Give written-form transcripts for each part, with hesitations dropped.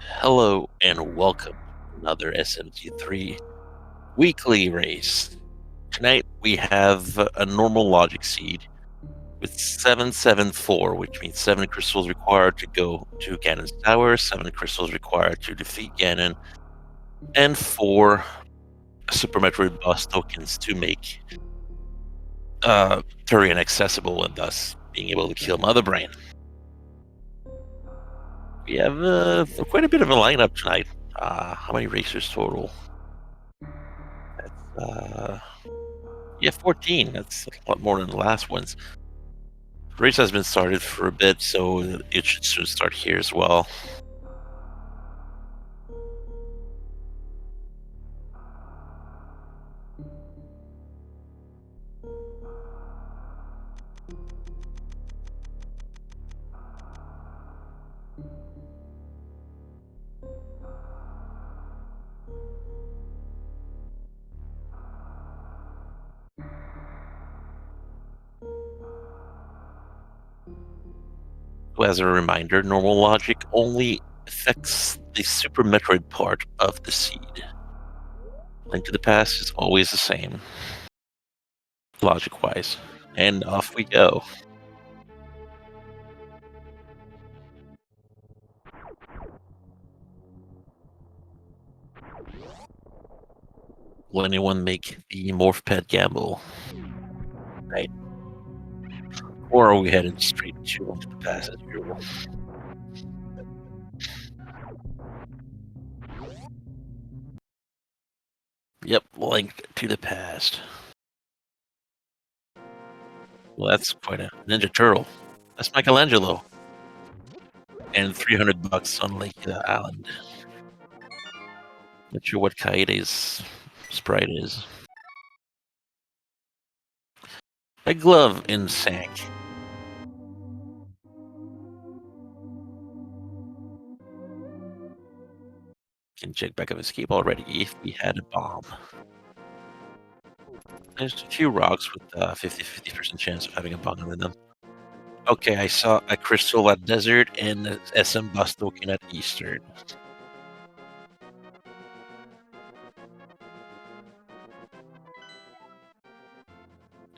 Hello and welcome to another SMZ3 weekly race. Tonight we have a normal logic seed with 774, which means 7 crystals required to go to Ganon's tower, 7 crystals required to defeat Ganon, and 4 Super Metroid boss tokens to make Turian accessible and thus being able to kill Mother Brain. We have quite a bit of a lineup tonight. How many racers total? That's 14. That's a lot more than the last ones. The race has been started for a bit, so it should soon start here as well. So as a reminder, normal logic only affects the Super Metroid part of the seed. Link to the Past is always the same, logic-wise. And off we go. Will anyone make the Morph Pet gamble? Right. Or are we headed straight to Link to the Past as usual? Yep, Link to the Past. Well, that's quite a Ninja Turtle. That's Michelangelo. And $300 on Lake Island. Not sure what Kaede's sprite is. A glove in Sank. Can check back of escape already if we had a bomb. There's a few rocks with 50% chance of having a bomb in them. Okay, I saw a crystal at Desert and a SM bus token at Eastern.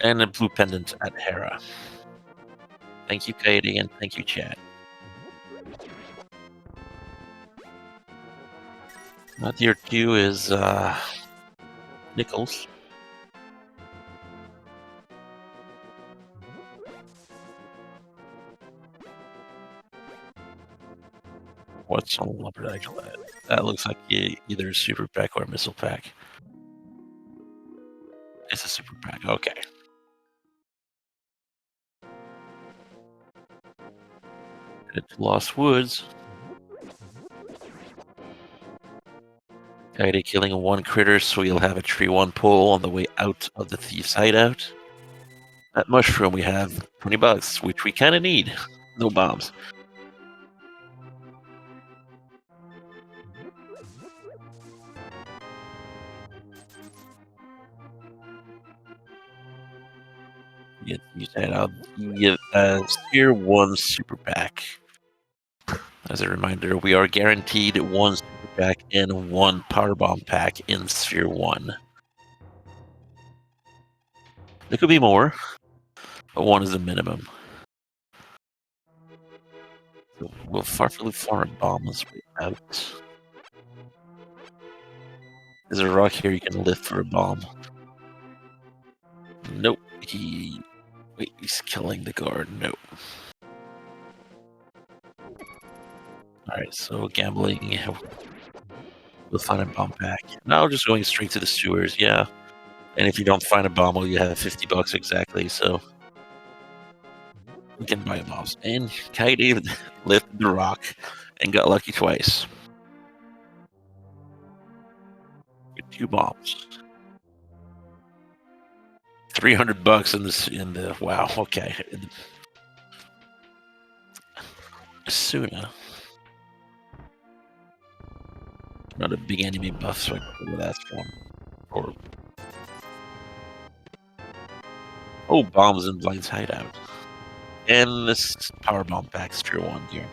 And a blue pendant at Hera. Thank you, Kaede, and thank you, chat. Tier 2 is Nichols. What's on Lumberjack? That looks like either a super pack or a missile pack. It's a super pack, okay. It's Lost Woods. Kaede killing 1 critter, so you'll have a tree 1 pull on the way out of the thief's hideout. That mushroom we have $20, which we kinda need. No bombs. Use that out. Get Sphere 1 super pack. As a reminder, we are guaranteed 1 super pack and 1 power bomb pack in Sphere 1. There could be more, but 1 is the minimum. So we'll farfully farm bombs out. There's a rock here you can lift for a bomb. Nope. Wait, he's killing the guard. Nope. Alright, so gambling. We'll find a bomb pack. Now just going straight to the sewers, yeah. And if you don't find a bomb, well, you have $50 exactly, so we can buy bombs. And Kaede lifted the rock and got lucky twice. With 2 bombs. $300 in the wow, okay. Asuna. Not a big enemy buff, so I don't know where that's from. Or oh, bombs in Blind's hideout. And this power bomb pack Sphere 1 here.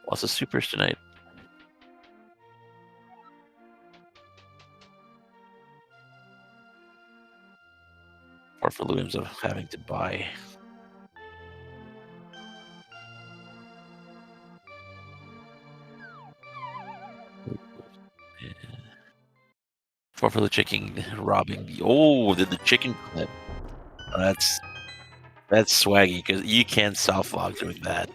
Lots of supers tonight. Or for Williams of having to buy. For the chicken robbing the the chicken clip. That's swaggy because you can't self log doing that.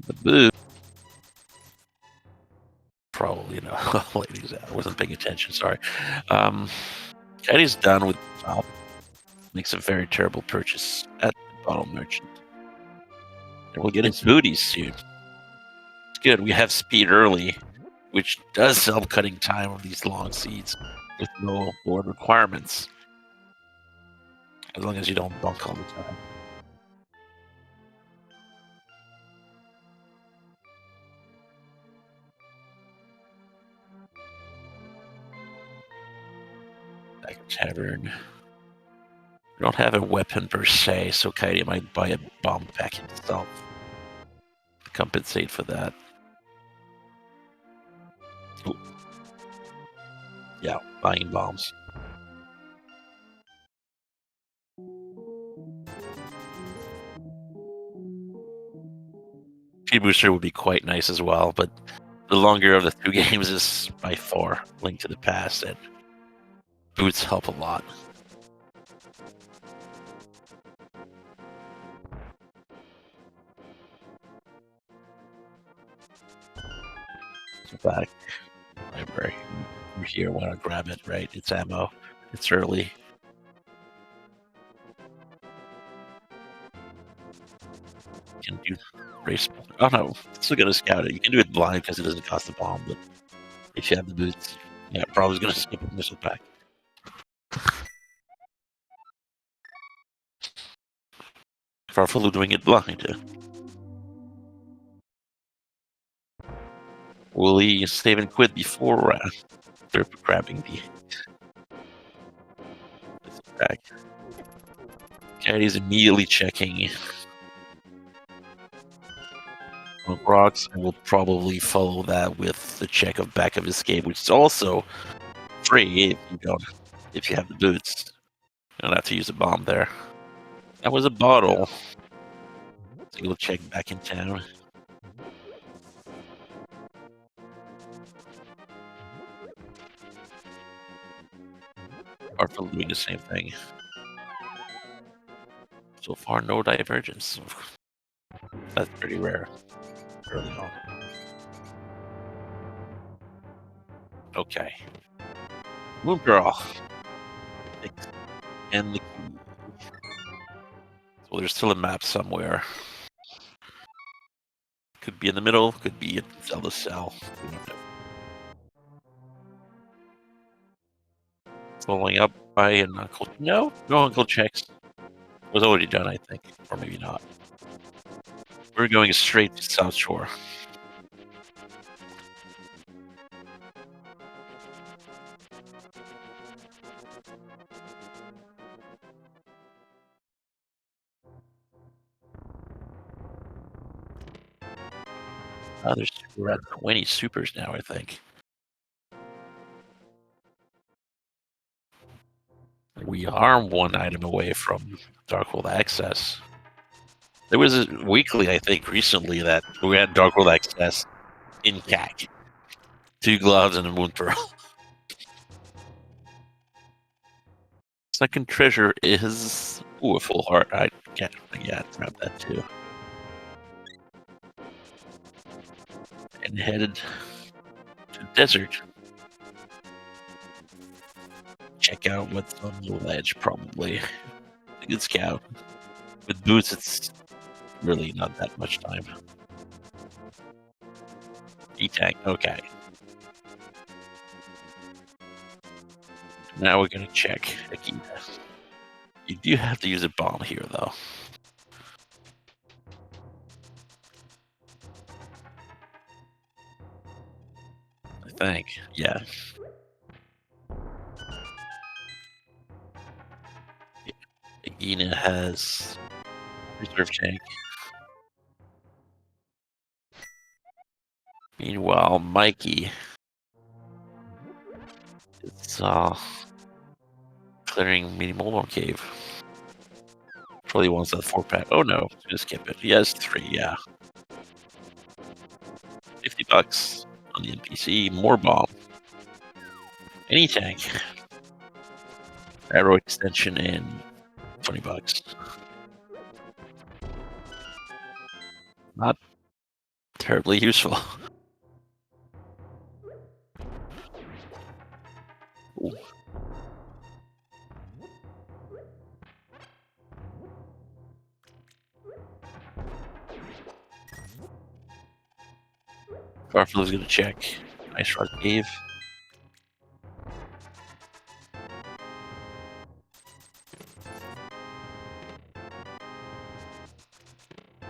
The boo. Probably, ladies, I wasn't paying attention. Sorry. Eddie's done with makes a very terrible purchase at the bottle merchant. And we'll get his booties soon. It's good. We have speed early, which does help cutting time of these long seeds with no board requirements. As long as you don't bunk all the time. Back at Tavern. We don't have a weapon per se, so Katie might buy a bomb pack himself to compensate for that. Ooh. Yeah, buying bombs. Speed Booster would be quite nice as well, but the longer of the two games is by far Link to the Past, and boots help a lot. Back library. We're here, want to grab it, right? It's ammo. It's early. You can do race. Oh no, still gonna scout it. You can do it blind because it doesn't cost a bomb, but if you have the boots, yeah, probably gonna skip a missile pack. Farfelu doing it blind. Will he save and quit before they're grabbing the pack? Caddy's immediately checking on rocks, and will probably follow that with the check of back of escape, which is also free if you have the boots. You don't have to use a bomb there. That was a bottle. Single check back in town. Are doing the same thing. So far, no divergence. That's pretty rare early on. Okay. Moon Girl. And the key. So there's still a map somewhere. Could be in the middle, could be in Zelda Cell. We don't know. Following up by an Uncle. No Uncle checks. Was already done, I think. Or maybe not. We're going straight to South Shore. We're at 20 supers now, I think. We are one item away from Dark World Access. There was a weekly, I think, recently that we had Dark World Access in CAC. 2 gloves and a Moon Pearl. Second treasure is a full heart. I can't grab that too. And headed to the desert. Check out what's on the ledge, probably. A good scout. With boots, it's really not that much time. E-tank, okay. Now we're gonna check Akita. You do have to use a bomb here, though. I think. Yeah. Agina has reserve tank. Meanwhile, Mikey is clearing Mini Moldorm Cave. Probably wants that 4-pack. Oh no, just skip it. He has 3, yeah. $50 on the NPC. More bomb. Any tank. Arrow extension and $20. Not terribly useful. Ooh. Garfield's gonna check. Nice rock cave.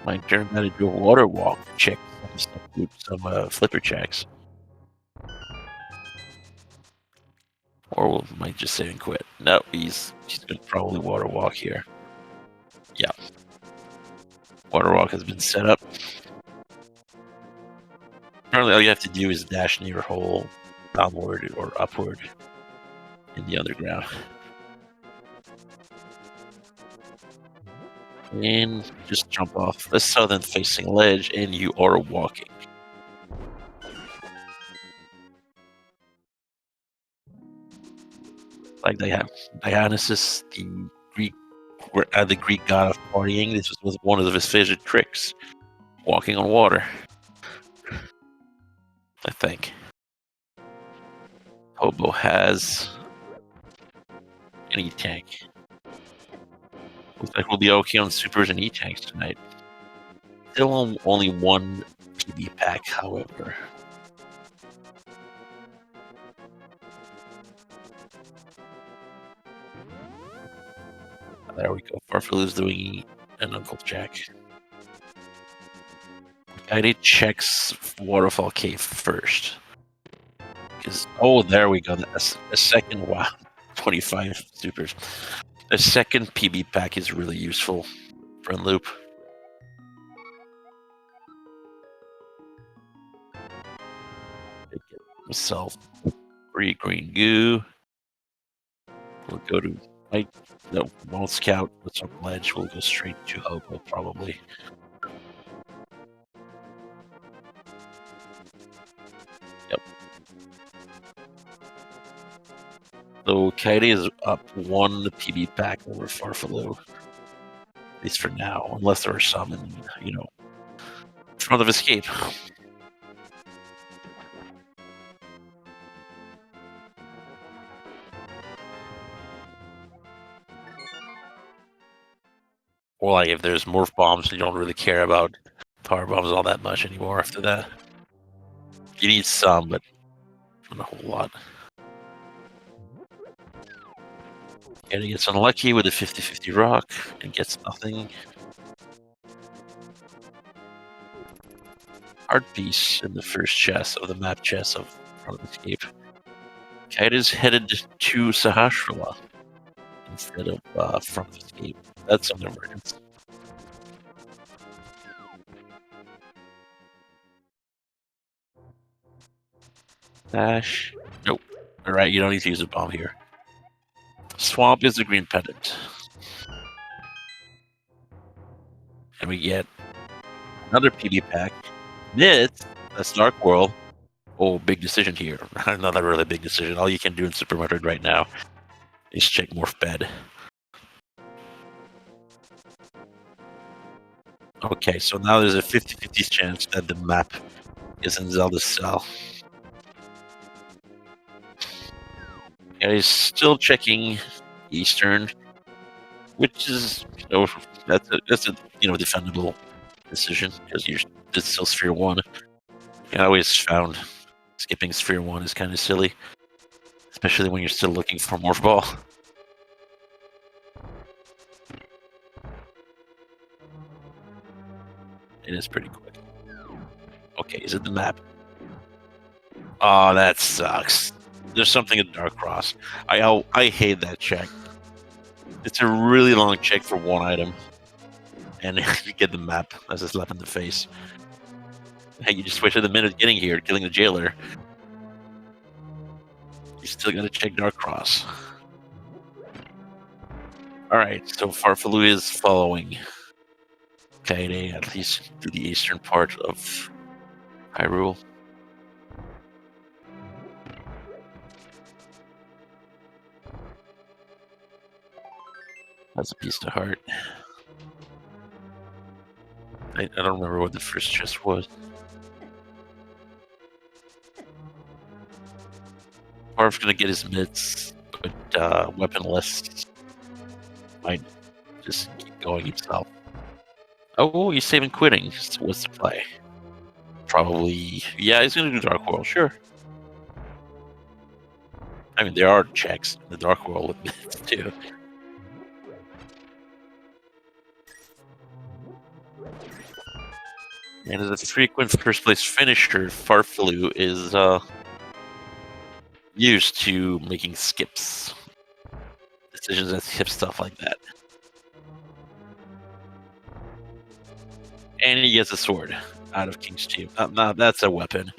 Might turn that into a water walk. Check some flipper checks. Or we might just save and quit. No, he's gonna probably water walk here. Yeah. Water walk has been set up. Apparently all you have to do is dash near a hole downward or upward in the underground. And just jump off the southern facing ledge and you are walking. Like they have Dionysus, the Greek god of partying. This was one of his favorite tricks, walking on water. I think. Hobo has an E-tank. Looks like we'll be okay on supers and E-tanks tonight. Still only 1 PB pack, however. There we go. Farfield is doing an Uncle Jack. Guided checks Waterfall Cave first. Oh, there we go. A second, wow, 25 supers. A second PB pack is really useful. Friend loop. Get myself 3 green goo. We'll go to no, won't scout. What's on the ledge? We'll go straight to Hobo probably. Yep. So Katie is up 1 PB pack over Farfaloo. At least for now, unless there are some in, front of escape. Or like if there's morph bombs, you don't really care about power bombs all that much anymore after that. You need some, but not a whole lot. And he gets unlucky with a 50-50 rock and gets nothing. Art piece in the first chest of the map chest of Front of Escape. Kite is headed to Sahasrara instead of Front of Escape. That's an emergence. Dash. Nope. Alright, you don't need to use a bomb here. Swamp is the green pendant. And we get another PB pack. Myth, that's Dark World. Oh, big decision here. Another really big decision. All you can do in Super Metroid right now is check Morph Bed. Okay, so now there's a 50-50 chance that the map is in Zelda's cell. And he's still checking Eastern, which is that's a defendable decision because it's still Sphere 1. I always found skipping Sphere 1 is kind of silly, especially when you're still looking for Morph Ball. It is pretty quick. Okay, is it the map? Oh, that sucks. There's something in Dark Cross. I hate that check. It's a really long check for one item. And you get the map as a slap in the face. Hey, you just wasted a minute getting here, killing the jailer. You still gotta check Dark Cross. Alright, so Farfalu is following. Okay, they at least do the eastern part of Hyrule. That's a piece of heart. I don't remember what the first chest was. Farf's gonna get his mitts, but weaponless might just keep going himself. Oh, he's saving quitting. So what's the play? Probably, yeah, he's gonna do Dark World, sure. I mean, there are checks in the Dark World with mitts too. And as a frequent first place finisher, Farfalu is used to making skips. Decisions that skip stuff like that. And he gets a sword out of King's Team. No, that's a weapon.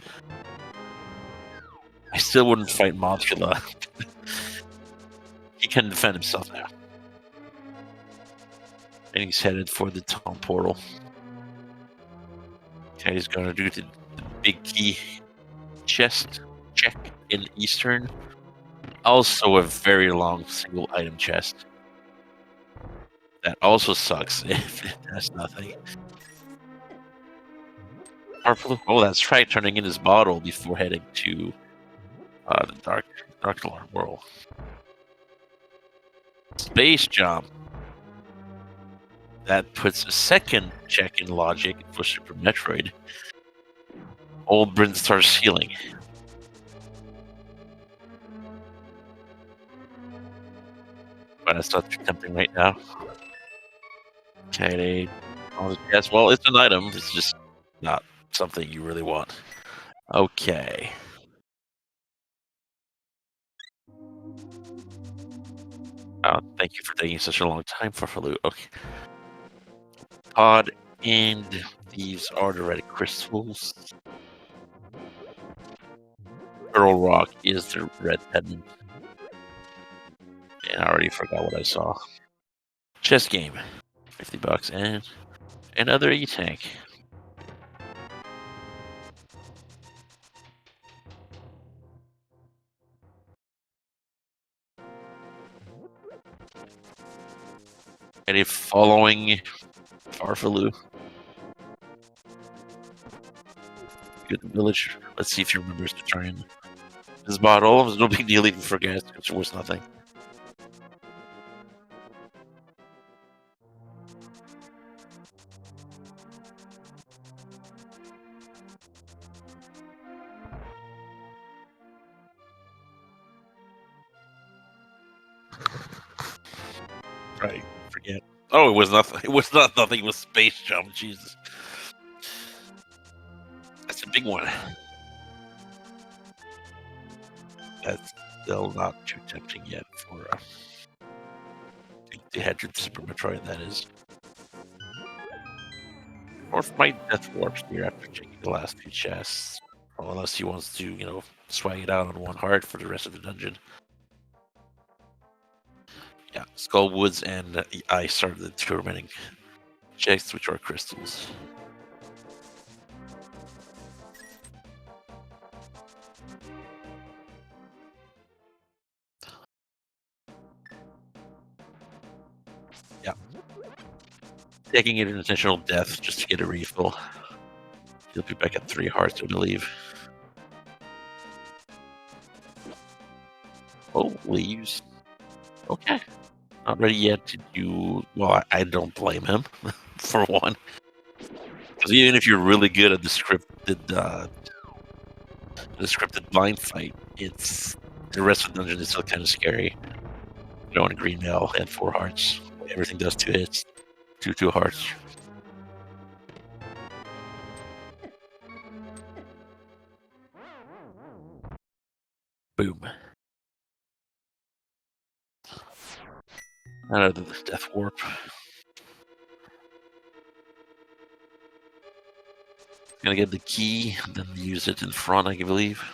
I still wouldn't fight Modula. He can defend himself now. And he's headed for the Tom portal. Okay, he's gonna do the big key chest check in Eastern. Also a very long single item chest. That also sucks if it has nothing. Oh, that's right, turning in his bottle before heading to the Dark Lord world. Space jump. That puts a second check in logic for Super Metroid. Old Bryn starts healing. But that's not too tempting right now. Okay, yes, well, it's an item. It's just not something you really want. Okay. Thank you for taking such a long time for Falu. Okay. Pod and these are the red crystals. Pearl Rock is the red pediment. And I already forgot what I saw. Chess game. $50 and another E-Tank. And if following Farfalu. Good village. Let's see if he remembers to try and his bottle. There's no big deal even for gas. It's worth nothing. Right, forget. Oh, it was nothing. It was not nothing. It was space jump. Jesus, that's a big one. That's still not too tempting yet for the head to Super Metroid. That is, or if my Death Warp Spear after checking the last few chests. Well, unless he wants to, swag it out on one heart for the rest of the dungeon. Yeah, Skull Woods and I started the two remaining checks, which are crystals. Yeah. Taking an intentional death just to get a refill. He'll be back at 3 hearts, I believe. Oh, leaves. Okay. Not ready yet to do. Well, I don't blame him, for one. Because even if you're really good at the scripted blind fight, the rest of the dungeon is still kind of scary. On a green mail and 4 hearts. Everything does 2 hits. 2 hearts. Boom. Out of the death warp. Gonna get the key, then use it in front, I believe.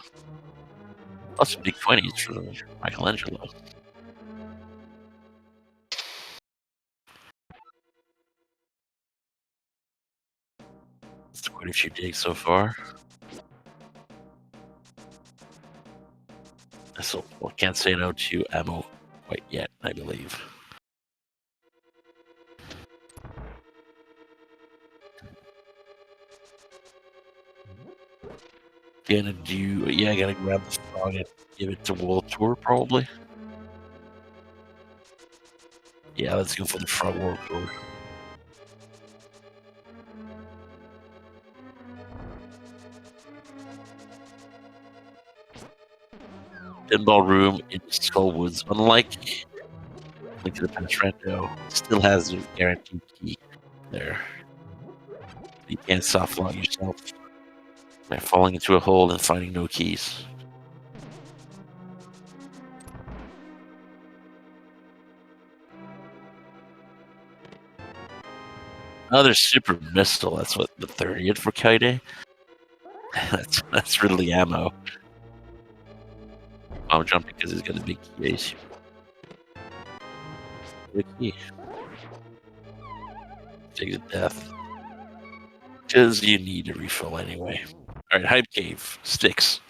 Plus some big 20s for Michelangelo. That's quite a few digs so far. So can't say no to ammo quite yet, I believe. Gonna grab the frog and give it to World Tour probably. Yeah, let's go for the frog World Tour. Pinball room in Skullwoods, unlike Link to the Past Rando, still has a guaranteed key there. You can't soft lock yourself by falling into a hole and finding no keys. Another super missile. That's what the 30th for Kaide. that's really ammo. I'm jumping because he's got a big key base. Big key. Take the death. Because you need a refill anyway. Alright, Hype Cave. Sticks.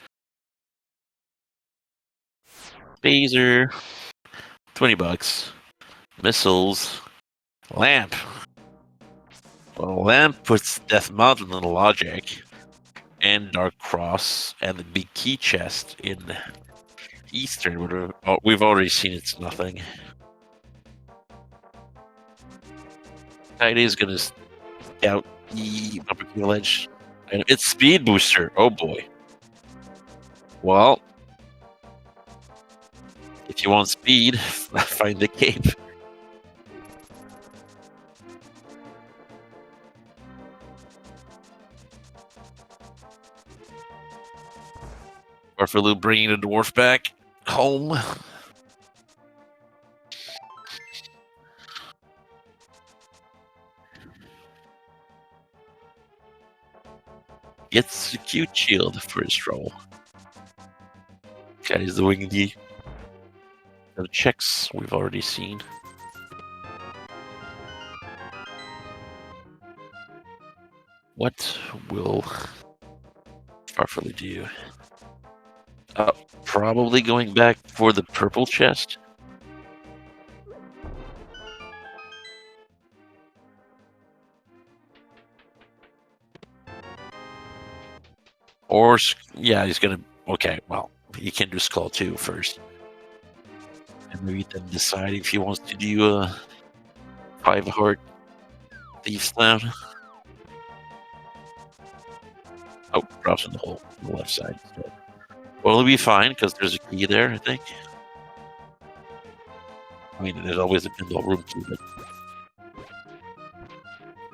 Phaser. $20. Missiles. Lamp. Well, Lamp puts Death Mountain in logic. And Dark Cross. And the big key chest in Eastern. We've already seen it's nothing. Kaide is going to scout the upper key ledge. And it's Speed Booster. Oh boy. Well, if you want speed, find the cave. Orphaloo bringing the dwarf back home. Gets a cute shield for his troll. Guy's doing the checks we've already seen. What will Farfalle do? Probably going back for the purple chest. Or, yeah, he's gonna. Okay, well, he can do Skull 2 first. And maybe then decide if he wants to do a 5 heart Thief Slam. Oh, drops in the hole on the left side. Well, it'll be fine because there's a key there, I think. I mean, there's always a pinball room key, but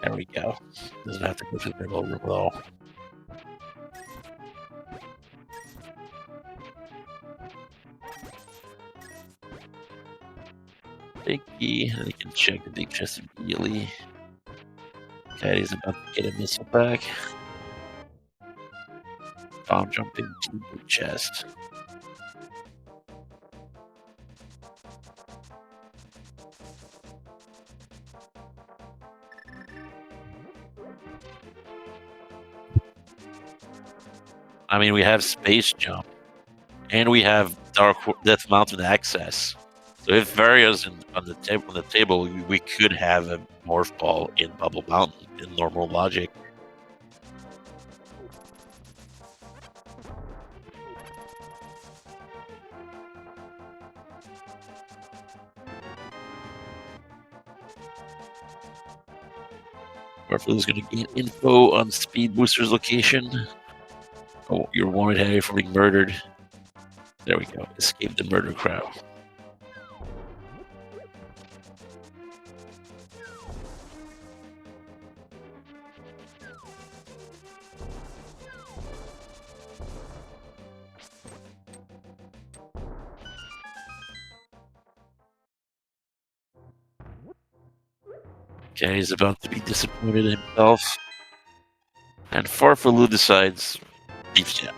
there we go. Doesn't have to go to the pinball room at all. Big key, and you can check the big chest immediately. Okay, he's about to get a missile back. Bomb jumping to the big chest. I mean, we have space jump, and we have Death Mountain access. So if Vario's on the table, we could have a Morph Ball in Bubble Mountain in normal logic. Morph is going to gain info on Speed Booster's location. Oh, you're wanted heavy for being murdered. There we go. Escape the murder crowd. Okay, he's about to be disappointed in himself. And Farfaloo decides deep step.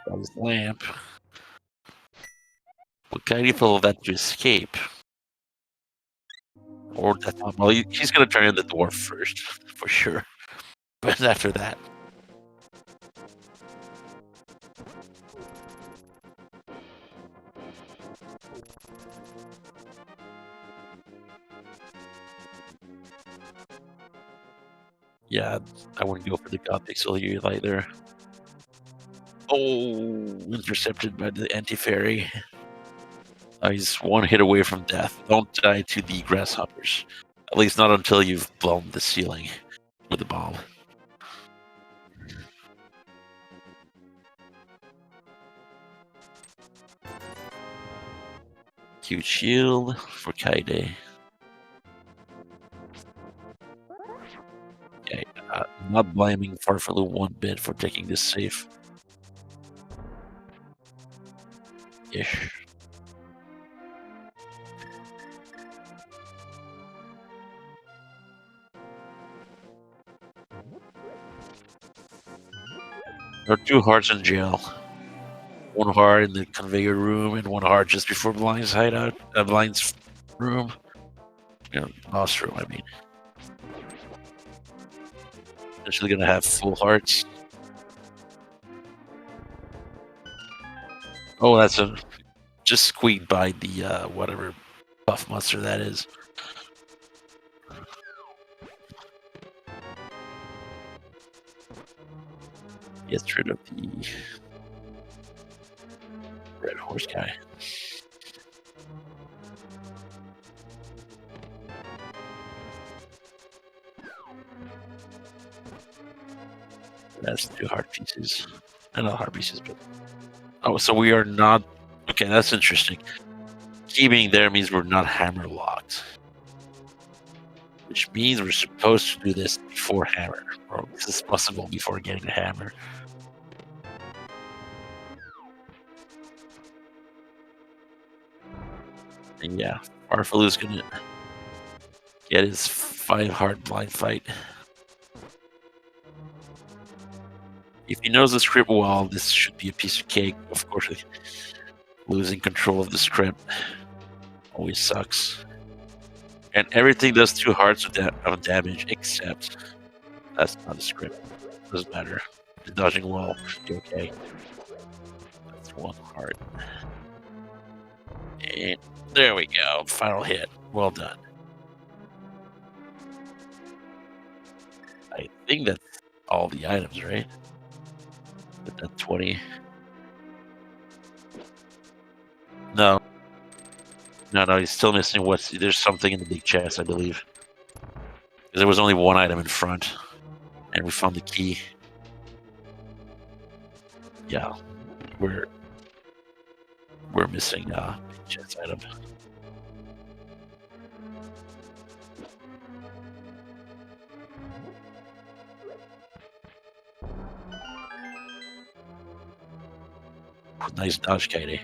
Got his lamp. What kind of follow that to escape? Or that's not, well, he's gonna turn in the dwarf first, for sure. But after that. Yeah, I wouldn't go for the God Pixel here either. Oh, intercepted by the anti-fairy. He's one hit away from death. Don't die to the grasshoppers. At least not until you've blown the ceiling with a bomb. Huge shield for Kaide. Okay, not blaming Farfaloo one bit for taking this safe. Ish. There are 2 hearts in jail. 1 heart in the conveyor room and 1 heart just before Blind's hideout. Blind's room. You know, boss room, I mean. Essentially gonna have full hearts. Oh, that's a just squeaked by the whatever buff monster that is. Gets rid of the red horse guy. That's 2 heart pieces. Not heart pieces, but oh, so we are not. Okay, that's interesting. Key being there means we're not hammer locked, which means we're supposed to do this before hammer, or this is possible before getting the hammer. And yeah, Farfaloo's gonna get his 5 heart blind fight. If he knows the script well, this should be a piece of cake. Of course, losing control of the script always sucks. And everything does 2 hearts of damage, except that's not a script. Doesn't matter. The dodging well should be okay. That's 1 heart. And there we go. Final hit. Well done. I think that's all the items, right? But that 20. No. No, he's still missing there's something in the big chest, I believe. There was only 1 item in front, and we found the key. Yeah, we're missing a big chest item. Nice dodge, Katie.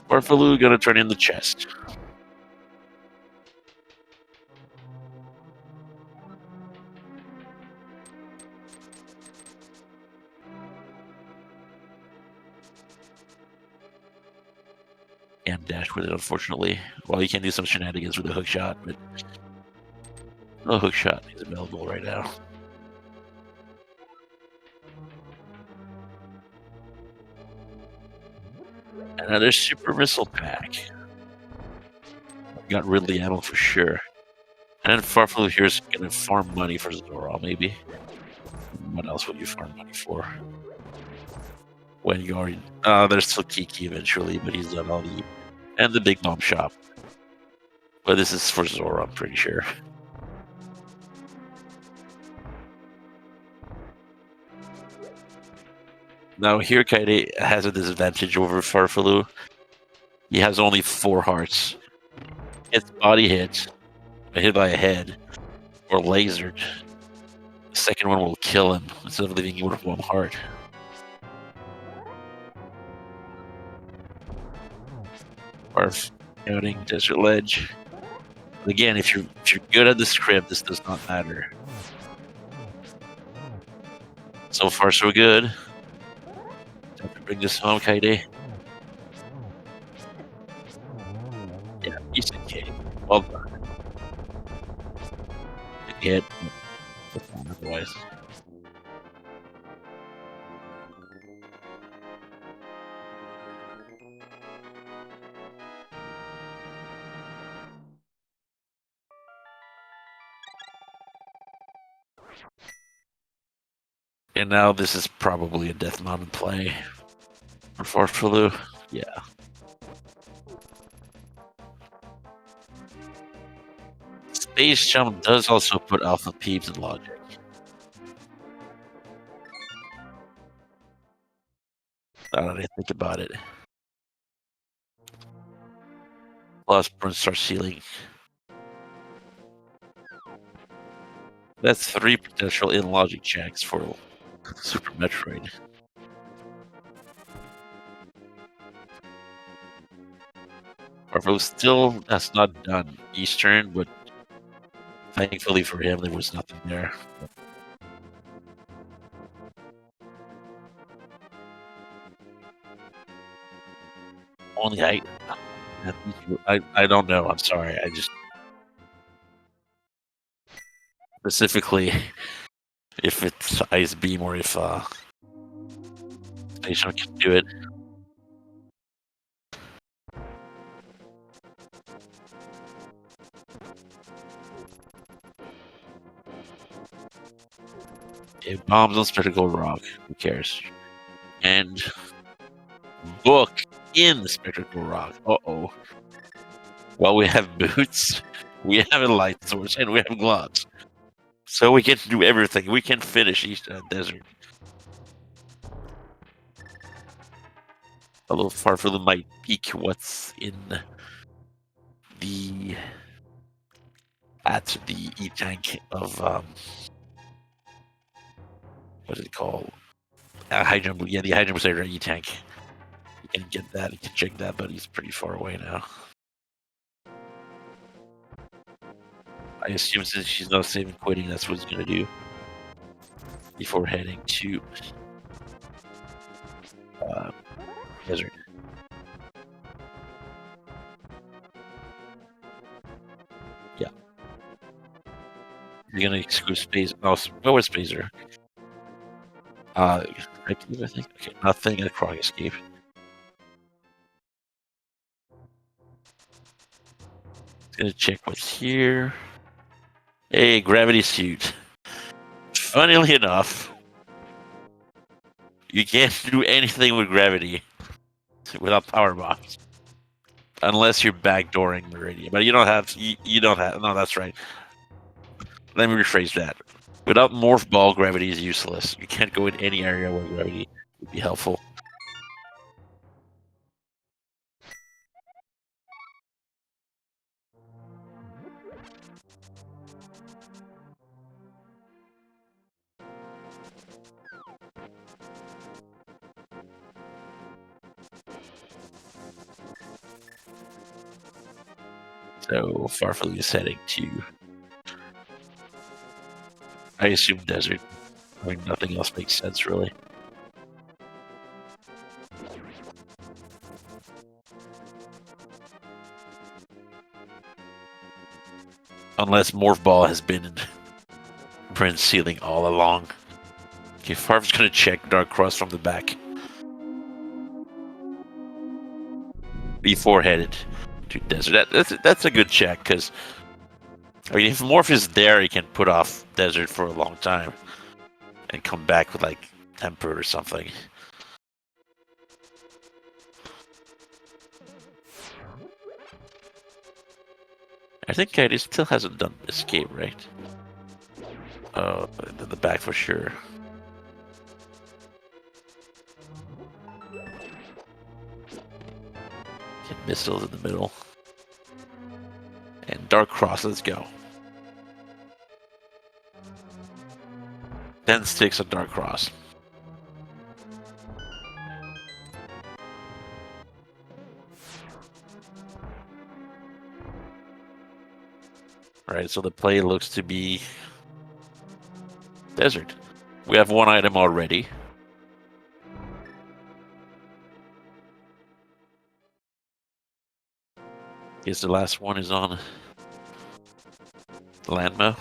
Farfaloo gonna turn in the chest. And dash with it, unfortunately. Well, you can do some shenanigans with a hook shot, but no hook shot is available right now. Another super missile pack. Got Ridley ammo for sure. And then Farfaloo here is gonna farm money for Zora, maybe. What else would you farm money for? When you already there's still Kiki eventually, but he's done all the and the big bomb shop. But this is for Zora, I'm pretty sure. Now here Kaede has a disadvantage over Farfaloo. He has only 4 hearts. Gets body hit by a head, or lasered. The second one will kill him instead of leaving him with 1 heart. Barf. Scouting, Desert Ledge. Again, if you're good at the script, this does not matter. So far, so good. Time to bring this home, Kaide. Yeah, decent game. Well done. Good hit. Otherwise. And now this is probably a Death Mountain play for Farfalu. Yeah. Space Jump does also put Alpha Peeps in logic. Now that I think about it. Plus Burn Star Ceiling. That's 3 potential in logic checks for Super Metroid. Farfalu still has not done Eastern, but thankfully for him, there was nothing there. Only I don't know. I'm sorry. I just specifically if it's Ice Beam or if Station can do it. If bombs on Spectacle Rock, who cares? And book in the Spectacle Rock. Uh-oh. Well, we have boots, we have a light source, and we have gloves. So we can do everything. We can finish East Desert. Although Farfalu might peek what's in the at the E-tank of what is it called? Hydrogen, yeah, the Hydrogen Poseidon E-tank. You can get that, you can check that, but he's pretty far away now. I assume since she's not saving quitting, that's what he's gonna do. Before heading to Desert. Yeah. You're gonna exclude space. Oh, where's Spacer? I think. Okay, nothing at Crawling Escape. Gonna check what's here. Hey, gravity suit. Funnily enough, you can't do anything with gravity without power box, unless you're backdooring Meridian. But you don't have. You don't have. No, that's right. Let me rephrase that. Without Morph Ball, gravity is useless. You can't go in any area where gravity would be helpful. So Farfalu is heading to, I assume, Desert. I mean, nothing else makes sense, really. Unless Morph Ball has been in Prince Ceiling all along. Okay, Farf's gonna check Dark Cross from the back before headed to Desert. That's a good check, because I mean, if Morph is there, he can put off Desert for a long time and come back with like Temper or something. I think Katie still hasn't done Escape, right? Oh, in the back for sure. Get missiles in the middle. And Dark Cross, let's go. 10 sticks on Dark Cross. Alright, so the play looks to be desert. We have one item already. Guess the last one is on Landmo.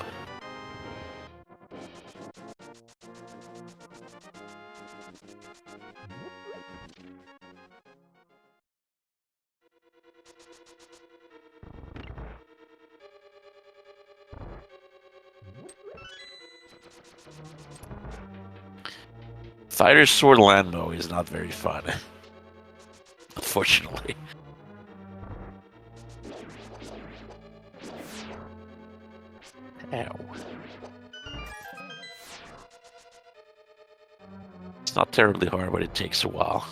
Fighter Sword Landmo is not very fun, unfortunately. Ow. It's not terribly hard, but it takes a while.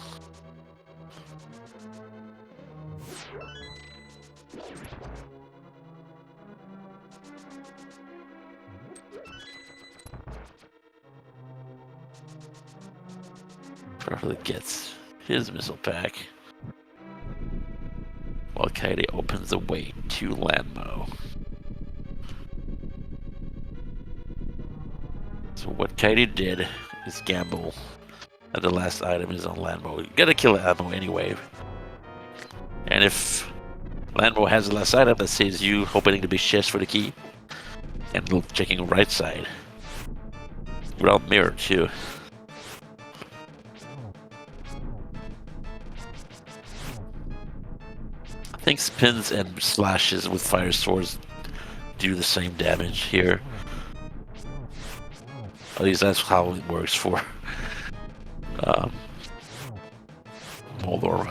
Probably gets his missile pack, while Kaede opens the way to Landmo. So what Kaede did is gamble that the last item is on Landmo. You gotta kill Landmo anyway. And if Landmo has the last item, that saves you opening the big chest for the key and checking right side. Without mirror too. I think spins and slashes with fire swords do the same damage here. At least that's how it works for Moldor.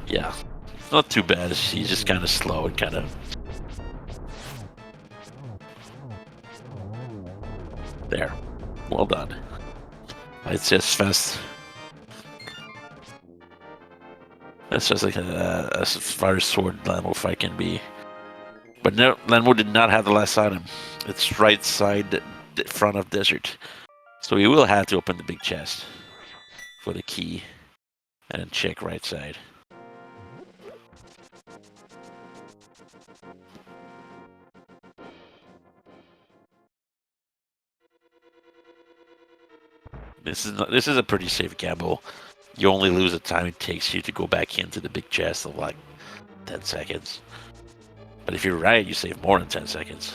Yeah, not too bad. He's just kind of slow and kind of... There. Well done. It's just fast. That's just like a fire sword Landmo fight can be. But no, Landmo did not have the last item. It's right side front of desert. So you will have to open the big chest for the key and then check right side. This is a pretty safe gamble. You only lose the time it takes you to go back into the big chest of like 10 seconds. But if you're right, you save more than 10 seconds.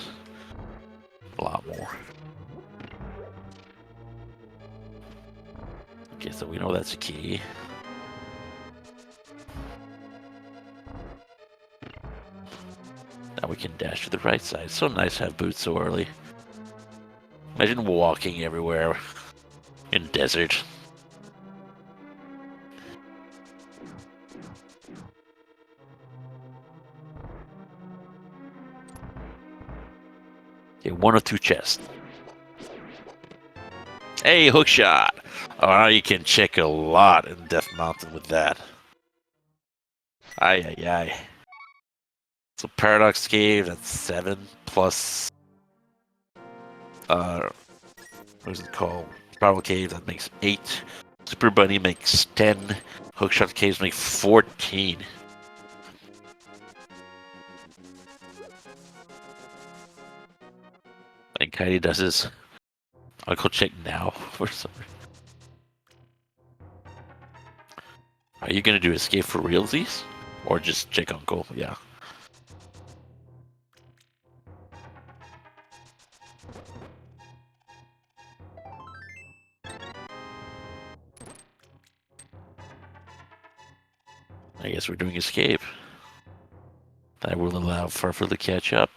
A lot more. Okay, so we know that's a key. Now we can dash to the right side. So nice to have boots so early. Imagine walking everywhere in desert. Okay, one or two chests. Hey, hook shot! Oh, now you can check a lot in Death Mountain with that. Ay, ay, ay. So Paradox Cave, that's 7 plus... what is it called? Spiral Cave, that makes 8. Super Bunny makes 10. Hookshot Caves make 14. And Kaede does his... I'll go check now for some reason. Are you gonna do escape for realsies? Or just check Uncle? Yeah. I guess we're doing escape. That will allow Farfur to catch up.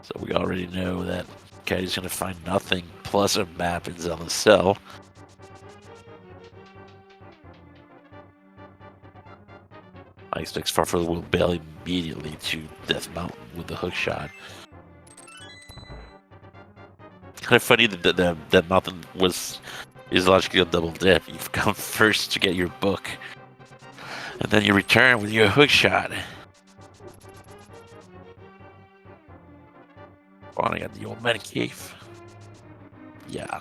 So we already know that Kaede's gonna find nothing plus a map in Zelda's cell. I expect Farfur will bail immediately to Death Mountain with the hook shot. Kind of funny that that mountain is logically a double dip. You've come first to get your book, and then you return with your hook shot. Spawning at the old man cave. Yeah.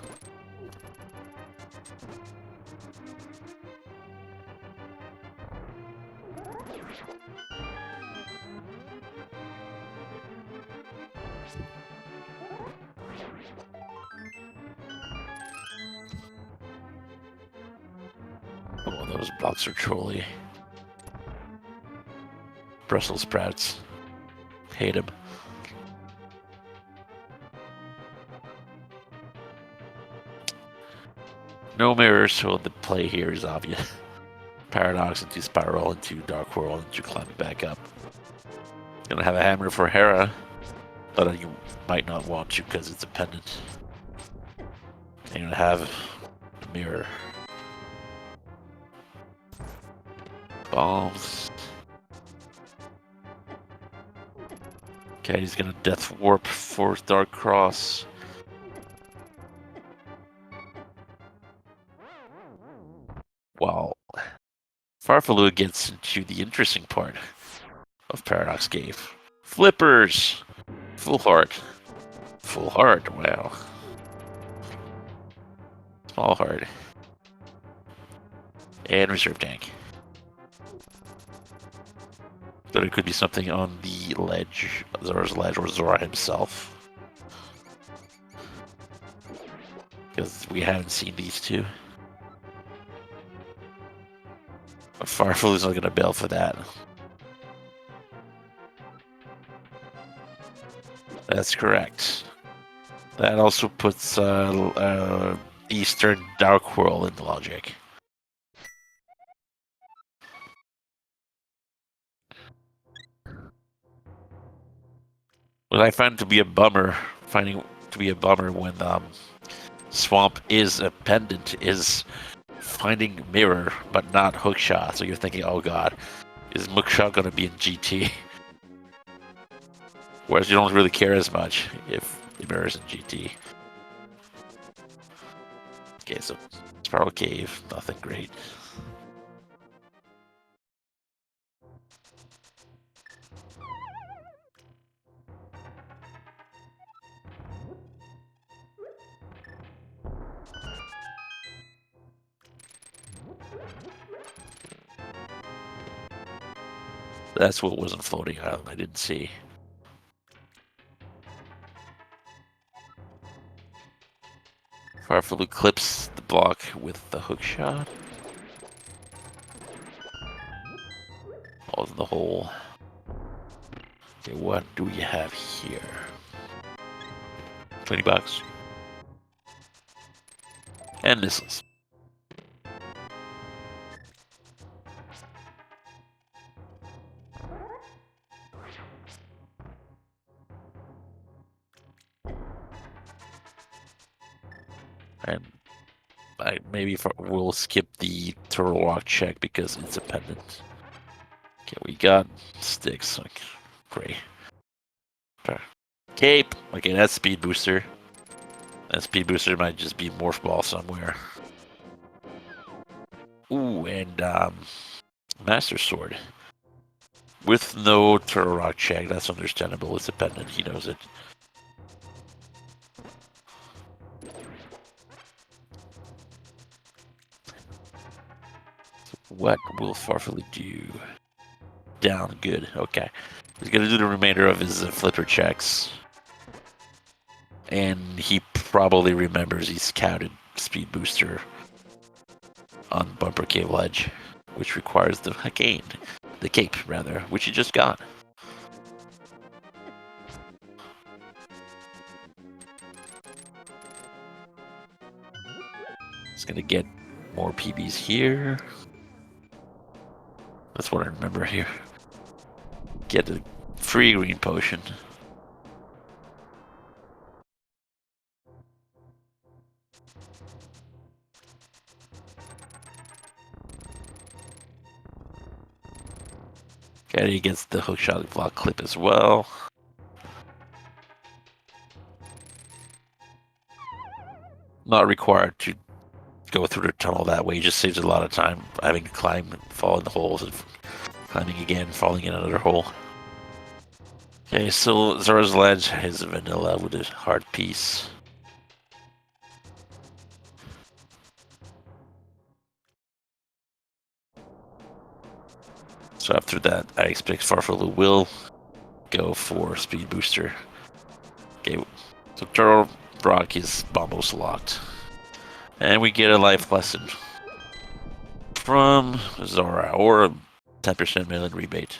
Oh, those blocks are trolly. Brussels sprouts. Hate them. No mirrors, so the play here is obvious. Paradox into Spiral into Dark World into climbing back up. Gonna have a hammer for Hera, but you might not want to because it's a pendant. And you're gonna have a mirror. Bombs. Okay, he's gonna Death Warp for Dark Cross. While Farfalu gets into the interesting part of Paradox Cave. Flippers! Full heart. Full heart, wow. Small heart. And reserve tank. But it could be something on the ledge, Zora's ledge, or Zora himself. Because we haven't seen these two. But Farfalu's not gonna bail for that. That's correct. That also puts Eastern Dark World in the logic. What I find to be a bummer, when Swamp is a pendant, is finding Mirror, but not Hookshot. So you're thinking, oh god, is Hookshot going to be in GT? Whereas you don't really care as much if the Mirror's in GT. Okay, so Spiral Cave, nothing great. That's what wasn't floating out. I didn't see. Farfalu clips the block with the hook shot. Falls in the hole. Okay, what do we have here? $20. And missiles. And we'll skip the Turtle Rock check because it's a pendant. Okay, we got sticks. Okay, great. Cape. Okay, that's speed booster. That speed booster might just be morph ball somewhere. Ooh, and Master Sword. With no Turtle Rock check, that's understandable. It's a pendant, he knows it. What will Farfalu do? Down, good, okay. He's gonna do the remainder of his flipper checks. And he probably remembers he scouted Speed Booster on Bumper Cave Ledge, which requires the cape, which he just got. He's gonna get more PBs here. That's what I remember here. Get a free green potion. Okay, he gets the hookshot block clip as well. Not required to go through the tunnel that way. He just saves a lot of time having to climb and fall in the holes and climbing again, falling in another hole. Okay, so Zora's Ledge is vanilla with a heart piece. So after that, I expect Farfalu will go for Speed Booster. Okay, so Turtle Rock is almost locked. And we get a life lesson from Zora, or a 10% mail-in rebate.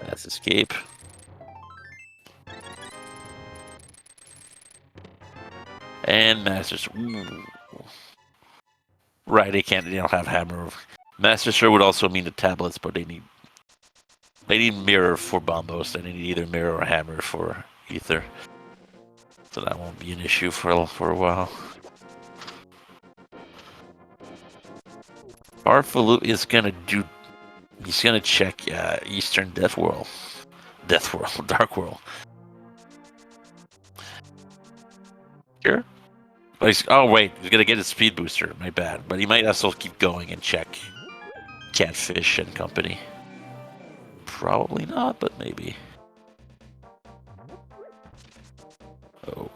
That's escape. And Masters. Ooh. Right, they don't have hammer. Master Sword would also mean the tablets, but they need mirror for Bombos. They need either mirror or hammer for Ether. So that won't be an issue for a while. Farfalu is gonna do. He's gonna check Eastern Dark World. Sure. Oh wait, he's gonna get his speed booster. My bad. But he might also keep going and check Catfish and company. Probably not, but maybe. Oh.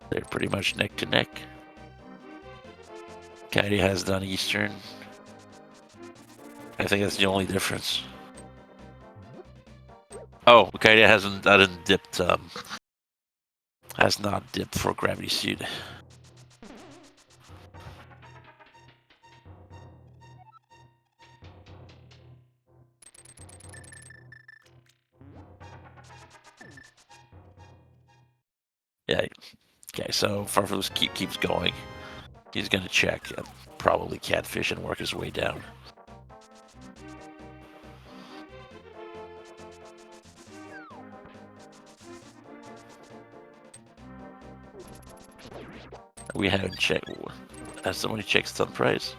They're pretty much neck to neck. Kaidi has done Eastern. I think that's the only difference. Oh, Kaidi hasn't dipped. Has not dipped for Gravity Suit. Yeah. Okay, so Farfalu keeps going. He's gonna check probably Catfish and work his way down. We haven't checked. Has somebody checked Stun Price?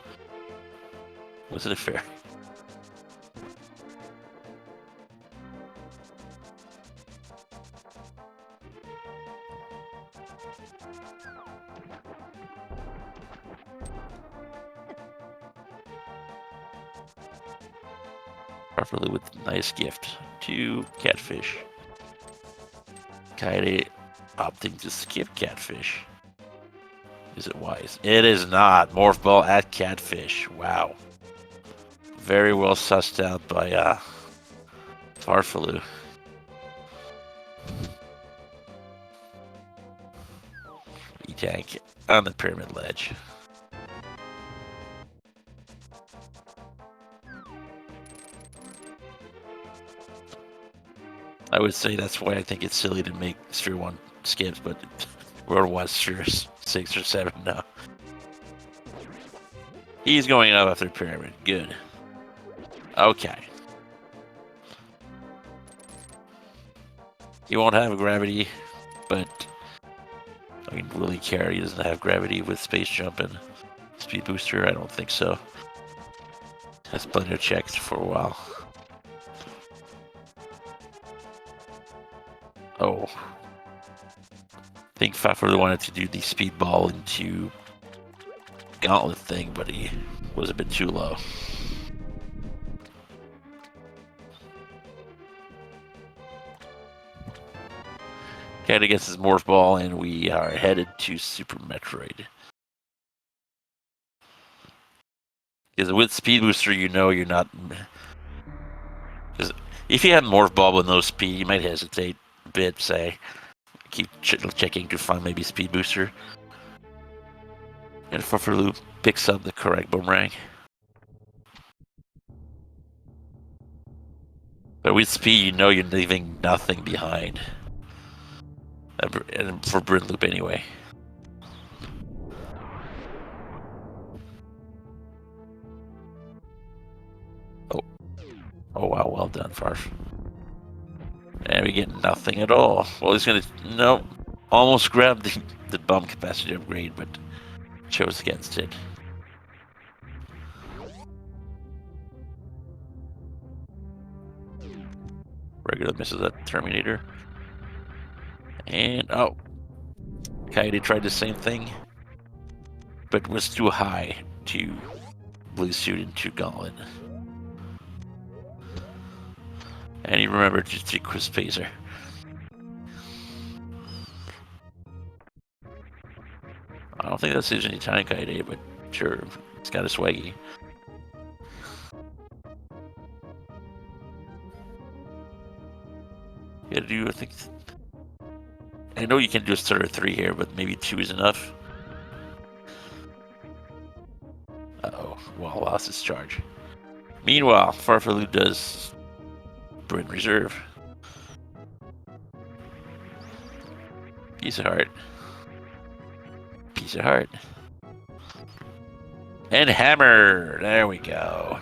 Was it a fair? Properly with nice gift to Catfish. Kaede opting to skip Catfish. Is it wise? It is not. Morph Ball at Catfish. Wow. Very well sussed out by Farfalu. E-Tank on the Pyramid Ledge. I would say that's why I think it's silly to make Sphere 1 skips, but World 1 Sphere 6 or 7 now. He's going up after Pyramid. Good. Okay. He won't have gravity, but I mean, will he care? He doesn't have gravity with Space Jump and Speed Booster? I don't think so. Has plenty of checks for a while. Oh. I think Pfeffer really wanted to do the Speedball into Gauntlet thing, but he was a bit too low. Kinda gets his Morph Ball, and we are headed to Super Metroid. Because with Speed Booster, you know you're not... Because if you had Morph Ball with no speed, you might hesitate a bit, say, keep checking to find maybe Speed Booster. And Farfalu picks up the correct boomerang. But with speed, you know you're leaving nothing behind. And for Bryn Loop anyway. Oh wow, well done, Farf. And we get nothing at all. Well, he's gonna... Nope. Almost grabbed the bomb capacity upgrade, but chose against it. Regular misses that Terminator. And, oh. Coyote tried the same thing, but was too high to blue suit into Gauntlet. And he remembered to take Chris Pacer. I don't think that's his any time Coyote, but sure, it's kind of swaggy. You gotta do, I think. I know you can do a start of 3 here, but maybe 2 is enough. Uh-oh, well, lost his charge. Meanwhile, Farfalu does Bryn Reserve. Piece of heart. Piece of heart. And hammer! There we go.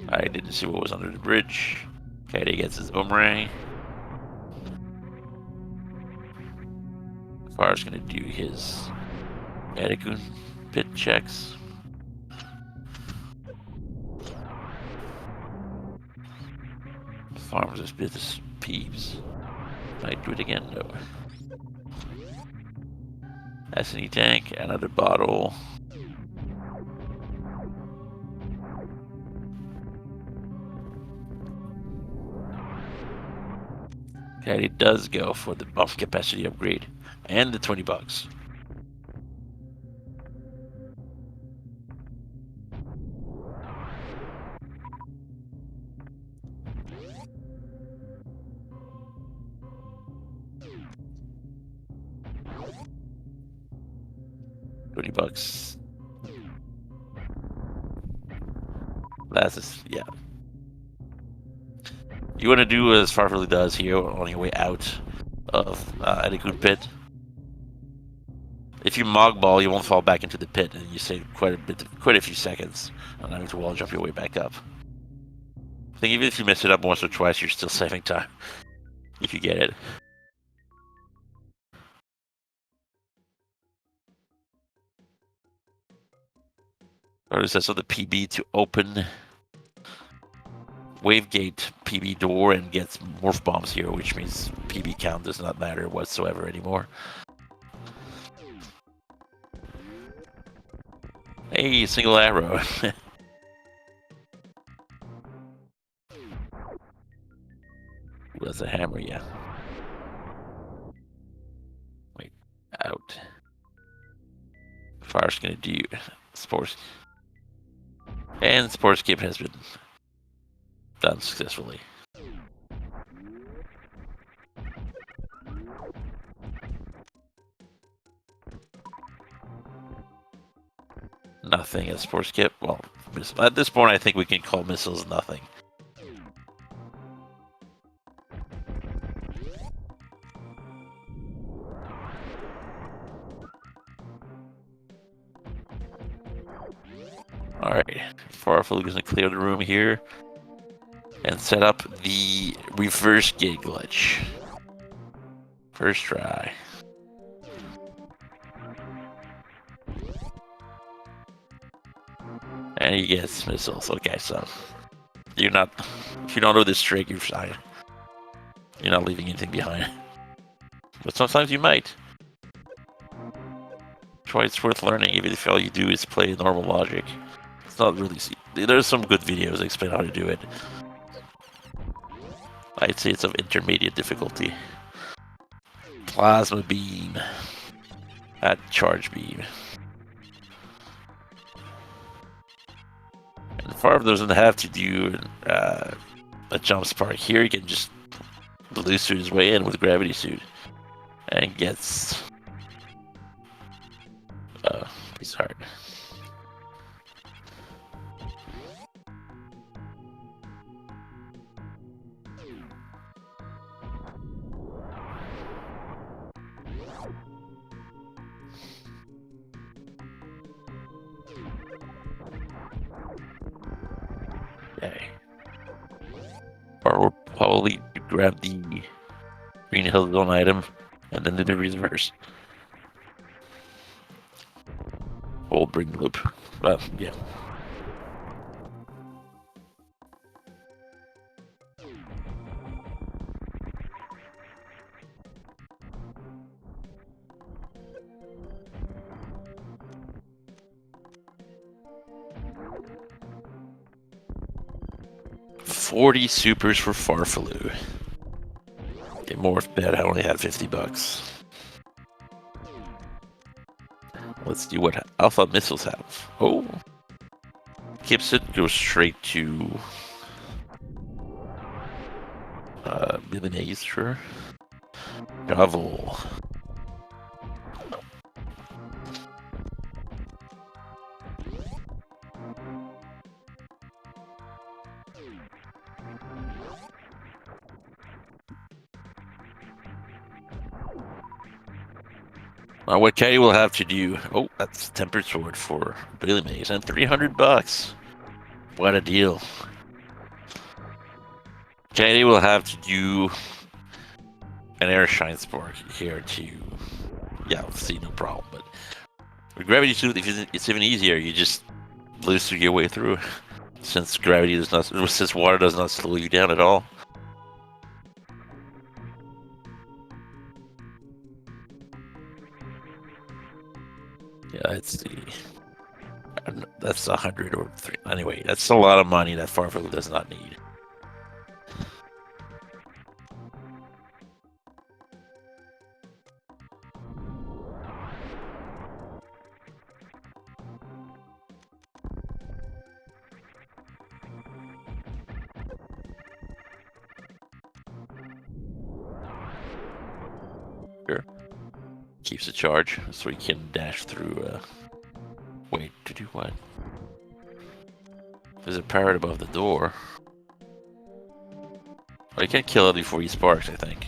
I didn't see what was under the bridge. Kaede gets his boomerang. Far's gonna do his Edikun pit checks. Farms his business peeps. Might do it again, no. S&E tank, another bottle. Okay, it does go for the buff capacity upgrade and the $20. $20. That's just, yeah. You want to do as Farfalu does here on your way out of Edikun pit. If you Mog Ball, you won't fall back into the pit, and you save quite a few seconds on having to wall jump your way back up. I think even if you mess it up once or twice, you're still saving time if you get it. Already sets up the PB to open Wavegate PB door and gets morph bombs here, which means PB count does not matter whatsoever anymore. Hey, single arrow. That's a hammer, yeah. Wait, out. Fire's gonna do sports. And sports skip has been done successfully. Nothing at sports skip. Well, at this point, I think we can call missiles nothing. Alright, Farfalu is going to clear the room here and set up the reverse gate glitch. First try. And he gets missiles. Okay, so you're not, if you don't know this trick, you're fine. You're not leaving anything behind. But sometimes you might. That's why it's worth learning, even if all you do is play normal logic. It's not really... There's some good videos that explain how to do it. I'd say it's of intermediate difficulty. Plasma beam. At charge beam. And Farv doesn't have to do a jump spark here. He can just blue suit his way in with gravity suit. And gets... piece of heart. grab the Green Hill Zone item, and then do the reverse. Old bring loop. Yeah. $40 supers for Farfaloo. Get more bet. I only had $50. Let's see what Alpha Missiles have. Oh, Kipsit goes straight to Billionaires, sure. Gavel. Now, what Katie will have to do. Oh, that's Tempered Sword for Billy Mays and $300. What a deal. Katie will have to do an Air Shine Spark here to. Yeah, we'll see, no problem. But with Gravity Suit, it's even easier. You just lose your way through. Since gravity does not. Since water does not slow you down at all. Yeah, it's the. That's 100 or 3. Anyway, that's a lot of money that Farfaloo does not need. Sure. Keeps a charge so he can dash through. Wait, to do what? There's a parrot above the door. Oh, you can't kill it before he sparks, I think.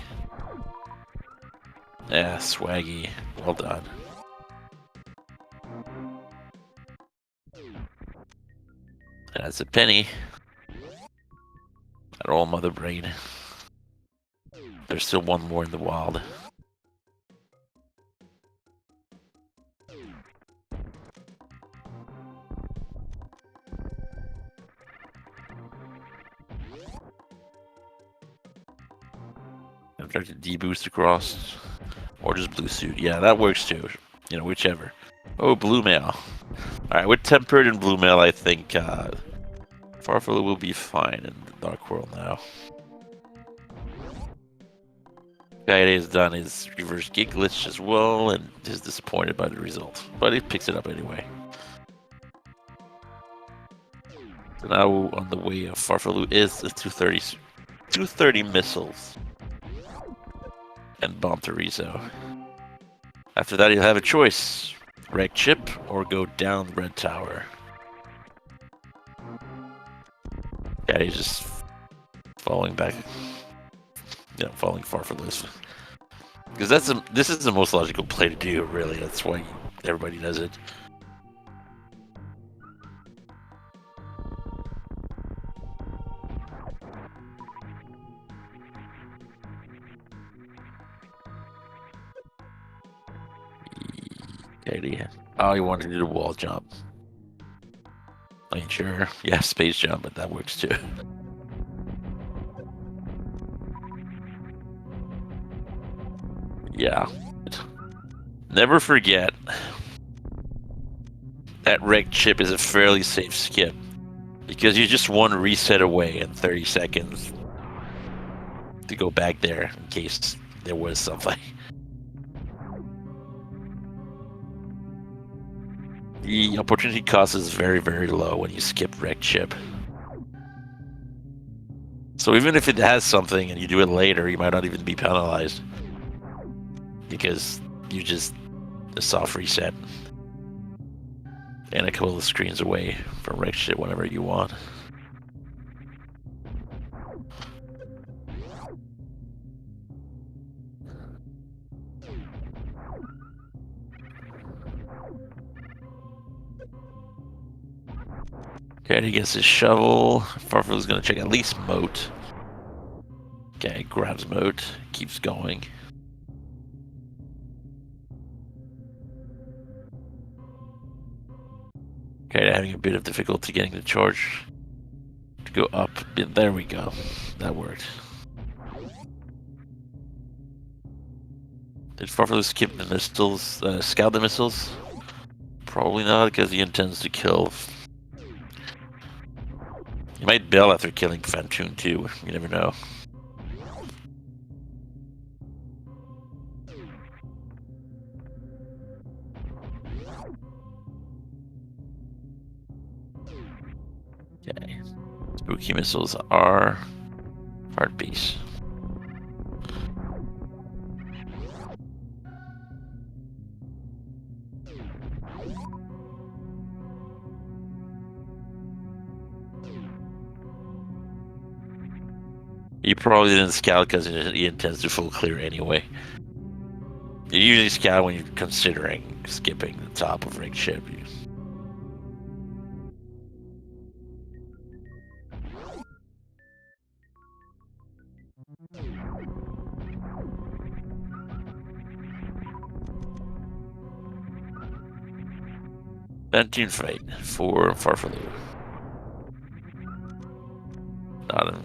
Yeah, swaggy. Well done. That's a penny. That old mother brain. There's still one more in the wild. I'm trying to D-boost across. Or just blue suit. Yeah, that works too. You know, whichever. Oh, blue mail. Alright, with tempered and blue mail, I think Farfaloo will be fine in the Dark World now. Guy has done his reverse gig glitch as well, and is disappointed by the result. But he picks it up anyway. So now on the way of Farfaloo is the 230 missiles and Bomb Terizo. After that, he'll have a choice: wreck chip or go down Red Tower. Yeah, he's just falling back. Yeah, falling Farfaloo. Because this is the most logical play to do, really. That's why everybody does it. Oh, you wanted to do the wall jump. I mean, sure. Yeah, space jump, but that works too. Yeah. Never forget that wrecked chip is a fairly safe skip. Because you're just one reset away in 30 seconds to go back there in case there was something. The opportunity cost is very, very low when you skip wreck chip. So even if it has something and you do it later, you might not even be penalized. Because you just a soft reset. And a couple of screens away from wreck chip whenever you want. Okay, he gets his shovel. Farfaloo's gonna check at least moat. Okay, grabs mode, keeps going. Okay, having a bit of difficulty getting the charge to go up. There we go. That worked. Did Farfelu skip the missiles, scout the missiles? Probably not, because he intends to kill. He might bail after killing Fantoon too. You never know. Okay. Spooky missiles are heart piece. He probably didn't scout because he intends to full clear anyway. You usually scout when you're considering skipping the top of rigged ship. Fantoon fight for Farfelu. Not a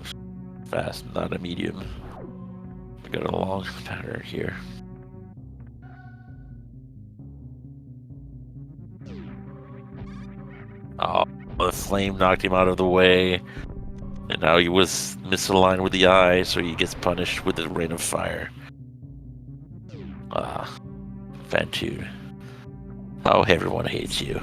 fast, not a medium. We got a long pattern here. Oh, the flame knocked him out of the way. And now he was misaligned with the eye, so he gets punished with the rain of fire. Ah, Fantoon. How everyone hates you.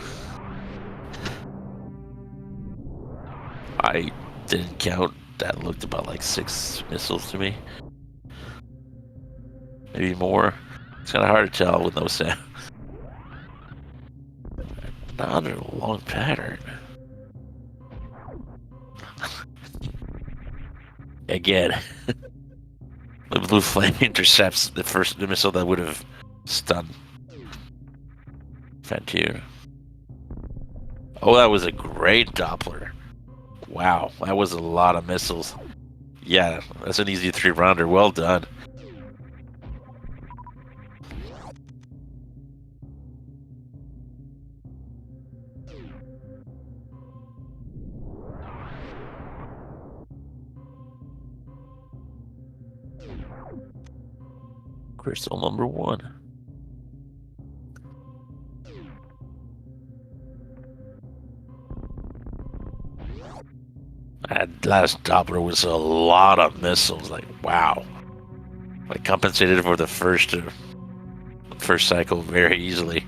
I didn't count. That looked about like 6 missiles to me. Maybe more. It's kind of hard to tell with no sound. Another long pattern. Again. The blue flame intercepts the missile that would have stunned Fantoon. Oh, that was a great Doppler. Wow, that was a lot of missiles. Yeah, that's an easy 3-rounder. Well done. Crystal number 1. That last Doppler was a lot of missiles. Like, wow. I compensated for the first cycle very easily.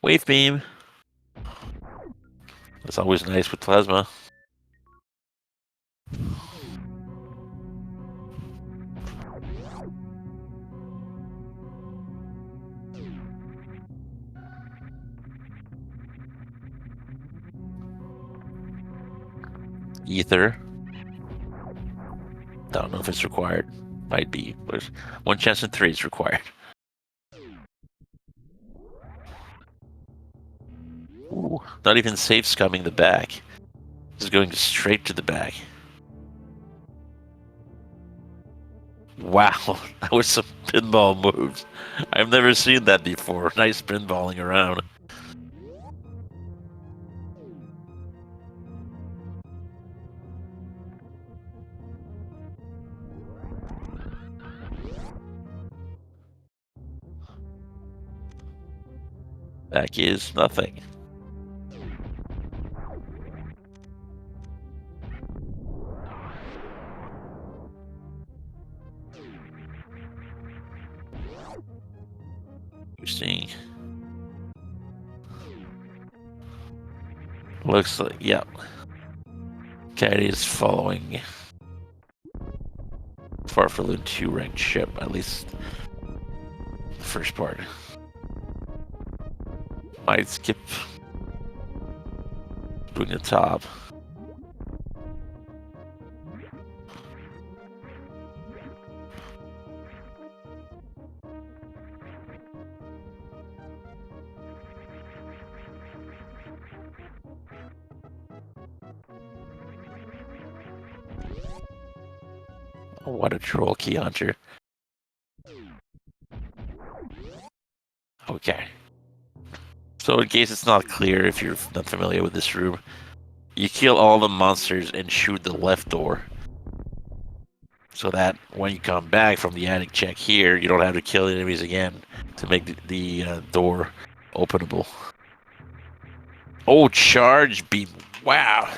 Wave beam. That's always nice with plasma. Ether. Don't know if it's required. Might be. There's 1 chance in 3 is required. Ooh, not even safe scumming the back. This is going straight to the back. Wow, that was some pinball moves. I've never seen that before. Nice pinballing around. Back is nothing. Interesting. Looks like, yeah. Caddy is following Farfelu 2 ranked ship, at least the first part. Might skip doing the top. What a troll, key hunter. Okay. So in case it's not clear, if you're not familiar with this room, you kill all the monsters and shoot the left door. So that when you come back from the attic check here, you don't have to kill enemies again to make the door openable. Oh, charge beam. Wow.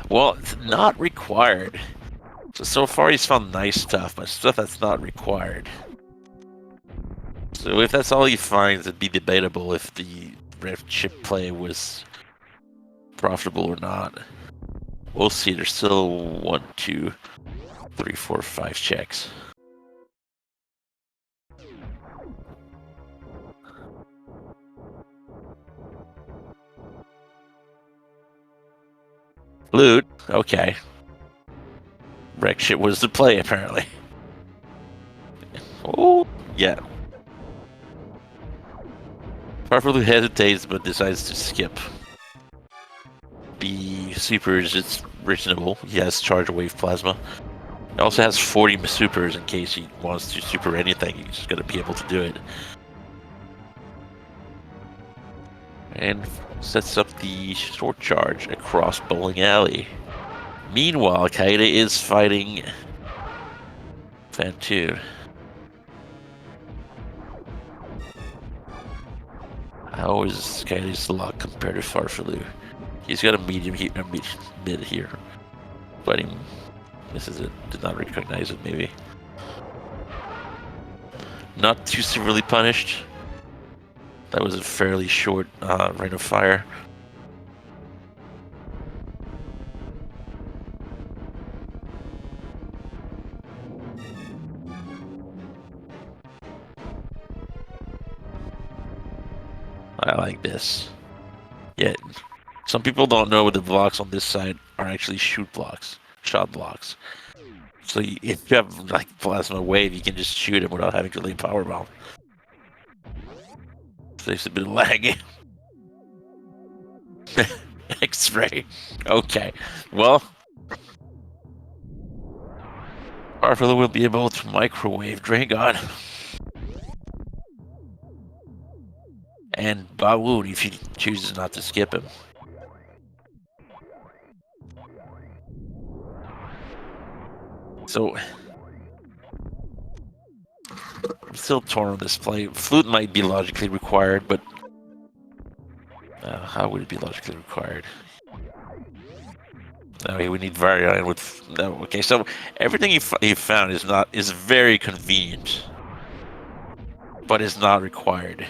Well, it's not required. So far he's found nice stuff, but stuff that's not required. So if that's all he finds, it'd be debatable if the red chip play was profitable or not. We'll see. There's still 1, 2, 3, 4, 5 checks. Loot. Okay. Wreck shit was the play, apparently. Oh, yeah. Farfelu hesitates, but decides to skip. The supers, it's reasonable. He has charge wave plasma. He also has 40 supers in case he wants to super anything. He's just gonna be able to do it. And sets up the short charge across Bowling Alley. Meanwhile, Kaede is fighting Fantoon. How is Kaede's luck compared to Farfelu? He's got a medium here, mid here. But he misses it. Did not recognize it, maybe. Not too severely punished. That was a fairly short rain of fire. I like this. Yeah, some people don't know the blocks on this side are actually shot blocks. So if you have like plasma wave, you can just shoot him without having to lay power bomb. Saves a bit of lag. X-ray. Okay. Well, Farfelu will be able to microwave Dragon. And Bawoon if he chooses not to skip him. So, I'm still torn on this play. Flute might be logically required, but how would it be logically required? No, we need Varian with. No, okay, so everything he found is very convenient, but is not required.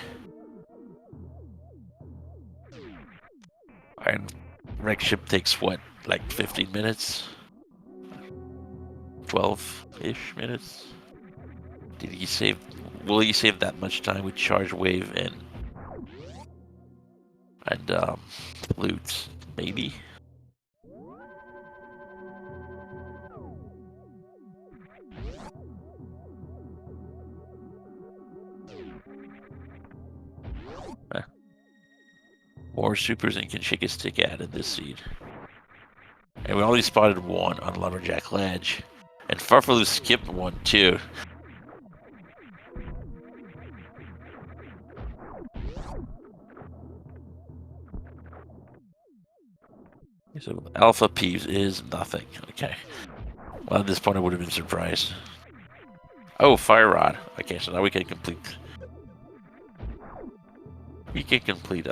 And wreck ship takes what, like 15 minutes? 12-ish minutes? Did he save? Will he save that much time with charge wave and loot? Maybe. More supers and can shake a stick at in this seed. And we only spotted one on Lumberjack Ledge. And Farfelu skipped one too. So Alpha Peeves is nothing. Okay. Well, at this point I would have been surprised. Oh, Fire Rod. Okay, so now we can complete. We can complete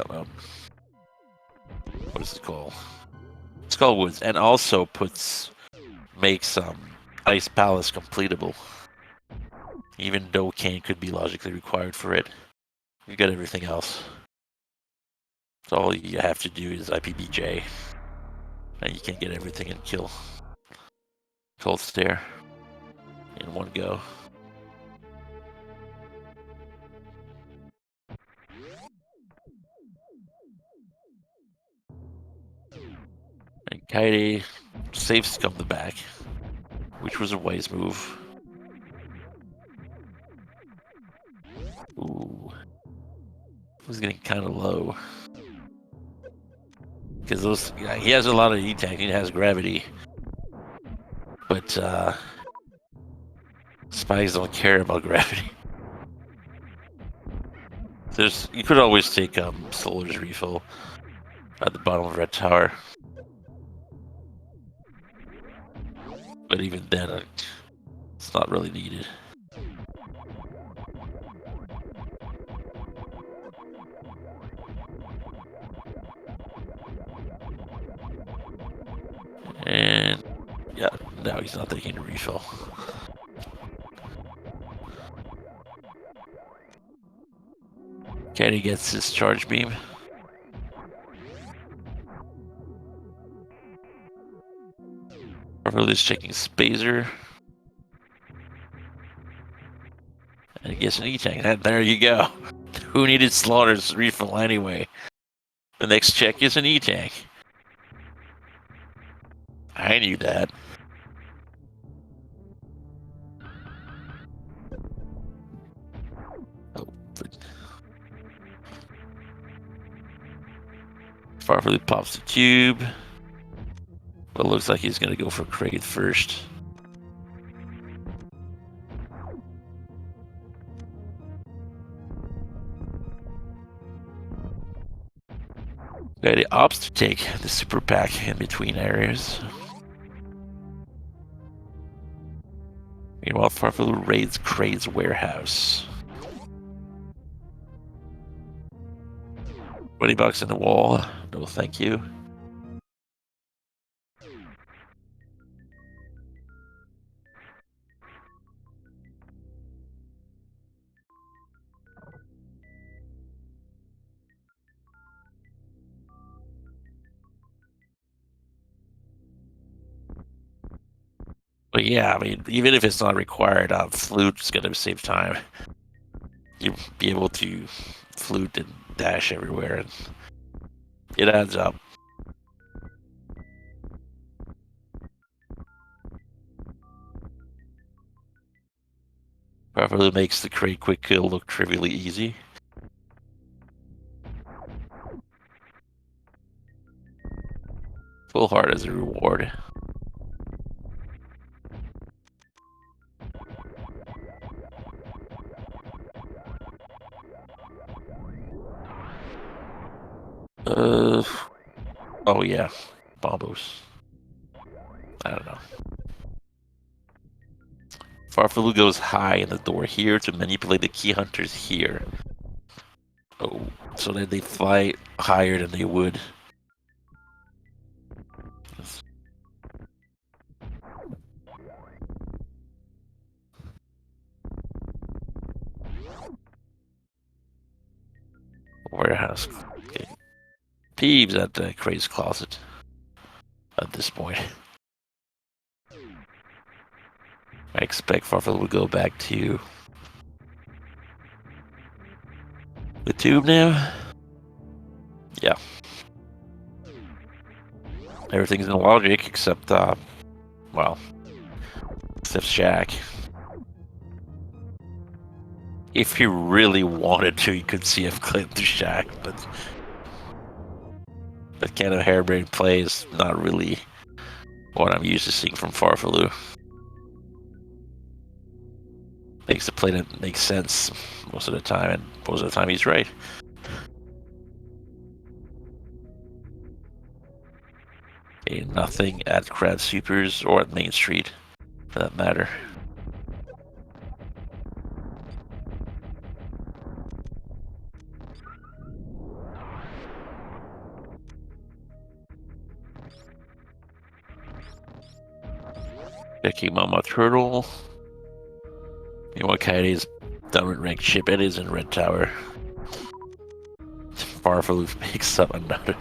what is it called? Skull Woods, and also makes Ice Palace completable. Even though Kane could be logically required for it. You got everything else. So all you have to do is IPBJ. And you can get everything and kill Cold Stare in one go. And Kaede saves to come the back, which was a wise move. Ooh. It was getting kind of low. Because he has a lot of E-Tank, he has gravity. But Spikes don't care about gravity. You could always take Solar's refill at the bottom of Red Tower. But even then, it's not really needed. And yeah, now he's not taking the refill. Kenny gets his charge beam. Farfelu's checking Spazer. And he gets an E-Tank. And there you go. Who needed Slaughter's refill anyway? The next check is an E-Tank. I knew that. Oh, Farfelu pops the tube. But it looks like he's going to go for Kraid first. Got the ops to take the super pack in between areas. Meanwhile, Farfelu raids Kraid's warehouse. 20 bucks in the wall. No, thank you. But yeah, I mean, even if it's not required, Flute's gonna save time. You'll be able to flute and dash everywhere, and it adds up. Farfelu makes the Kraid quick kill look trivially easy. Full heart as a reward. Oh yeah, Bombos. I don't know. Farfelu goes high in the door here to manipulate the key hunters here. Oh, so then they fly higher than they would. Warehouse. Okay. Peeves at the Kraid's closet at this point. I expect Farfelu to go back to the tube now. Yeah. Everything's in logic except, well, except Shaq. If he really wanted to, he could CF clip the Shaq, but that kind of harebrained play is not really what I'm used to seeing from Farfelu. Makes a play that makes sense most of the time, and most of the time he's right. Okay, nothing at Crad Supers or at Main Street, for that matter. Checking Mama Turtle. Meanwhile, Coyote's done with ranked ship. It is in Red Tower. Farfelu picks up another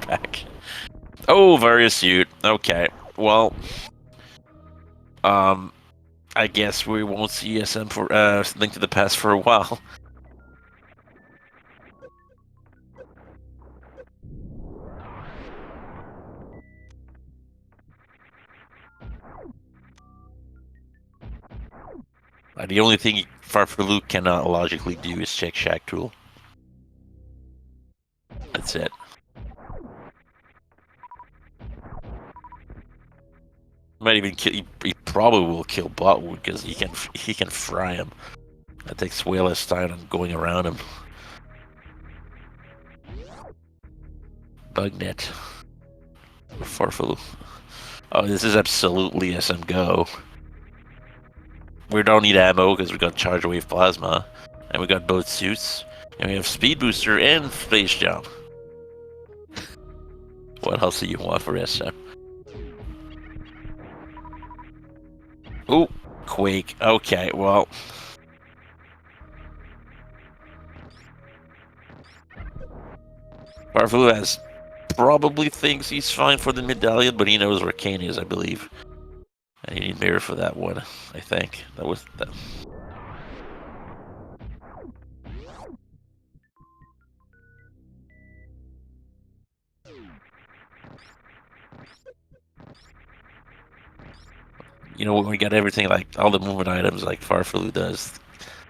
pack. Oh, various suit. Okay. Well, I guess we won't see SM for Link to the Past for a while. The only thing Farfelu cannot logically do is check Shaq Tool. That's it. Might even kill. He probably will kill Botwood because he can fry him. That takes way less time than going around him. Bugnet. Farfelu. Oh, this is absolutely SM Go. We don't need ammo because we got Charge Wave Plasma, and we got both suits, and we have Speed Booster and Space Jump. What else do you want for SM? Ooh, Quake. Okay, well. Farfelu has probably thinks he's fine for the medallion, but he knows where Kane is, I believe. And you need mirror for that one, I think. That was that. You know, when we got everything, like all the movement items like Farfelu does,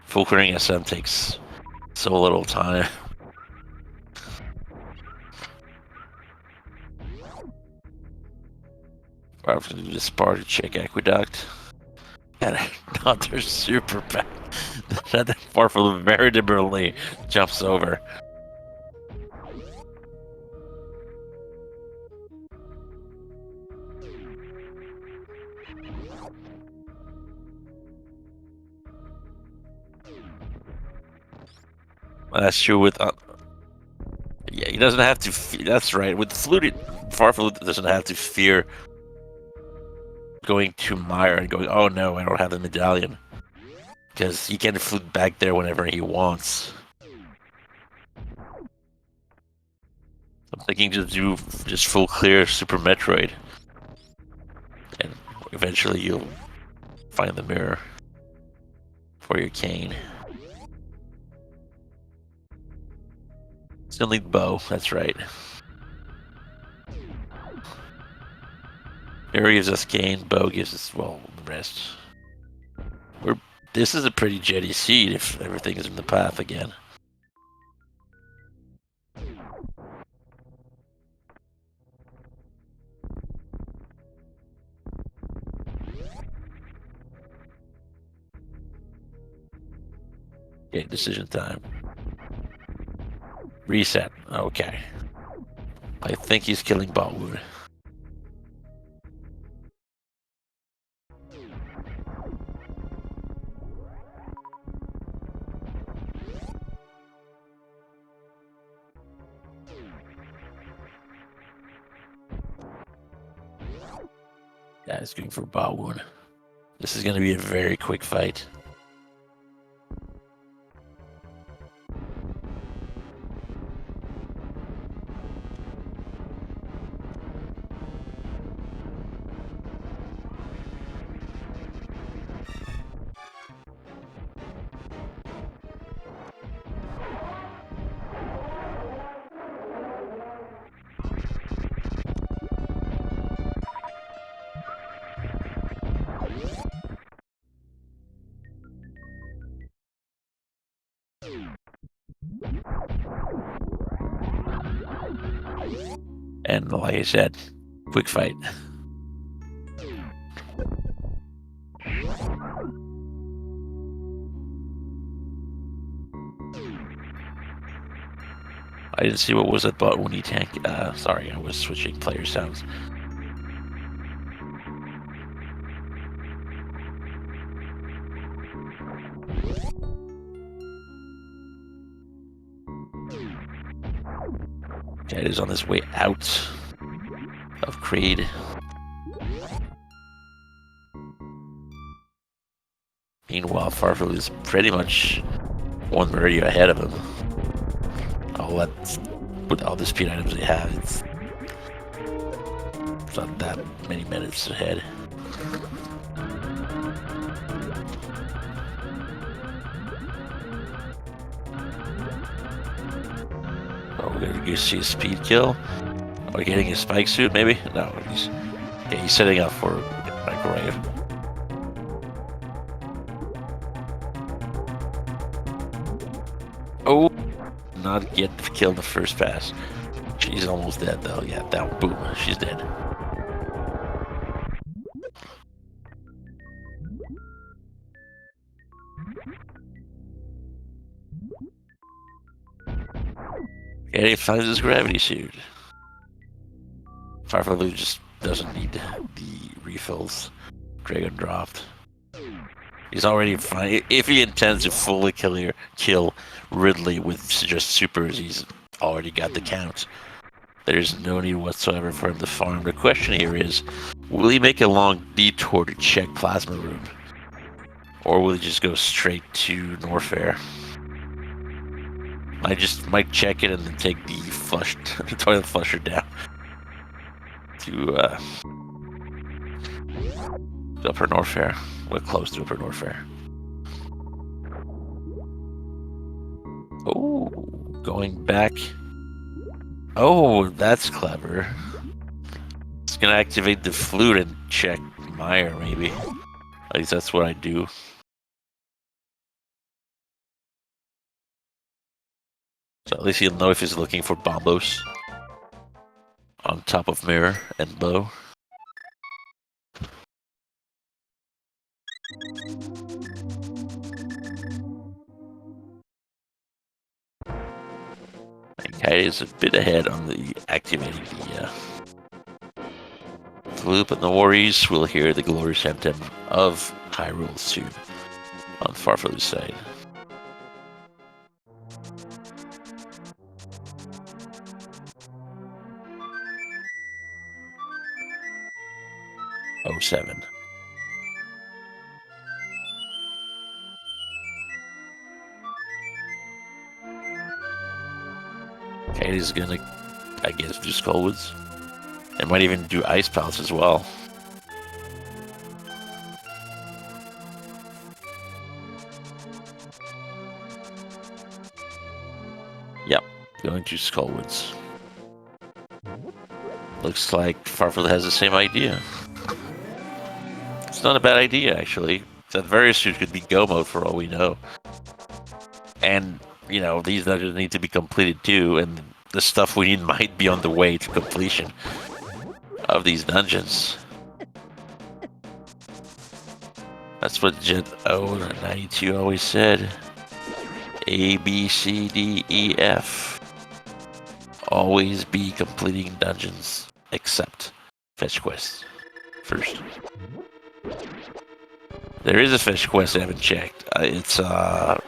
full clearing SM takes so little time. Farfelu just part to check Aqueduct. And not they're super bad. That Farfelu very deliberately jumps over. That's true with. Yeah, he doesn't have to. That's right. With Fluted, Farfelu doesn't have to fear going to Mire and going, oh no, I don't have the medallion. Because he can flute back there whenever he wants. I'm thinking to do just full clear Super Metroid. And eventually you'll find the mirror for your Kane. Still need Bow, that's right. Mirror gives us Kane, Bow gives us, well, the rest. This is a pretty jetty seed if everything is in the path again. Okay, decision time. Reset. Okay. I think he's killing Botwood. Yeah, he's going for Botwood. This is going to be a very quick fight. And like I said, quick fight. I didn't see what was that button when he tanked. Sorry, I was switching player sounds. Jet is on his way out of Creed. Meanwhile, Farfelu is pretty much one area ahead of him. With all the speed items they have, it's not that many minutes ahead. Oh, we're gonna see a speed kill. Are we getting a spike suit, maybe? No, he's setting up for microwave. Oh, not get killed the first pass. She's almost dead though. Yeah, that boom, she's dead. And he finds his gravity suit. Farfalu just doesn't need the refills Dragon dropped. He's already fine. If he intends to fully kill Ridley with just supers, he's already got the count. There's no need whatsoever for him to farm. The question here is, will he make a long detour to check Plasma Room? Or will he just go straight to Norfair? Might check it and then take the toilet flusher down to Upper Norfair. We're close to Upper Norfair. Oh, going back. Oh, that's clever. It's gonna activate the flute and check Meyer, maybe. At least that's what I do. So at least he'll know if he's looking for Bombos on top of mirror and low. Okay, is a bit ahead on the activating the loop, and the Warriors will hear the glorious anthem of Hyrule soon on Farfalu's side. Oh, 07. Katie's gonna, I guess, do Skullwoods. And might even do Ice Palace as well. Yep, going to Skullwoods. Looks like Farfalu has the same idea. It's not a bad idea, actually. That various suit could be Go mode for all we know. And, you know, these dungeons need to be completed too, and the stuff we need might be on the way to completion of these dungeons. That's what Jet 92 always said. A, B, C, D, E, F. Always be completing dungeons, except fetch quests first. There is a fetch quest I haven't checked. It's a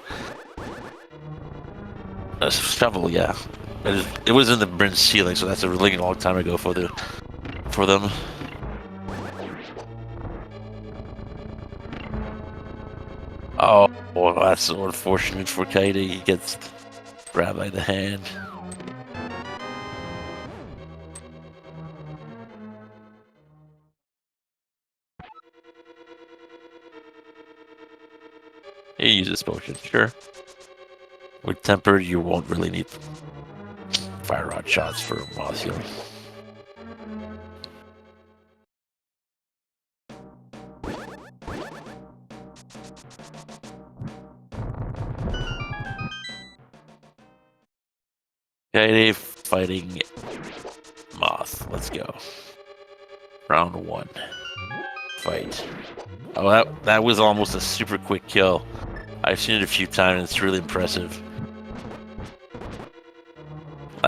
shovel, yeah. It was in the Bryn ceiling, so that's a really long time ago for them. Oh, well, that's so unfortunate for Katie. He gets grabbed by the hand. He uses potion, sure. With tempered, you won't really need fire rod shots for moss healing. Okay, fighting Moth. Let's go. Round 1. Fight. Oh, that was almost a super quick kill. I've seen it a few times, and it's really impressive.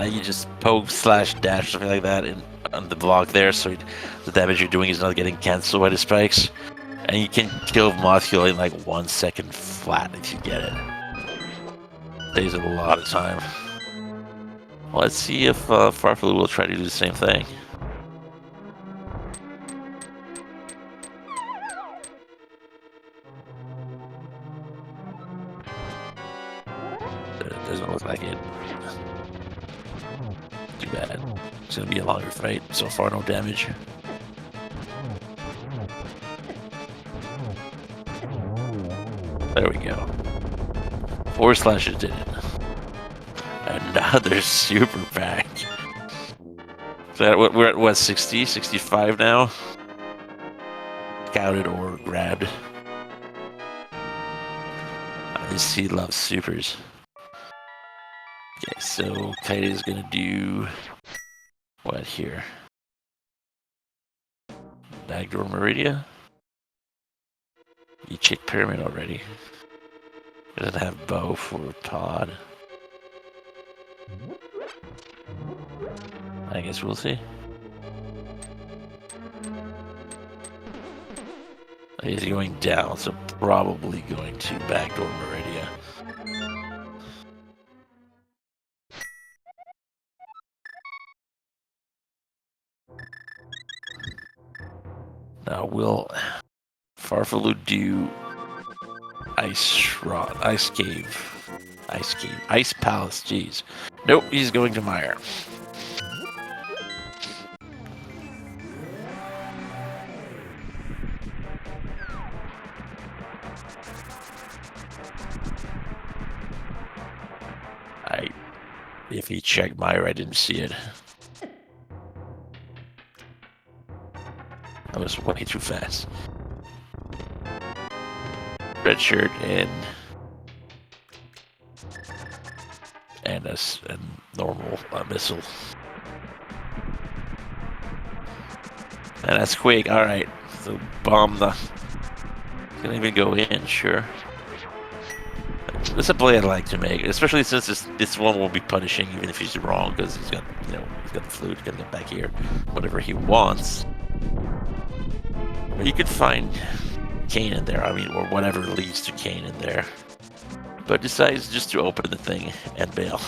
You just poke slash dash something like that on the block there, so the damage you're doing is not getting cancelled by the spikes, and you can kill Mothkill in like 1 second flat if you get it. Saves a lot of time. Well, let's see if Farfalu will try to do the same thing. It doesn't look like it. Too bad. It's gonna be a longer fight. So far, no damage. There we go. 4 slashes did it. Another super pack. So we're at what, 60, 65 now? Scouted or grabbed. This he loves supers. Okay, so Kaite is gonna do what here? Dagdor Meridia? You checked Pyramid already. Doesn't have bow for Pod. I guess we'll see. He's going down, so probably going to backdoor Meridia. Now will Farfalu do Ice Cave, Ice Palace, jeez. Nope, he's going to Mire. If he checked Mire, I didn't see it. I was way too fast. Red shirt and a normal missile. And that's quick. All right, so bomb the. Can't even go in. Sure. This is a play I'd like to make, especially since this one will be punishing even if he's wrong, because he's got he's got the flute, he's got to get back here, whatever he wants. Or you could find Kane in there, I mean, or whatever leads to Kane in there. But decides just to open the thing and bail.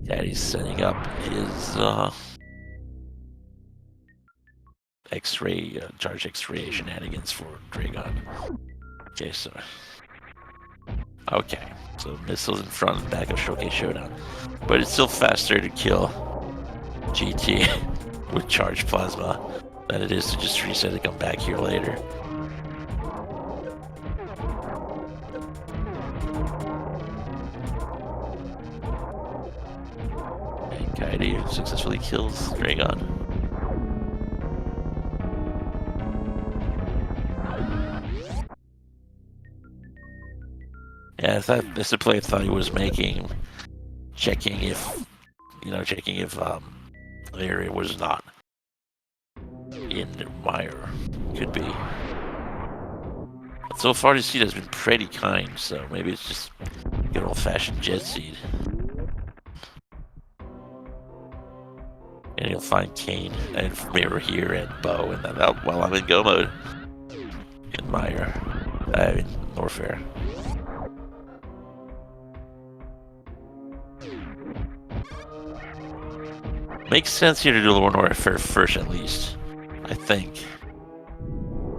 Daddy's setting up his X-ray, charge X-ray shenanigans for Dragon. Okay, so missiles in front and back of Showcase Showdown, but it's still faster to kill GT with charged plasma than it is to just reset and come back here later. Kaede successfully kills Dragon. Yeah, I thought this is a play I thought he was making, checking if the area was not in Mire. Could be. But so far, this seed has been pretty kind, so maybe it's just good old-fashioned jet seed. And you'll find Kane and Mirror here and Bow, and then while I'm in go mode in Mire, in Norfair. Makes sense here to do Lord Norfair first, at least, I think.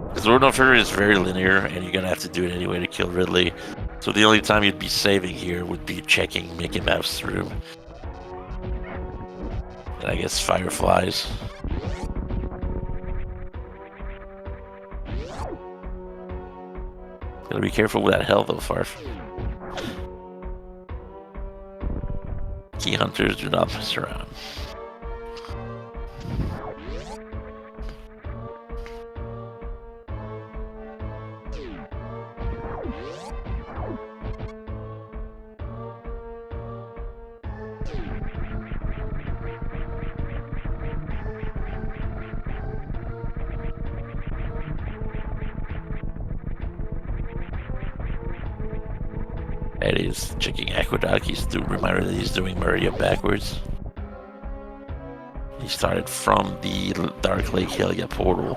Because Lord Norfair is very linear, and you're gonna have to do it anyway to kill Ridley. So the only time you'd be saving here would be checking Mickey Mouse through. And I guess Fireflies. Gotta be careful with that hell though, Farf. Key hunters do not mess around. Eddie's checking Aqueduct. Reminder that he's doing Meridia backwards. He started from the Dark Lake Helia portal.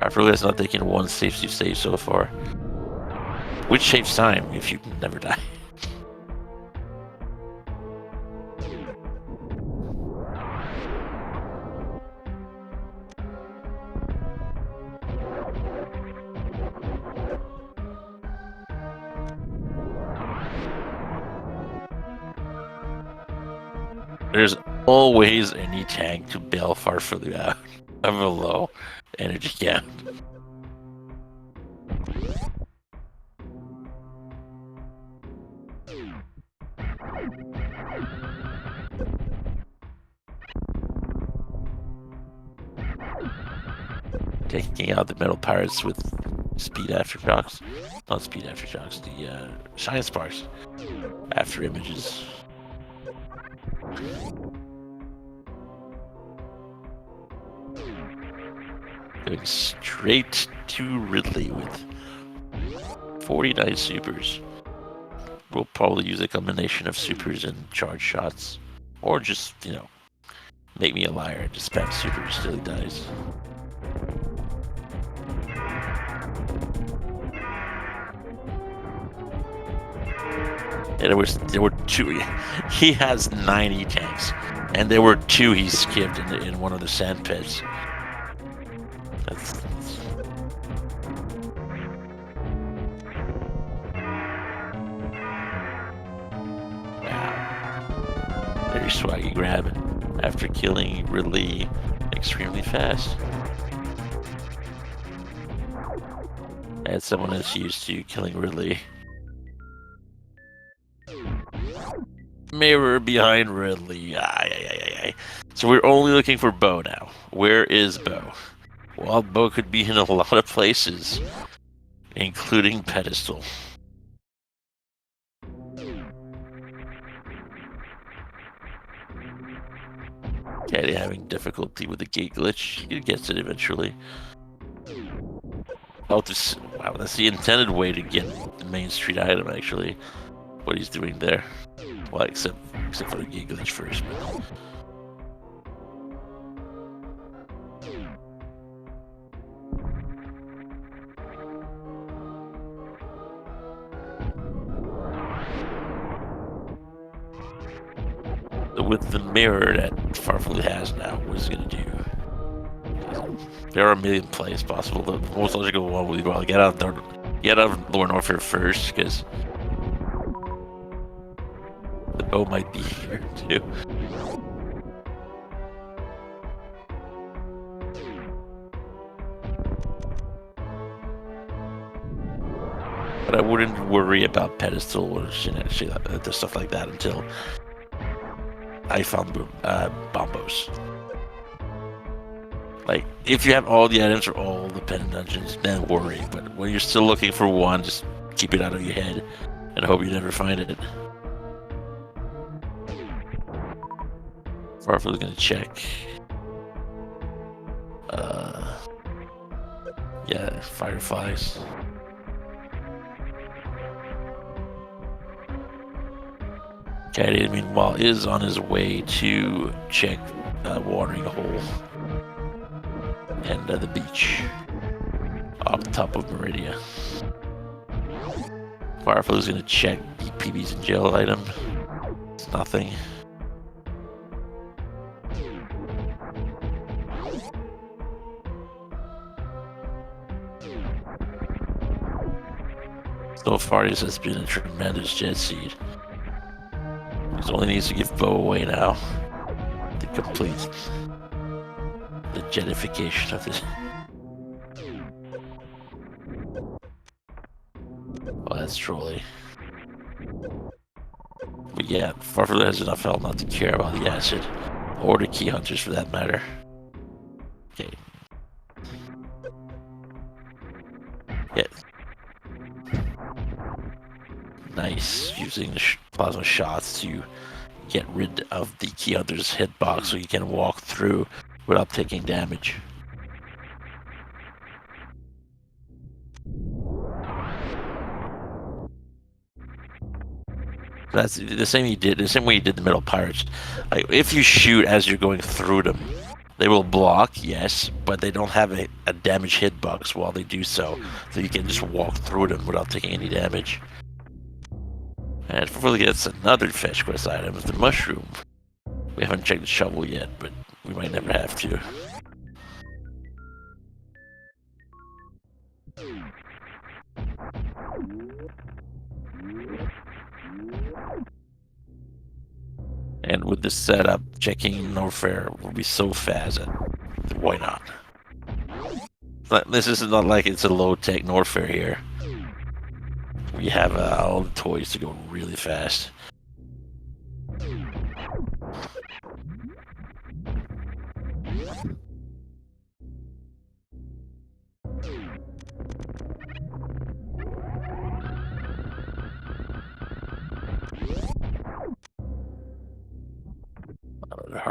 Hyrule has not taken one safety save so far, which saves time if you never die. There's always any tank to bail Farfalu out of a low energy count. Taking out the metal pirates with Speed aftershocks. Not speed aftershocks, the shine sparks after images. Going straight to Ridley with 49 supers. We'll probably use a combination of supers and charge shots. Or just, you know, make me a liar and just spam supers till he dies. And there were two. He has 90 tanks, and there were two he skipped in one of the sand pits. That's wow. Very swaggy grab after killing Ridley extremely fast. As someone that's used to killing Ridley. Mirror behind Ridley. So we're only looking for Bo now. Where is Bo? Well, Bo could be in a lot of places, including Pedestal. Caddy having difficulty with the gate glitch. He gets it eventually. Oh, wow, that's the intended way to get the main street item, actually. What he's doing there. Well, except for the gate glitch first. With the mirror that Farflu has now, what is it going to do? There are a million plays possible. The most logical one would be, well, get out of Lower Norfair first, because the bow might be here too. But I wouldn't worry about pedestal or the stuff like that until I found bombos. Like, if you have all the items for all the pendant dungeons, then worry. But when you're still looking for one, just keep it out of your head and hope you never find it. Farflu's gonna check. Yeah, fireflies. Caddy, meanwhile, is on his way to check watering hole and the beach off the top of Meridia. Firefly's gonna check the PBs and gel item. It's nothing. So far, this has been a tremendous jet seed. He only needs to give Bo away now to complete the jetification of this. Oh, that's trolly. But yeah, Farflu has enough health not to care about the acid or the key hunters for that matter. Okay. Yeah. Nice, using the plasma shots to get rid of the key hunter's hitbox so you can walk through without taking damage. That's the same way you did the Metal Pirates. Like, if you shoot as you're going through them, they will block, yes, but they don't have a damage hitbox while they do so. So you can just walk through them without taking any damage. And Farflu gets another fetch quest item, the mushroom. We haven't checked the shovel yet, but we might never have to. And with this setup, checking Norfair will be so fast that why not? This is not like it's a low-tech Norfair here. We have all the toys to go really fast.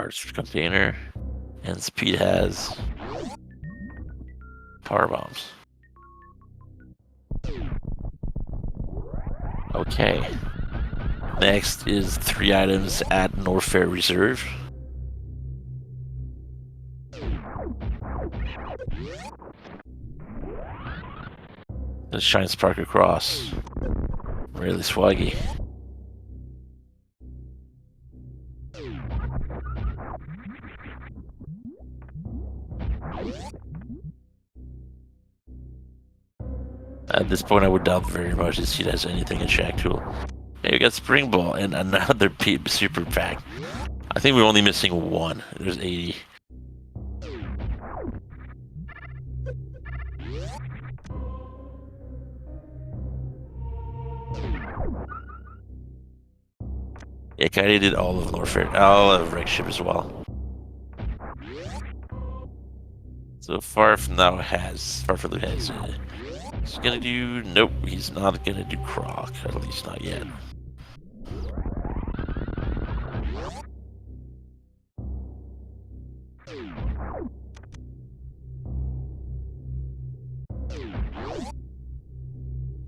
parts container. And Speed has power bombs. Okay. Next is 3 items at Norfair Reserve. The Shine Spark across. Really swaggy. At this point, I would doubt very much to see it has anything in Shack Tool. Yeah, we got Spring Ball and another super pack. I think we're only missing one. There's 80. Yeah, Kaidi did all of Norfair, all of Rexship as well. So Farflu has. He's gonna do. Nope, he's not gonna do Croc. At least not yet.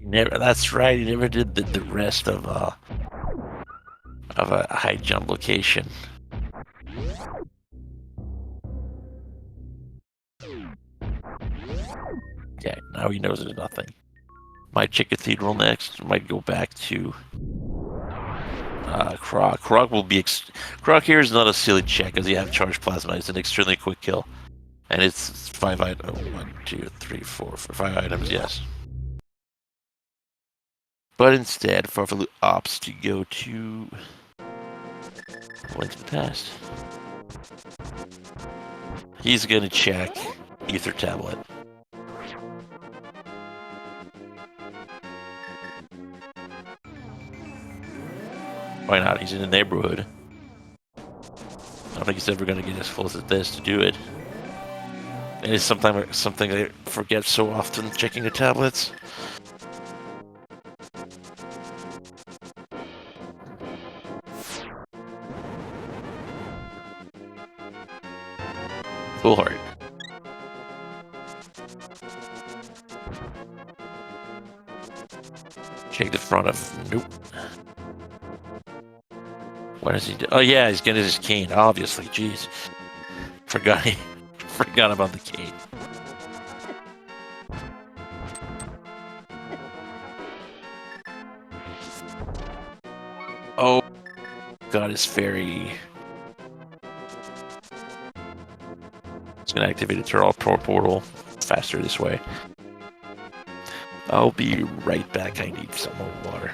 Never. That's right. He never did the rest of a high jump location. Okay, now he knows there's nothing. Might check Cathedral next. Might go back to Croc. Croc will be. Croc here is not a silly check as you have Charged Plasma. It's an extremely quick kill. And it's 5 items. 1, 2, 3, 4, 5 items, yes. But instead, Farflu opts to go to Link to the Past. He's gonna check Ether Tablet. Why not? He's in the neighborhood. I don't think he's ever gonna get as close as this to do it. And it's something I forget so often, checking the tablets. Full heart. Check the front of. Nope. What does he do? Oh yeah, he's getting his cane. Obviously, jeez. Forgot about the cane. Oh, got his fairy. It's gonna activate a turtle portal faster this way. I'll be right back. I need some more water.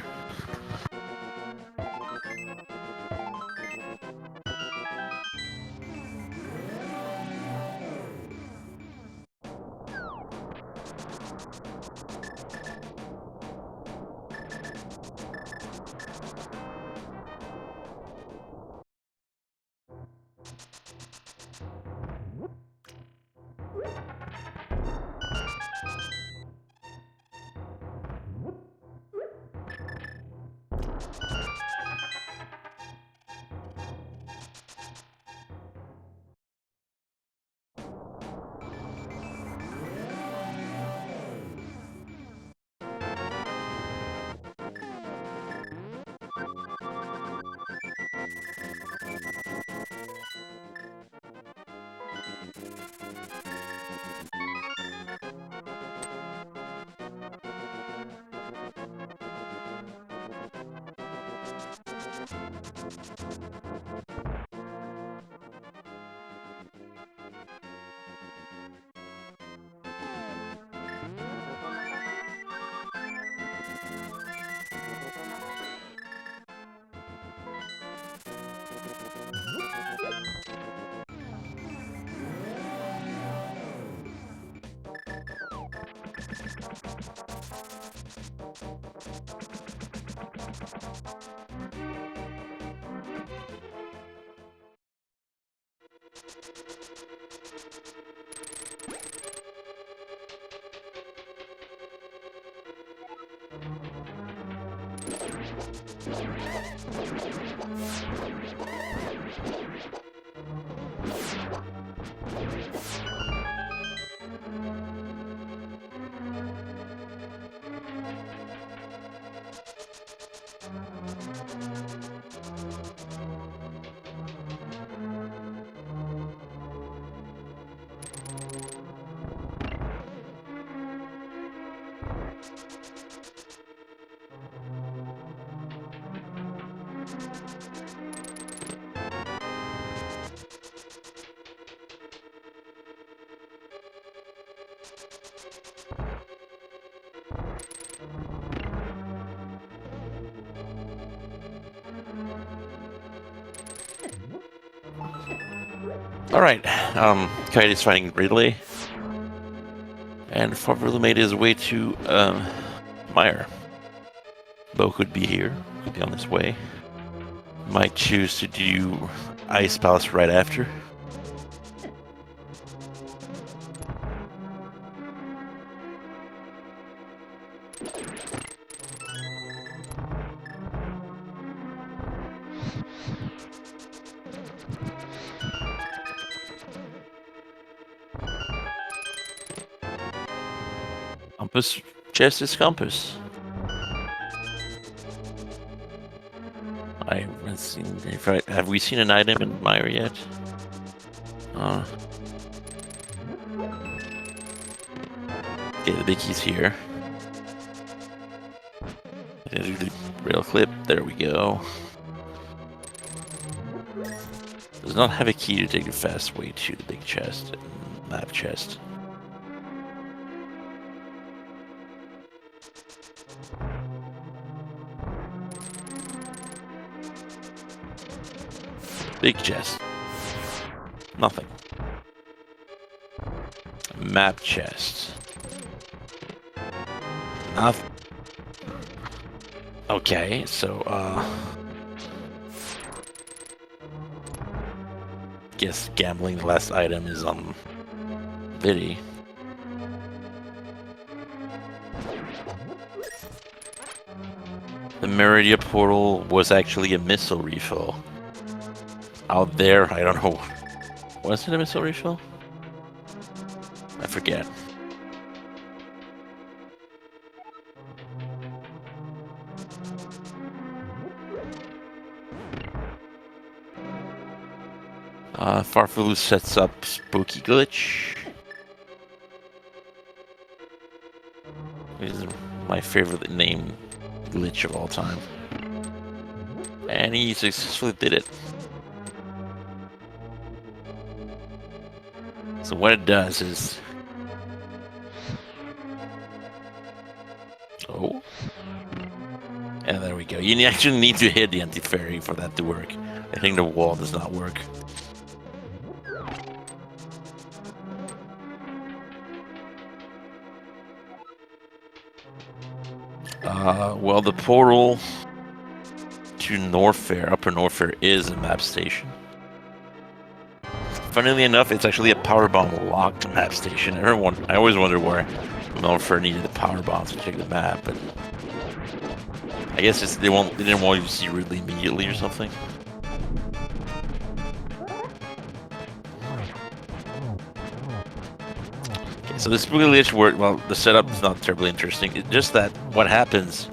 Alright, Kite is fighting Ridley. And Farfelu made his way to, Meyer. Bo could be here, could be on his way. Might choose to do Ice Palace right after. Compass, chest is compass. I haven't seen. Have we seen an item in Meyer yet? Okay, the big key's here. Do the rail clip. There we go. Does not have a key to take the fast way to the big chest, map chest. Big chest. Nothing. Map chest. Nothing. Okay, so, guess gambling, the last item is on Viddy. The Meridia portal was actually a missile refill. Out there, I don't know. Was it a missile refill? I forget. Farfelu sets up Spooky Glitch. This is my favorite name glitch of all time. And he successfully did it. So what it does is... Oh. And there we go. You actually need to hit the anti-fairy for that to work. I think the wall does not work. Well, the portal to Norfair, Upper Norfair, is a map station. Funnily enough, it's actually a power bomb locked map station. I always wondered where Norfair needed a power bomb to check the map, but I guess they didn't want you to see Ridley immediately or something. Okay, so this Spooky Glitch worked. Well, the setup is not terribly interesting. It's just that what happens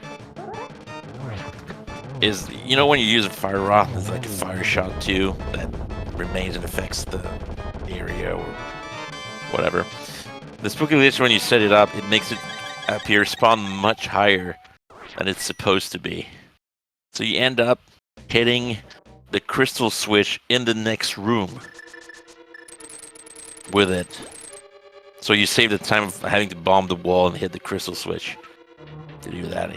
is, you know, when you use a fire rod, it's like a fire shot too that remains and affects the area or whatever. The Spooky Glitch, when you set it up, it makes it appear spawn much higher than it's supposed to be. So you end up hitting the crystal switch in the next room with it. So you save the time of having to bomb the wall and hit the crystal switch to do that.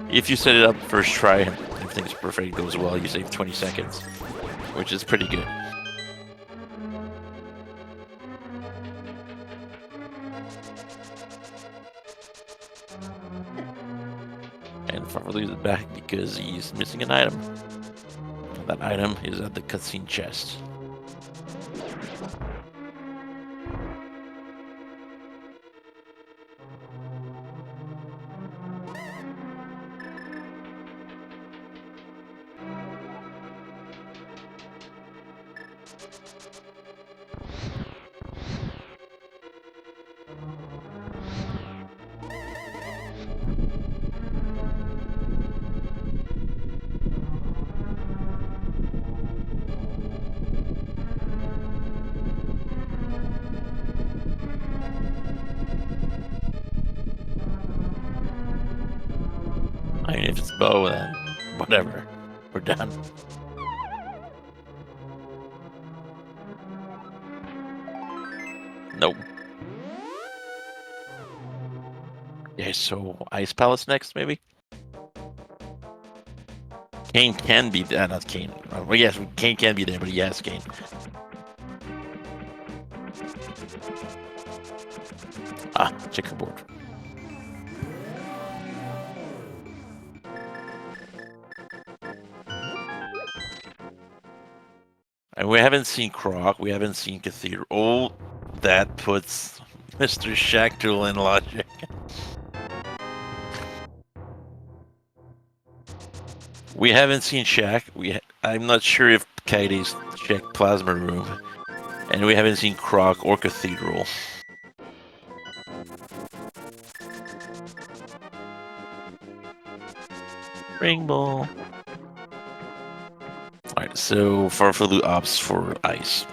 If you set it up first try and everything's perfect, goes well, you save 20 seconds, which is pretty good. And Farfelu is back because he's missing an item. That item is at the cutscene chest. I mean, if it's Bo, then whatever. We're done. Nope. Yeah, so Ice Palace next, maybe? Kane can be there, not Kane. Well, yes, Kane can be there, but yes, Kane. Ah, checkerboard. And we haven't seen Croc, we haven't seen Cathedral. Oh, that puts Mr. Shacktool in logic. We haven't seen Shaq. I'm not sure if Katie's checked Plasma Room. And we haven't seen Croc or Cathedral. Rainbow. Alright, so Farfalu opts for ice.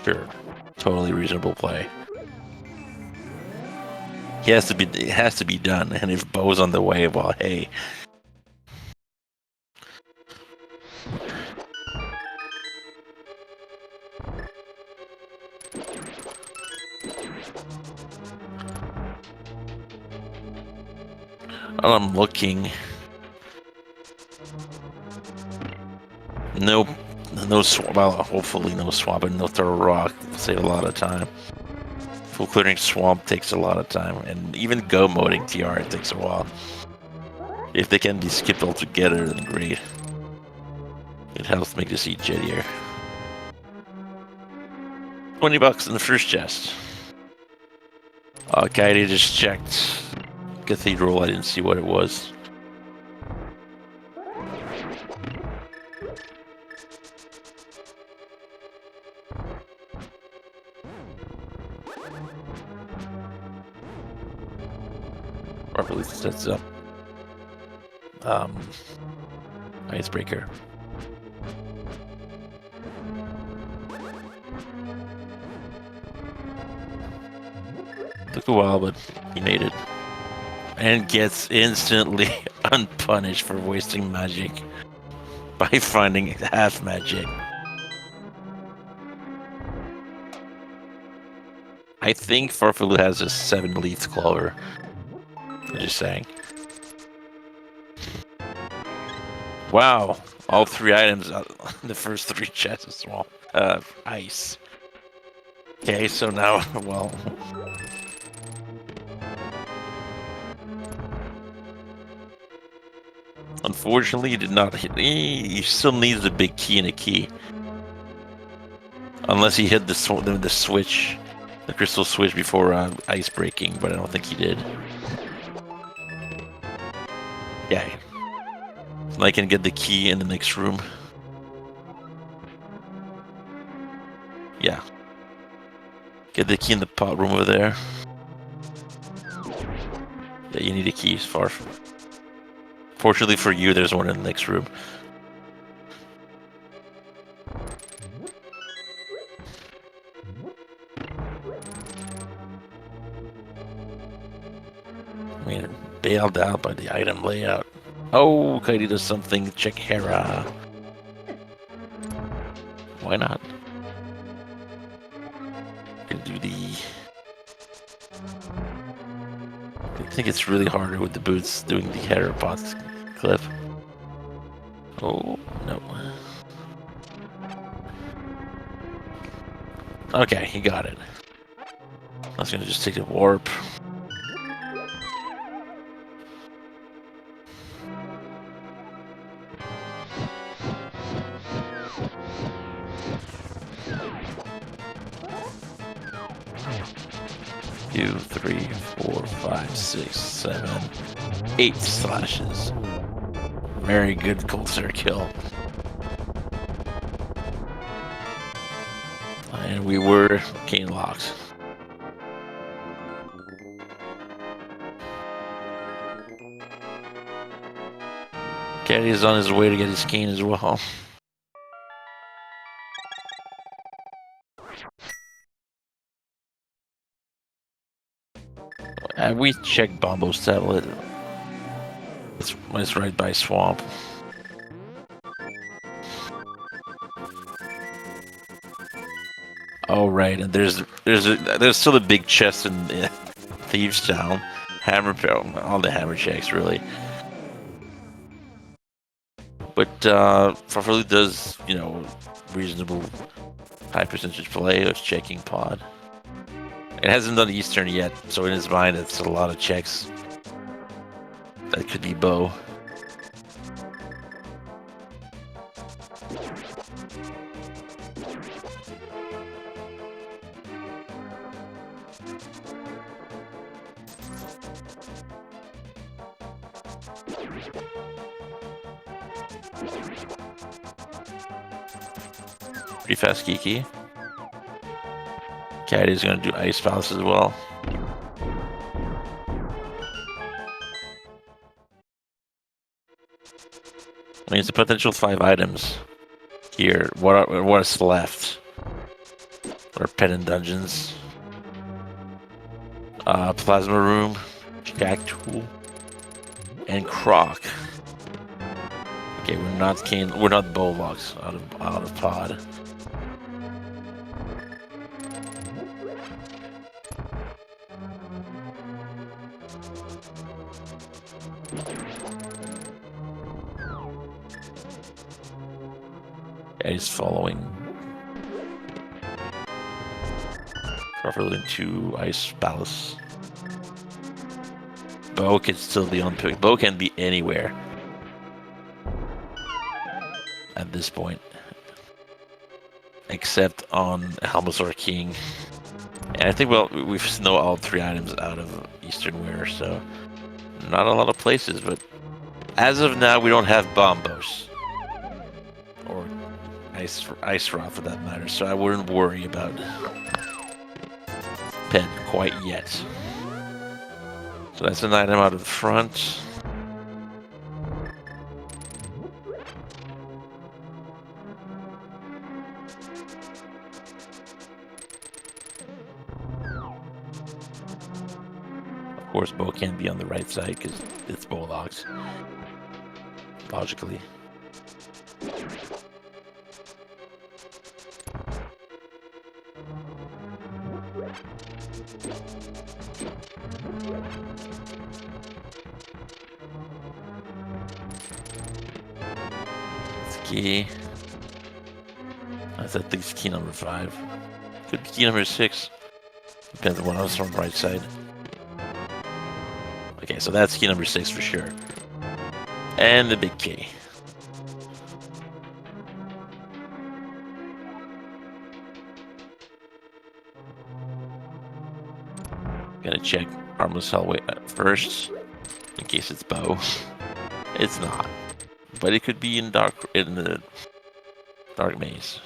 Sure. Totally reasonable play. It has to be done, and if Bo's on the way, well, hey. I'm looking. No swap. Well, hopefully no swap and no throw rock. Save a lot of time. Full clearing swamp takes a lot of time, and even go moding TR takes a while. If they can be skipped altogether, then great. It helps make the seat jettier. $20 in the first chest. Kaidi just checked Cathedral. I didn't see what it was. Properly sets up. Icebreaker. Took a while, but he made it. And gets instantly unpunished for wasting magic by finding half magic. I think Farfalu has a 7-leaf clover. I'm just saying. Wow, all 3 items in the first 3 chests as well. Ice. Okay, so now, well... Unfortunately, he did not hit... He still needs a big key and a key. Unless he hit the switch, the crystal switch before ice breaking, but I don't think he did. Yeah. I can get the key in the next room. Yeah. Get the key in the pot room over there. Yeah, you need a key, far. Fortunately for you, there's one in the next room. I mean, bailed out by the item layout. Oh, Kaidi does something. Check Hera. Why not? Can do the... I think it's really harder with the boots doing the Hera pots clip. Oh, no. Okay, he got it. I was gonna just take the warp. Two, 3, 4, 5, 6, 7, 8 slashes. Very good cold sir kill. And we were cane locked. Caddy is on his way to get his cane as well. We checked Bombo's tablet. It's right by Swamp. Oh right, and there's still a big chest in Thieves Town. All the hammer checks really. But But Farfelu does, reasonable high percentage play of checking pod. It hasn't done Eastern yet, so in his mind it's a lot of checks. That could be bow. Pretty fast Kiki. Cat is going to do Ice Palace as well. I mean, it's a potential 5 items here. What's left? What are Pendant Dungeons? Plasma Room, Jack Tool, and Croc. Okay, we're not Bullbox out of pod. Yeah, he's following. Properly into Ice Palace. Bow can still be on pick. Bow can be anywhere at this point, except on Helmosaur King. And I think we know all 3 items out of Eastern Wear, so not a lot of places. But as of now, we don't have Bombos or Ice Rod for that matter, so I wouldn't worry about Pen quite yet. So that's an item out of the front. Of course, bow can't be on the right side because it's Bulldogs. Logically. Key. That's at least key number 5. Could be key number 6. Depends on what else from the right side. Okay, so that's key number 6 for sure. And the big key. Gonna check Armless Hellway first, in case it's bow. It's not. But it could be in the dark maze.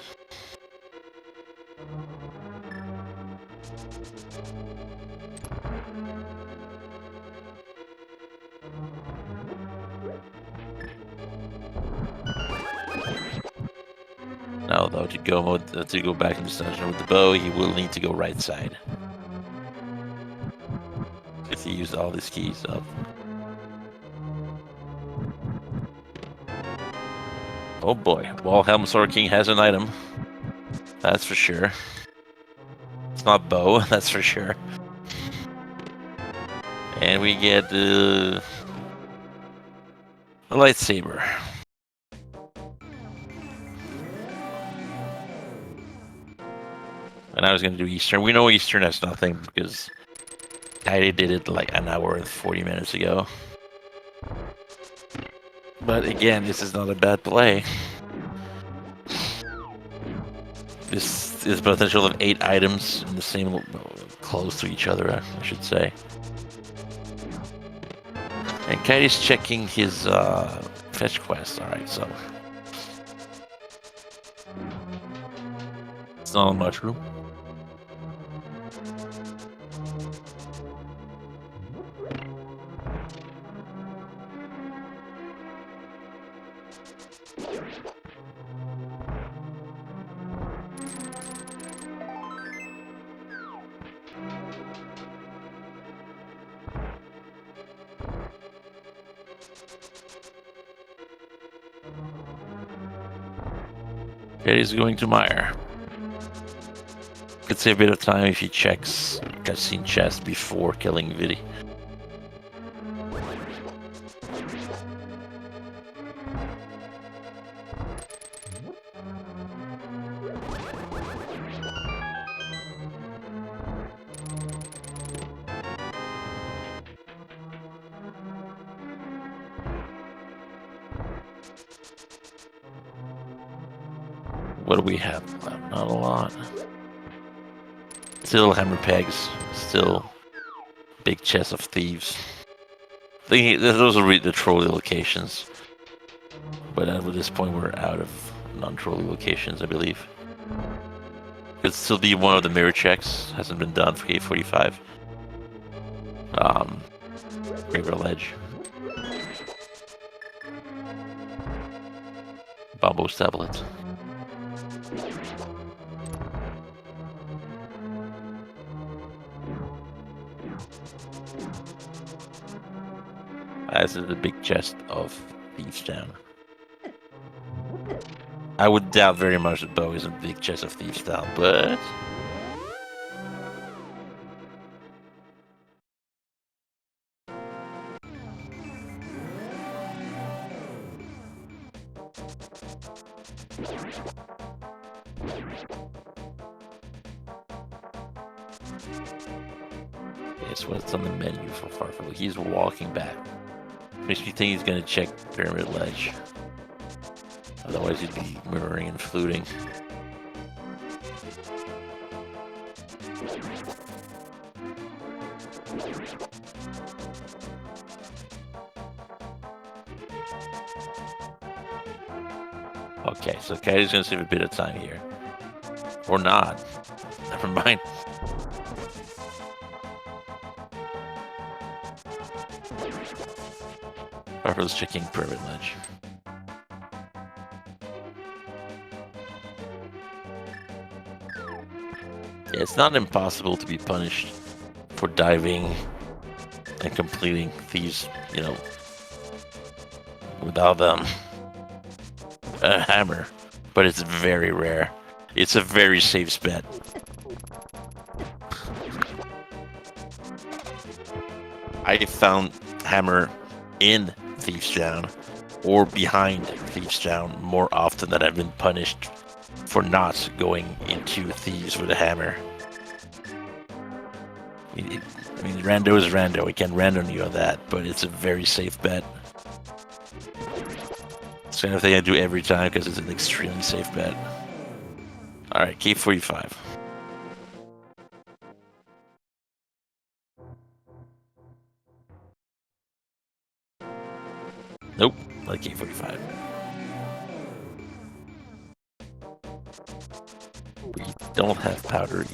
Now, though, to go back in this dungeon with the bow, he will need to go right side. If he used all his keys up. Oh boy. Well, Helmosaur King has an item. That's for sure. It's not bow, that's for sure. And we get a lightsaber. And I was going to do Eastern. We know Eastern has nothing because I did it like an hour and 40 minutes ago. But again, this is not a bad play. This is potential of 8 items in the same, close to each other, I should say. And Kyrie's checking his fetch quest. Alright, so. It's not a mushroom. He's going to Mire. Could save a bit of time if he checks cutscene chest before killing Vidi. What do we have? Not a lot. Still hammer pegs. Still big chest of thieves. Those are the trolley locations. But at this point, we're out of non-trolley locations, I believe. Could still be one of the mirror checks. Hasn't been done for K45. Graveyard Ledge. Bombo's tablet. This is the big chest of Thieves Town. I would doubt very much that Bo is a big chest of Thieves Town, but... Guess what's on the menu for Farfel? He's walking back. Makes me think he's gonna check Pyramid Ledge. Otherwise he'd be mirroring and fluting. Okay, so Coyote's gonna save a bit of time here. Or not. Never mind. Farfel's checking Pyramid Ledge. Yeah, it's not impossible to be punished for diving and completing thieves, you know, without a hammer, but it's very rare. It's a very safe bet. I found hammer in Thieves Town or behind Thieves Town more often than I've been punished for not going into Thieves with a hammer. I mean, rando is rando. We can random you on that, but it's a very safe bet. It's the kind of thing I do every time because it's an extremely safe bet. Alright, K45. Nope, not K45. We don't have powder.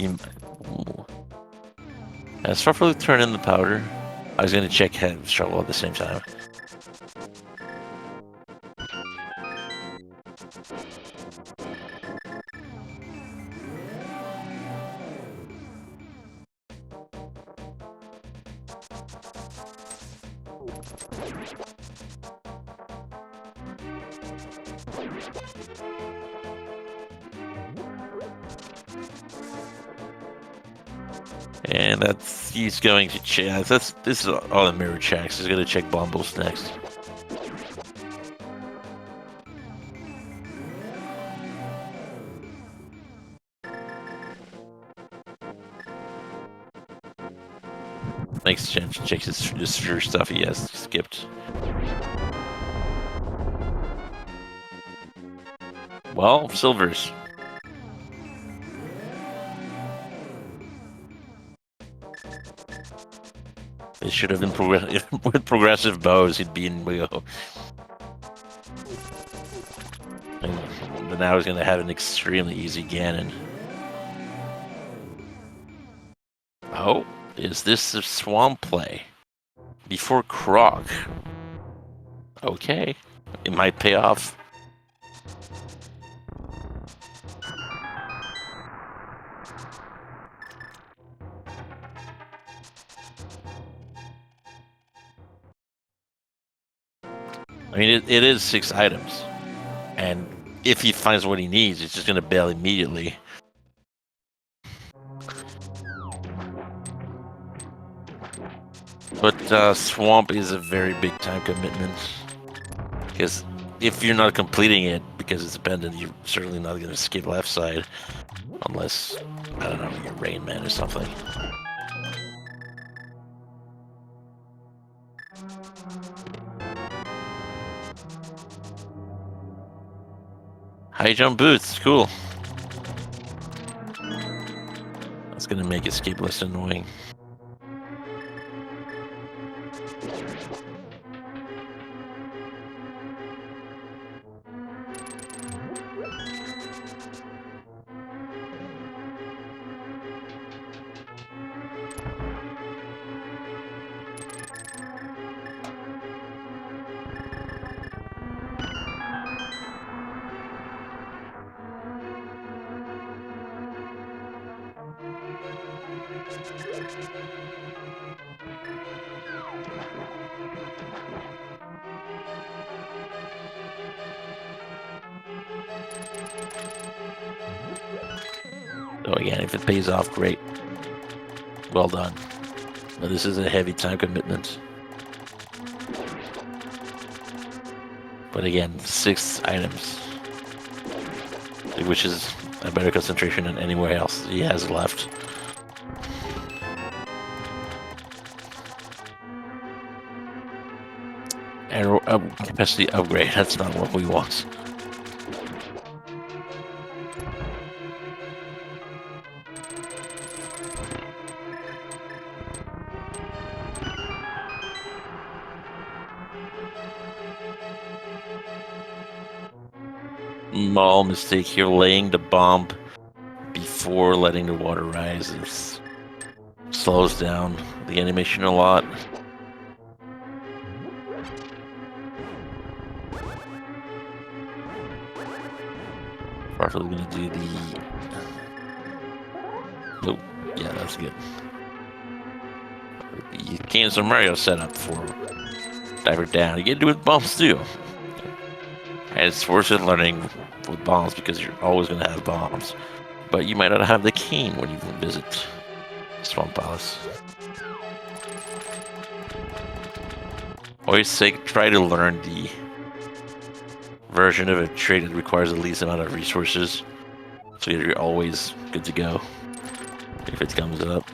As Farfel turn in the powder, I was going to check head struggle at the same time. And he's going to check. This is all the mirror checks. He's going to check Bombos next. Makes sense. Checks his sure stuff he has skipped. Well, silvers. It should have been with progressive bows. He'd be in Wiggle. But now he's going to have an extremely easy Ganon. Oh, is this a swamp play? Before Croc? Okay, it might pay off. I mean, it is 6 items, and if he finds what he needs, it's just going to bail immediately. But Swamp is a very big time commitment, because if you're not completing it because it's abandoned, you're certainly not going to skip left side, unless, I don't know, you're Rain Man or something. High jump boots, cool. That's gonna make escape less annoying. So again, if it pays off, great. Well done. But this is a heavy time commitment. But again, 6 items, which is a better concentration than anywhere else he has left. Arrow capacity upgrade, that's not what we want. Small mistake here, laying the bomb before letting the water rise. It slows down the animation a lot. Probably gonna do the... Nope. Yeah, that's good. You can't some Mario setup for diver down. You get to do it with bombs too. And it's worse than learning with bombs because you're always gonna have bombs. But you might not have the cane when you visit Swamp Palace. Always say try to learn the version of a trait that requires the least amount of resources, so you're always good to go if it comes up.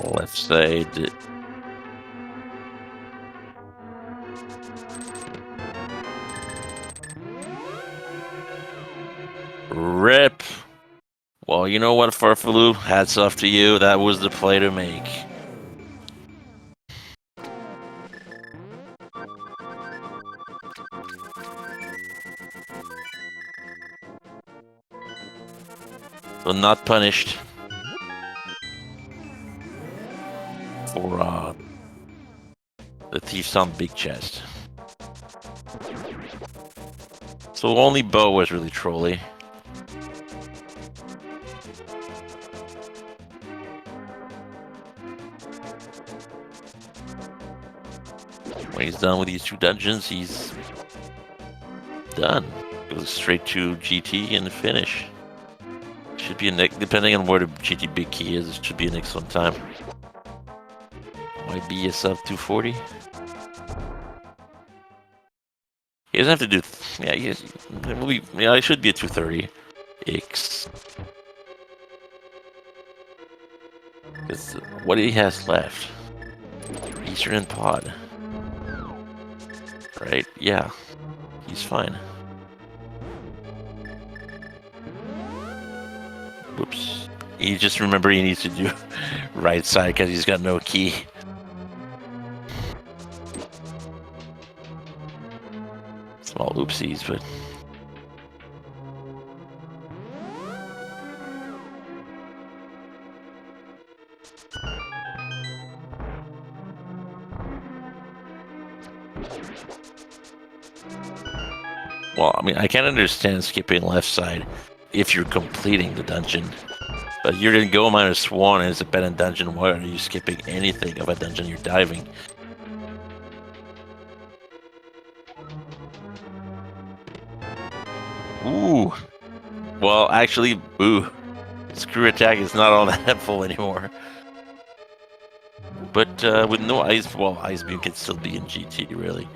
Left side. Rip. Well, you know what, Farfaloo? Hats off to you. That was the play to make. So not punished for the thief's on big chest. So only Bo was really trolly. When he's done with these 2 dungeons, he's done. Goes straight to GT and finish. Should be depending on where the GT big key is, it should be an excellent time. Might be a sub 240. He doesn't have to do. Yeah, it should be a 230. X. Because what he has left? Eastern and Pod. Right? Yeah. He's fine. Whoops. You just remember he needs to do right side because he's got no key. Small oopsies, but... Well, I mean, I can understand skipping left side if you're completing the dungeon. But you're gonna go -1 and it's a better dungeon. Why are you skipping anything of a dungeon you're diving? Ooh. Well, actually, boo. Screw attack is not all that helpful anymore. But with no ice, well, Ice Beam can still be in GT, really.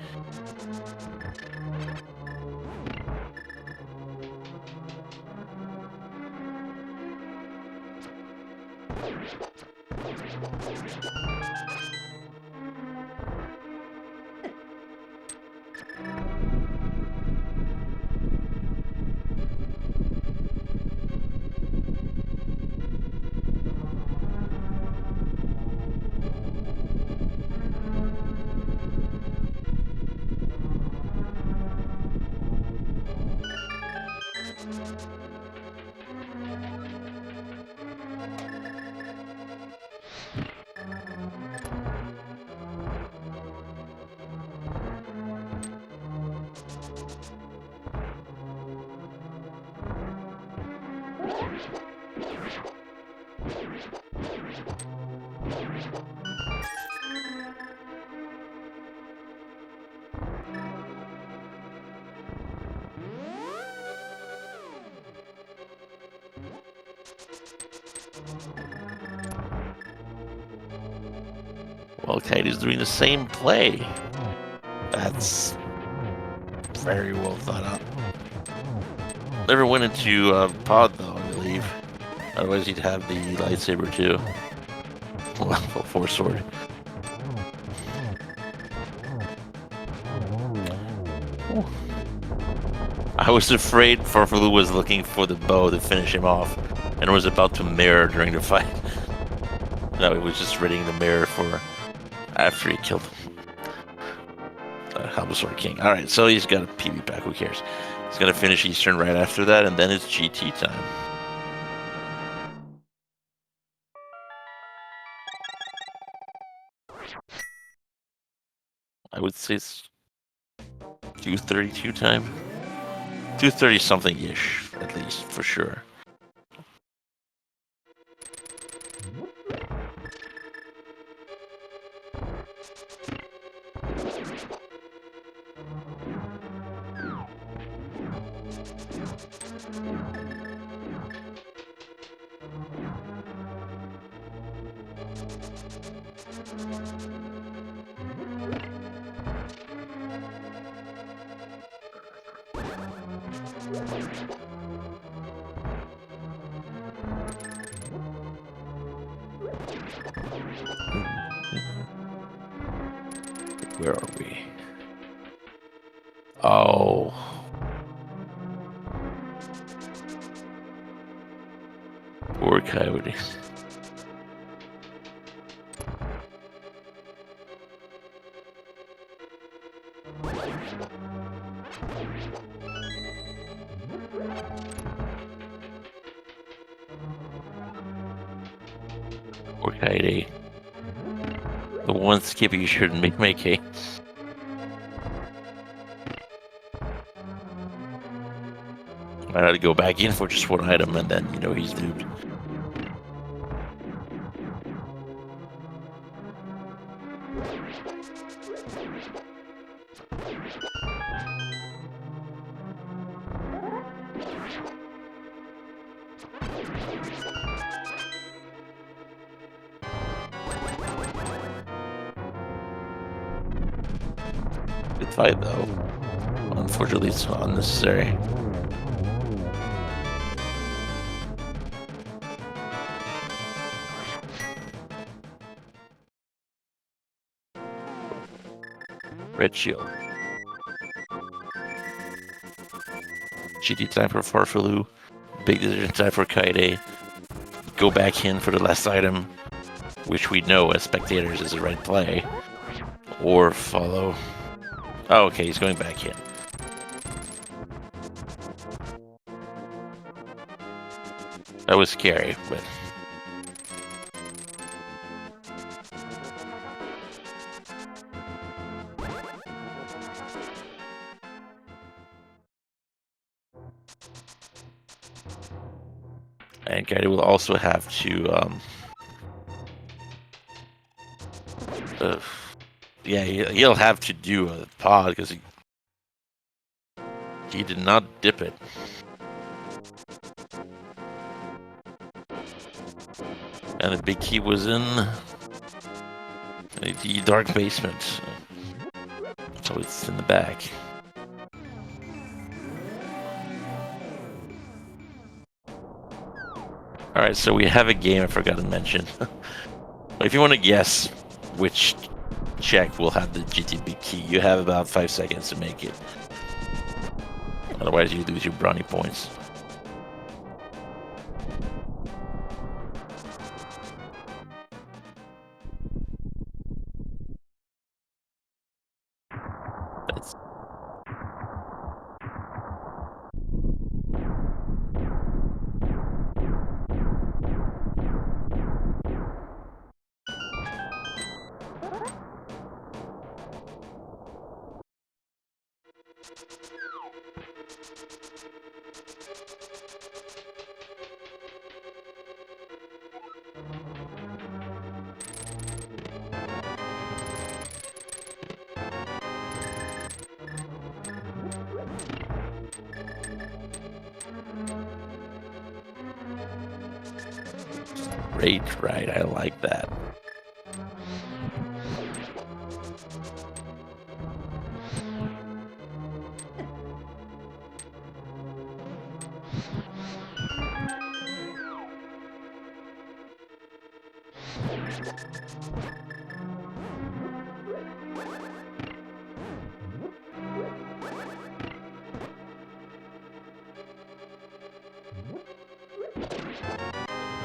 Well, Katie's doing the same play. That's very well thought out. Never went into pod though, I believe. Otherwise, he'd have the lightsaber too. Level 4 sword. Ooh. I was afraid Farfalu was looking for the bow to finish him off, and was about to mirror during the fight. No, he was just readying the mirror for after he killed Halbasor King. Alright, so he's got a PB pack, who cares? He's gonna finish Eastern right after that, and then it's GT time. I would say it's 2:32 time. 2:30 something-ish, at least, for sure. Where are we? Oh. Poor Coyote. Poor Coyote. The one skip you shouldn't make a. I had to go back in for just one item, and then, you know, he's duped. Good fight, though. Unfortunately, it's unnecessary. Red shield. GT time for Farfalu. Big decision time for Kaide. Go back in for the last item, which we know as spectators is the right play. Or follow. Oh, okay, he's going back in. That was scary, but... And Kaide will also have to, yeah, he'll have to do a pod because he did not dip it. And the big key was in the dark basement, so it's in the back. Alright, so we have a game I forgot to mention. If you want to guess which check will have the GTB key, you have about 5 seconds to make it. Otherwise you lose your brownie points. That's... Right. I like that.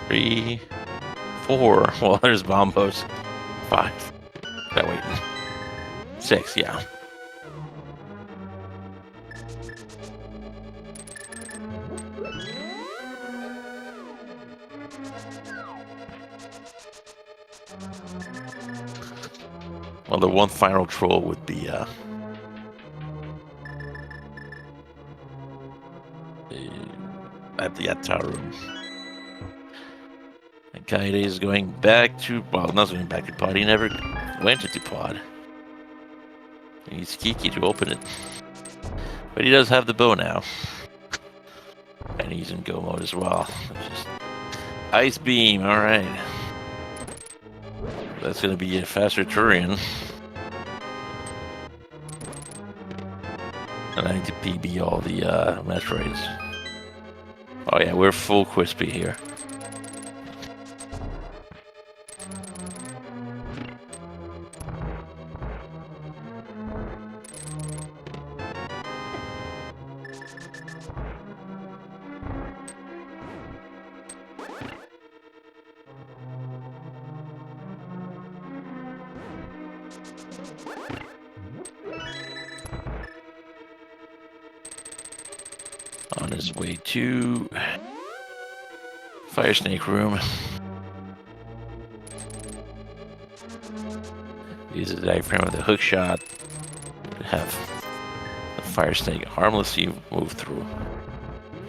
Three, 4. Well, there's bombos. 5. No, wait. 6, yeah. Well, the one final troll would be at the tower room. And Kaede is going back to, well, not going back to pod. He never went into pod. He needs Kiki to open it. But he does have the bow now. And he's in go mode as well. Just Ice Beam, alright. That's going to be a faster Turian. And I need to PB all the Metroids. Oh yeah, we're full crispy here. On his way to Fire Snake room. Use the diaphragm of the hook shot to have the Fire Snake harmlessly move through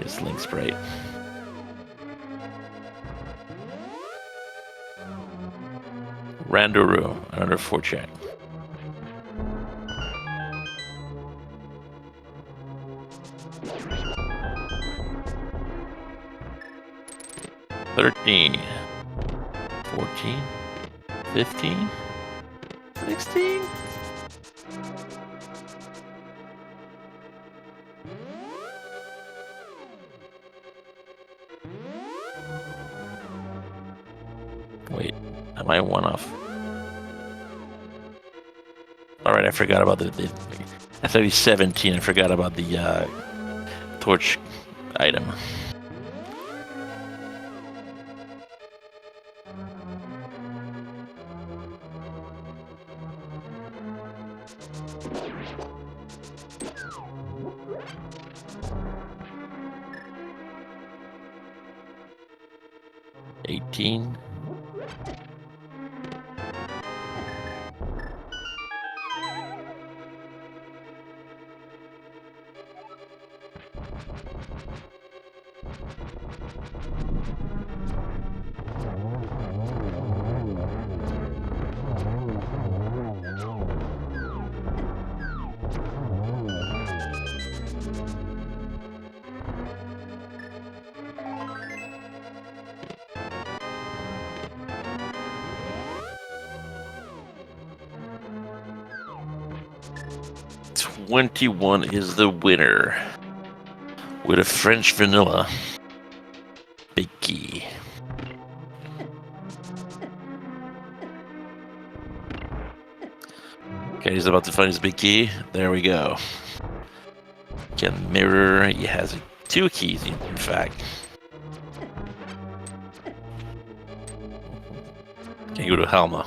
his Link Sprite. Rando room, another 4 check. $13, $14, $15, $16. Wait, am I one off? Alright, I forgot about the I thought he's 17. I forgot about the torch item. $18. $21 is the winner with a French vanilla big key. Okay, he's about to find his big key. There we go. Can mirror. He has 2 keys, in fact. Can go to Helma.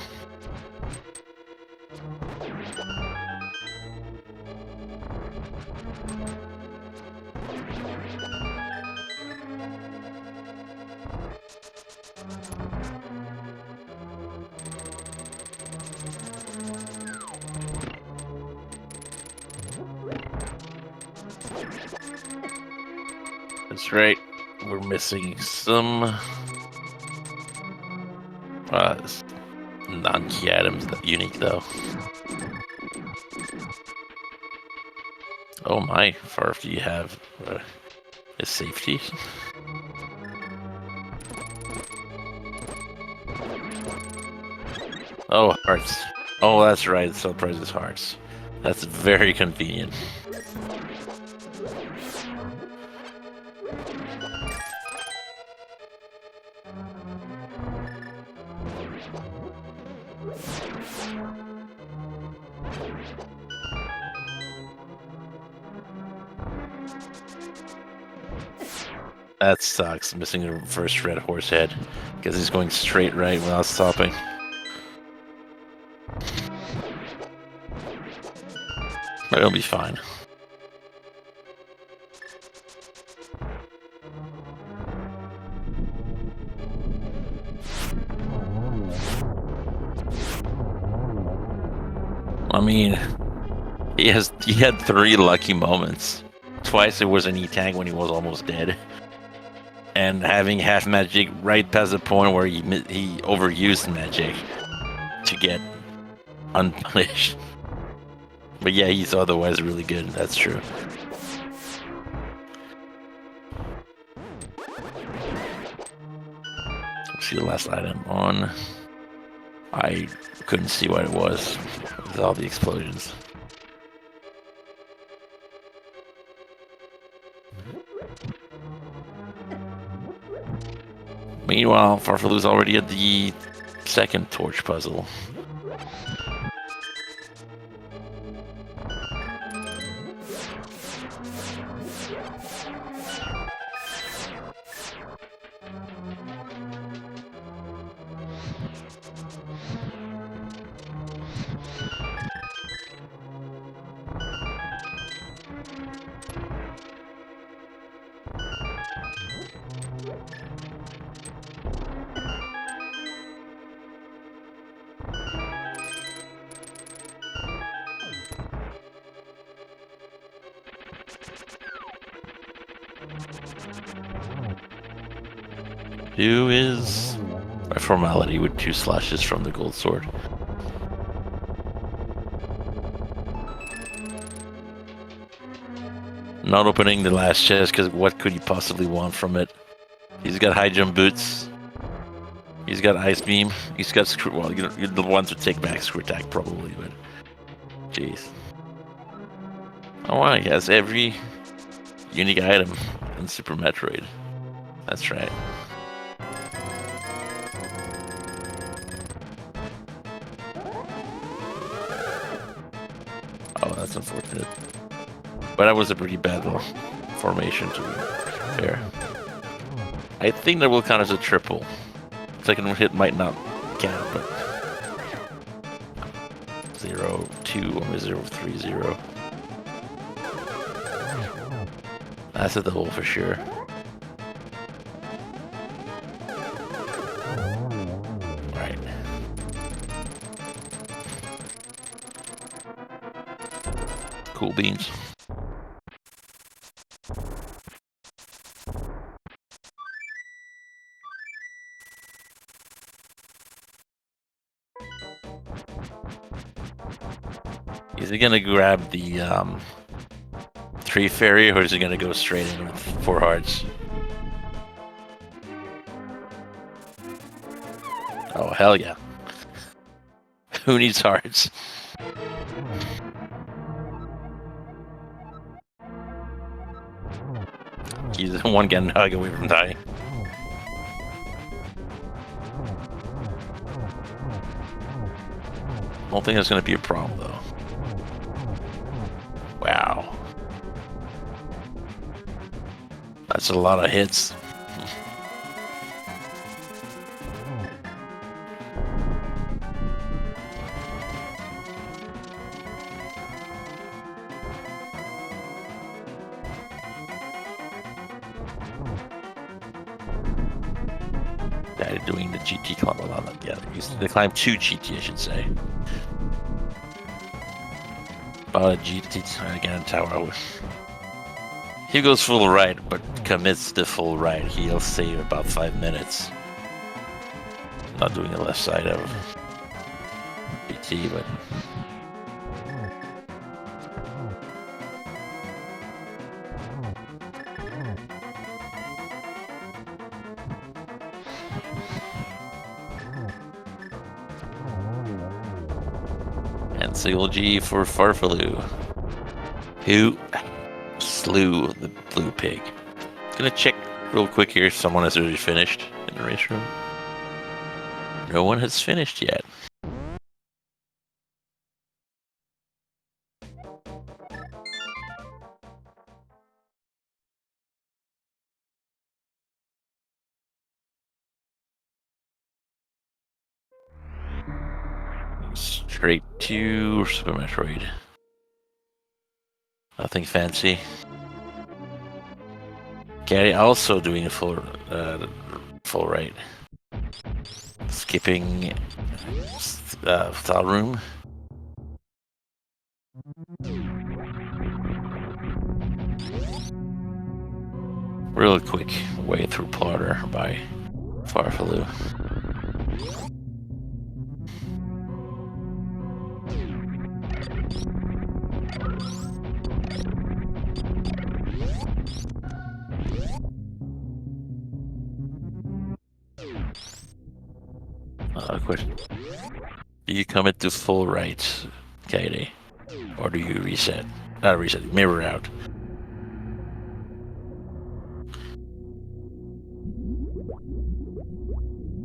That's right. We're missing some non-key items, unique though. Oh my, Farf, do you have a safety? Oh, hearts. Oh, that's right. Sell prices hearts. That's very convenient. That sucks, missing the first red horse head, because he's going straight right without stopping. But it'll be fine. I mean, he had 3 lucky moments. Twice it was an E-Tank when he was almost dead. And having half magic right past the point where he overused magic to get unpunished. But yeah, he's otherwise really good, that's true. See the last item on. I couldn't see what it was with all the explosions. Meanwhile, Farfalu's already at the second torch puzzle. Do is by formality with 2 slashes from the gold sword. Not opening the last chest because what could he possibly want from it? He's got high jump boots. He's got ice beam. He's got screw. Well, you're the ones who take back screw attack probably, but jeez. Oh wow, he has every unique item in Super Metroid. That's right. Oh, that's unfortunate. But that was a pretty bad formation to be fair. I think that will count as a triple. Second hit might not count, but 0, 2, or 0, 3, 0. That's a double for sure. Right. Cool beans. Is he gonna grab the 3 fairy, or is he gonna go straight in with 4 hearts? Oh hell yeah! Who needs hearts? He's one getting hug away from dying. I don't think that's gonna be a problem though. Wow. That's a lot of hits. Yeah, doing the GT climb a lot. Yeah, they climb 2 GT, I should say. About a GT again tower. He goes full right, but commits the full right. He'll save about 5 minutes. Not doing the left side of GT, but Single G for Farfaloo, who slew the blue pig. Gonna check real quick here if someone has already finished in the race room. No one has finished yet. Straight to Super Metroid. Nothing fancy. Gary also doing a full right. Skipping style room. Real quick way through Plotter by Farfaloo. Question. Do you commit to full right, Katie? Or do you reset? Not reset, mirror out.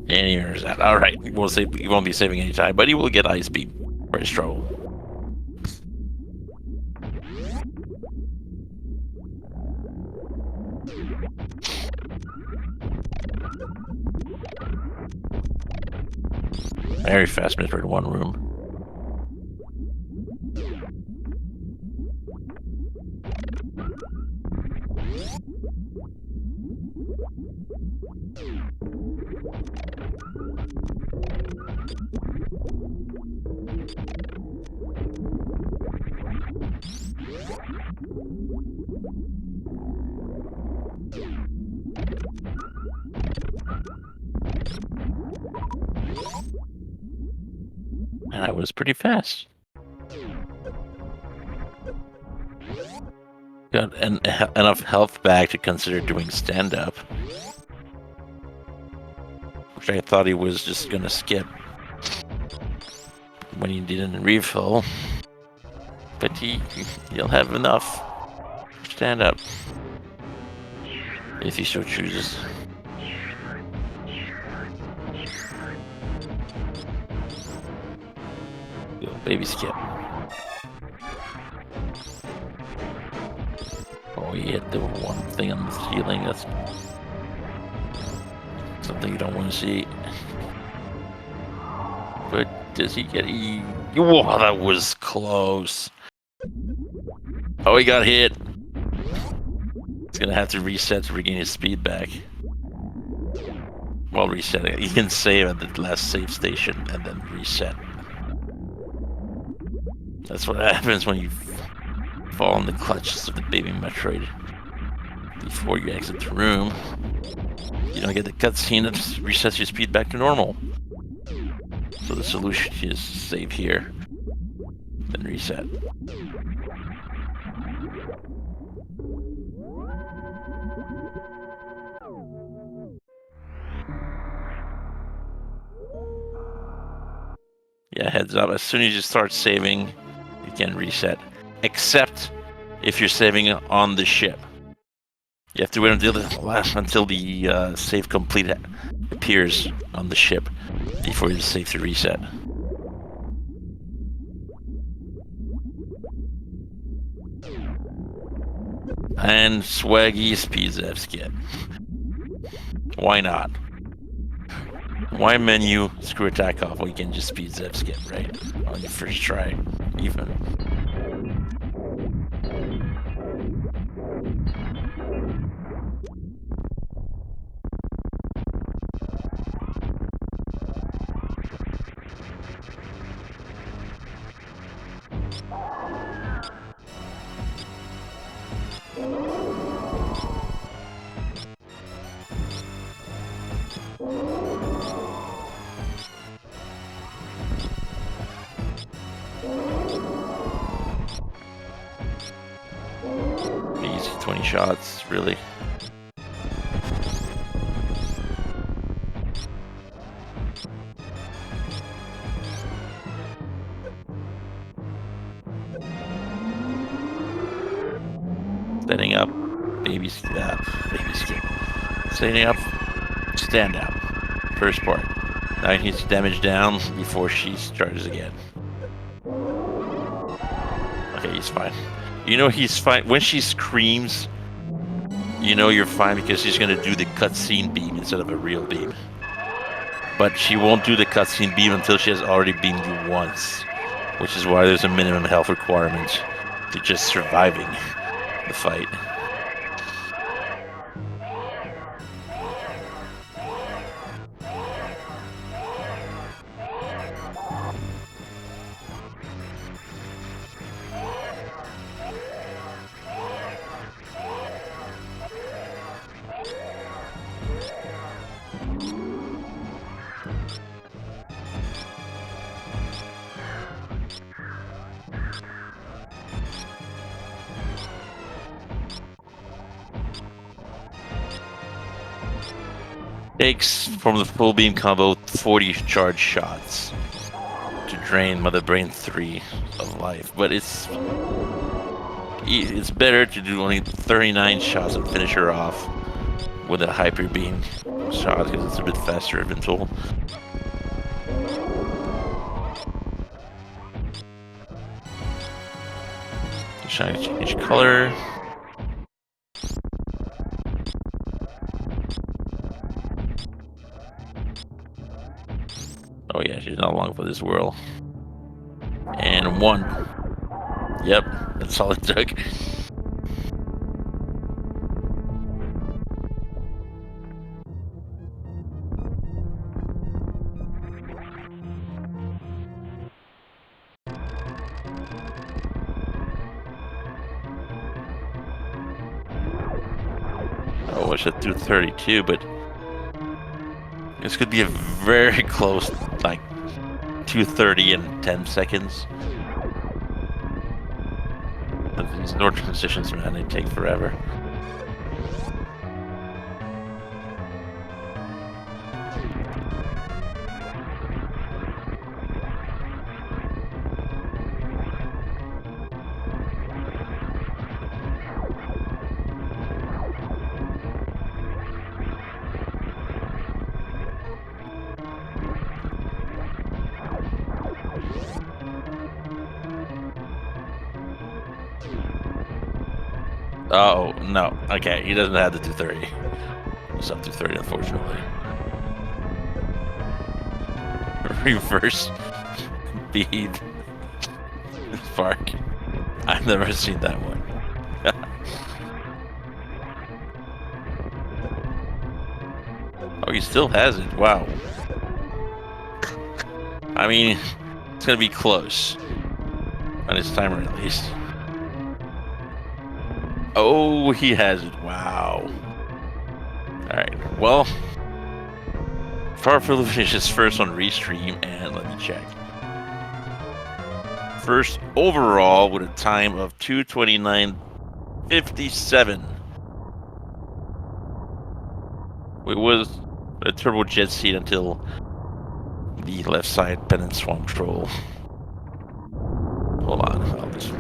And he mirrors out. Alright, he won't be saving any time, but he will get ice beam for his trouble. Very fast Metroid in one room. And that was pretty fast. Got enough health back to consider doing stand-up. Which I thought he was just gonna skip when he didn't refill. But he'll have enough stand up if he so chooses. Baby skip. Oh, he hit the one thing on the ceiling. That's something you don't want to see. But does he get Whoa, that was close. Oh, he got hit. He's gonna have to reset to regain his speed back. Well, resetting. He can save at the last save station and then reset. That's what happens when you fall in the clutches of the baby Metroid. Before you exit the room, you don't get the cutscene that resets your speed back to normal. So the solution is save here, then reset. Yeah, heads up, as soon as you start saving, you can reset. Except if you're saving on the ship. You have to wait until the save complete appears on the ship before you save to reset. And Swaggy speeds F skip. Why not? Why menu screw attack off when you can just speed F skip, right? On your first try, even. Easy 20 shots, really. Standing up, baby step, baby skip. Standing up, stand up. First part. Now he needs to damage down before she charges again. Okay, he's fine. You know he's fine. When she screams, you know you're fine because she's going to do the cutscene beam instead of a real beam. But she won't do the cutscene beam until she has already beamed you once. Which is why there's a minimum health requirement to just surviving the fight. Takes from the full beam combo 40 charge shots to drain Mother Brain 3 of life, but it's better to do only 39 shots and finish her off with a hyper beam shot because it's a bit faster eventual. Trying to change color. Oh yeah, she's not long for this world. And 1. Yep, that's all it took. Oh, it's at 232, but this could be a very close, like 230 in 10 seconds. But these Nord transitions, man, they take forever. Oh, no. Okay, he doesn't have the 230. It's not 230, unfortunately. Reverse bead spark. I've never seen that one. Oh, he still has it. Wow. I mean, it's gonna be close on his timer at least. Oh, he has it. Wow. Alright, well, Farfield finishes first on Restream, and let me check. First overall with a time of 2:29.57. It was a turbo jet seat until the left side pennant swamp troll. Hold on, I'll just...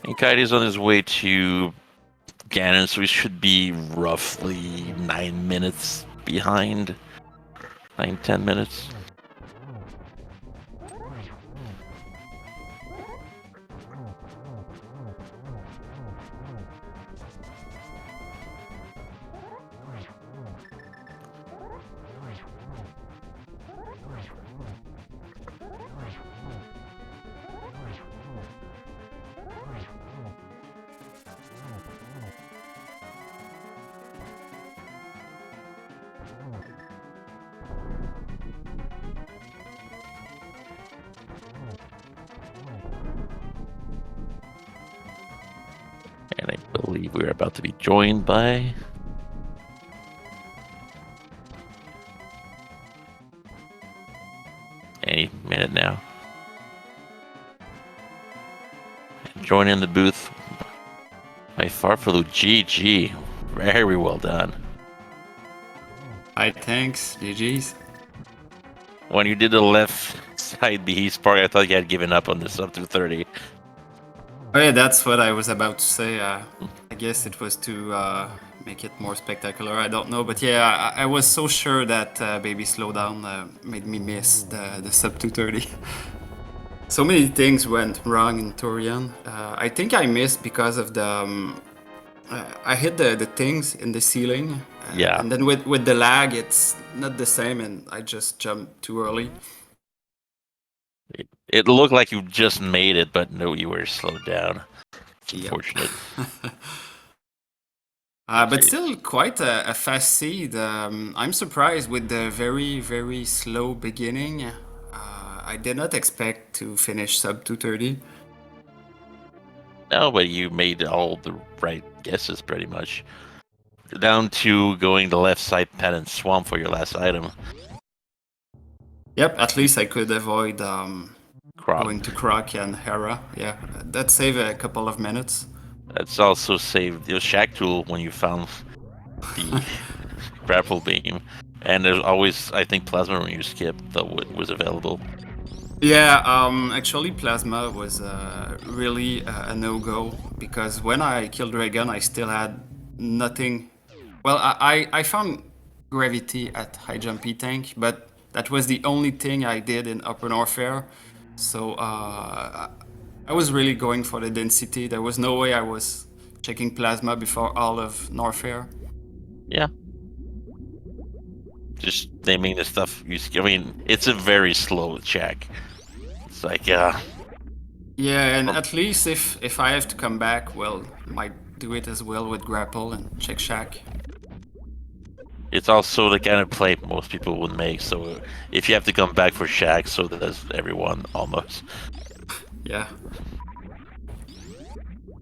And Kaidi's on his way to Ganon, so he should be roughly 9 minutes behind. 9-10 minutes. And I believe we're about to be joined by... any minute now. Join in the booth. My Farfalu, GG. Very well done. Hi, thanks. GG's. When you did the left side B spark, I thought you had given up on this up to 30. Oh yeah, that's what I was about to say. I guess it was to make it more spectacular. I don't know, but yeah, I was so sure that Baby Slowdown made me miss the sub 230. So many things went wrong in Torian. I think I missed because of the I hit the things in the ceiling. Yeah. And then with the lag, it's not the same, and I just jumped too early. It looked like you just made it, but no, you were slowed down. It's unfortunate. But still quite a fast seed. I'm surprised with the very, very slow beginning. I did not expect to finish sub 230. No, but you made all the right guesses pretty much. Down to going the left side pen and swamp for your last item. Yep, at least I could avoid Croc. going to Croc and Hera. Yeah, that saved a couple of minutes. That's also saved your shack tool when you found the grapple beam. And there's always, I think, plasma when you skip that was available. Yeah, actually Plasma was really a no-go because when I killed Dragon, I still had nothing. Well, I found Gravity at High Jump E-Tank, but that was the only thing I did in Upper Norfair. So I was really going for the density. There was no way I was checking Plasma before all of Norfair. Yeah. Just naming the stuff you see. I mean, it's a very slow check. It's like, Yeah, and at least if I have to come back, well, might do it as well with Grapple and check Shack. It's also the kind of play most people would make, so if you have to come back for Shack, so does everyone, almost. Yeah.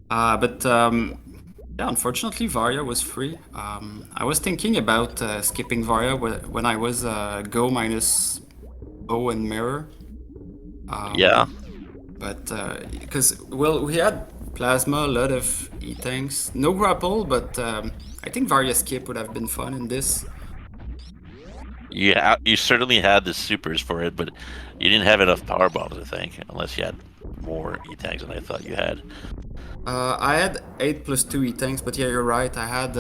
But yeah, unfortunately, Varia was free. I was thinking about skipping Varia when I was Go minus O and Mirror. Yeah. But because, well, we had Plasma, a lot of E-Tanks. No Grapple, but I think Varia skip would have been fun in this. You certainly had the supers for it, but you didn't have enough power bombs, I think, unless you had more E-Tanks than I thought you had. I had 8 plus 2 E-Tanks, but yeah, you're right. I had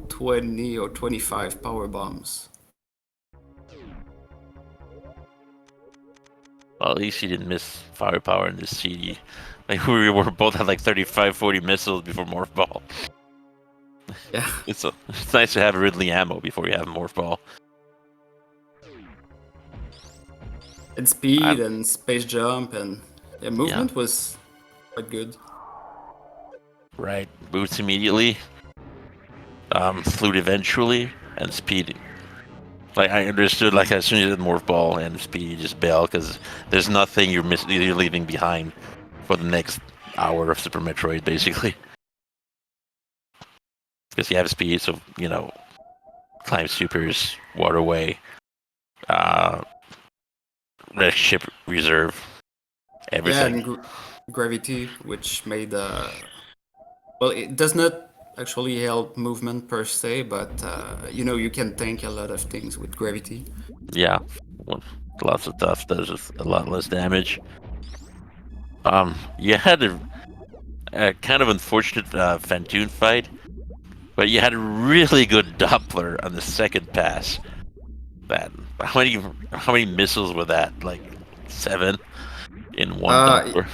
20 or 25 power bombs. Well, at least you didn't miss firepower in this CD. Like, we were both had like 35, 40 missiles before Morph Ball. Yeah. It's nice to have Ridley ammo before you have Morph Ball. And speed and space jump and yeah, movement was quite good. Right, boots immediately, flute eventually, and speed. Like, I understood, like, as soon as you did Morph Ball and speed, you just bail, because there's nothing you're leaving behind for the next hour of Super Metroid, basically. Because you have speed, so, you know, climb supers, waterway, red ship reserve, everything. Yeah, and gravity, which made well, it does not actually help movement per se, but you know, you can tank a lot of things with gravity. Yeah, lots of stuff does a lot less damage. You had a kind of unfortunate Fantoon fight, but you had a really good Doppler on the second pass. How many missiles were that? Like 7 in one Doppler.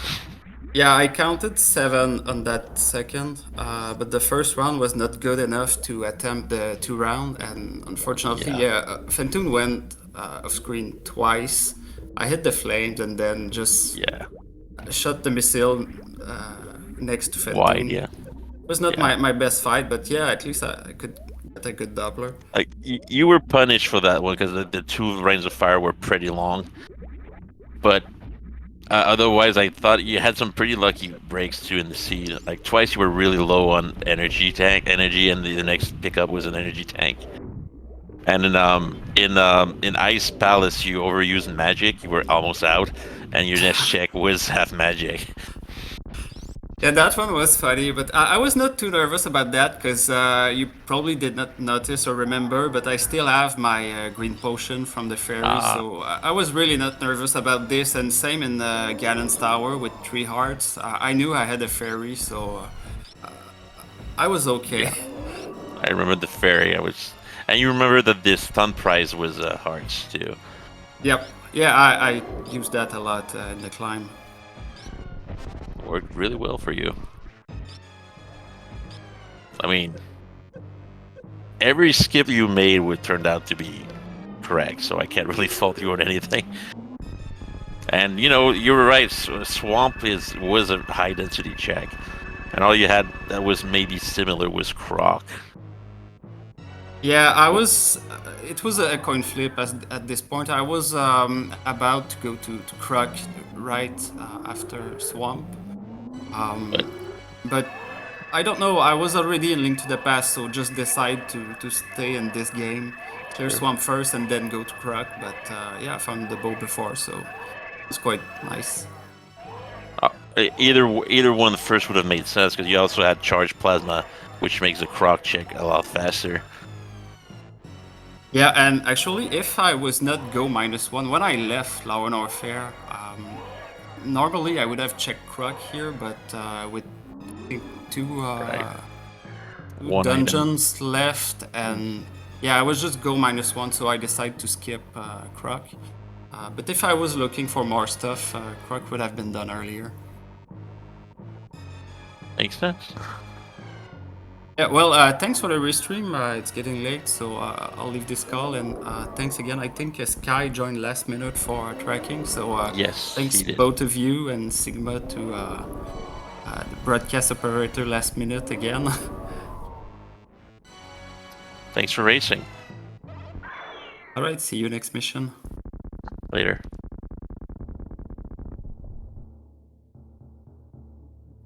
Yeah, I counted 7 on that second, but the first round was not good enough to attempt the 2 round, and unfortunately, Fantoon went off screen twice. I hit the flames and then just shot the missile next to Fantoon. Wide, yeah. It was not my best fight, but yeah, at least I could get a good Doppler. Like, you were punished for that one because the 2 rings of fire were pretty long, but otherwise, I thought you had some pretty lucky breaks too in the seed. Like, twice you were really low on energy, and the next pickup was an energy tank. And in Ice Palace, you overused magic. You were almost out, and your next check was half magic. Yeah, that one was funny, but I was not too nervous about that because you probably did not notice or remember, but I still have my green potion from the fairy, Ah, so I was really not nervous about this. And same in Ganon's tower with 3 hearts. I knew I had a fairy, so I was okay. yeah. I remember the fairy. And you remember that this stunt prize was hearts too. Yep. Yeah, I used that a lot in the climb. Worked really well for you. I mean, every skip you made would turned out to be correct, so I can't really fault you on anything. And you know, you were right. Swamp was a high density check, and all you had that was maybe similar was Croc. Yeah, I was. It was a coin flip at this point. I was about to go to Krug right after Swamp. But But I don't know. I was already in Link to the Past, so just decide to stay in this game, clear sure. Swamp first, and then go to Krug. But yeah, I found the bow before, so it's quite nice. Either one first would have made sense because you also had charged plasma, which makes the Croc check a lot faster. Yeah, and actually, if I was not go -1 when I left Lawnor Fair, normally I would have checked Krug here, but with I think Right. two One item. dungeons left, and yeah, I was just go -1, so I decided to skip Krug. But if I was looking for more stuff, Krug would have been done earlier. Makes sense. Yeah, well, thanks for the restream. It's getting late, so I'll leave this call. And thanks again. I think Sky joined last minute for tracking, so Yes, thanks he did. both of you and Sigma to the broadcast operator last minute again. Thanks for racing. All right, see you next mission. Later.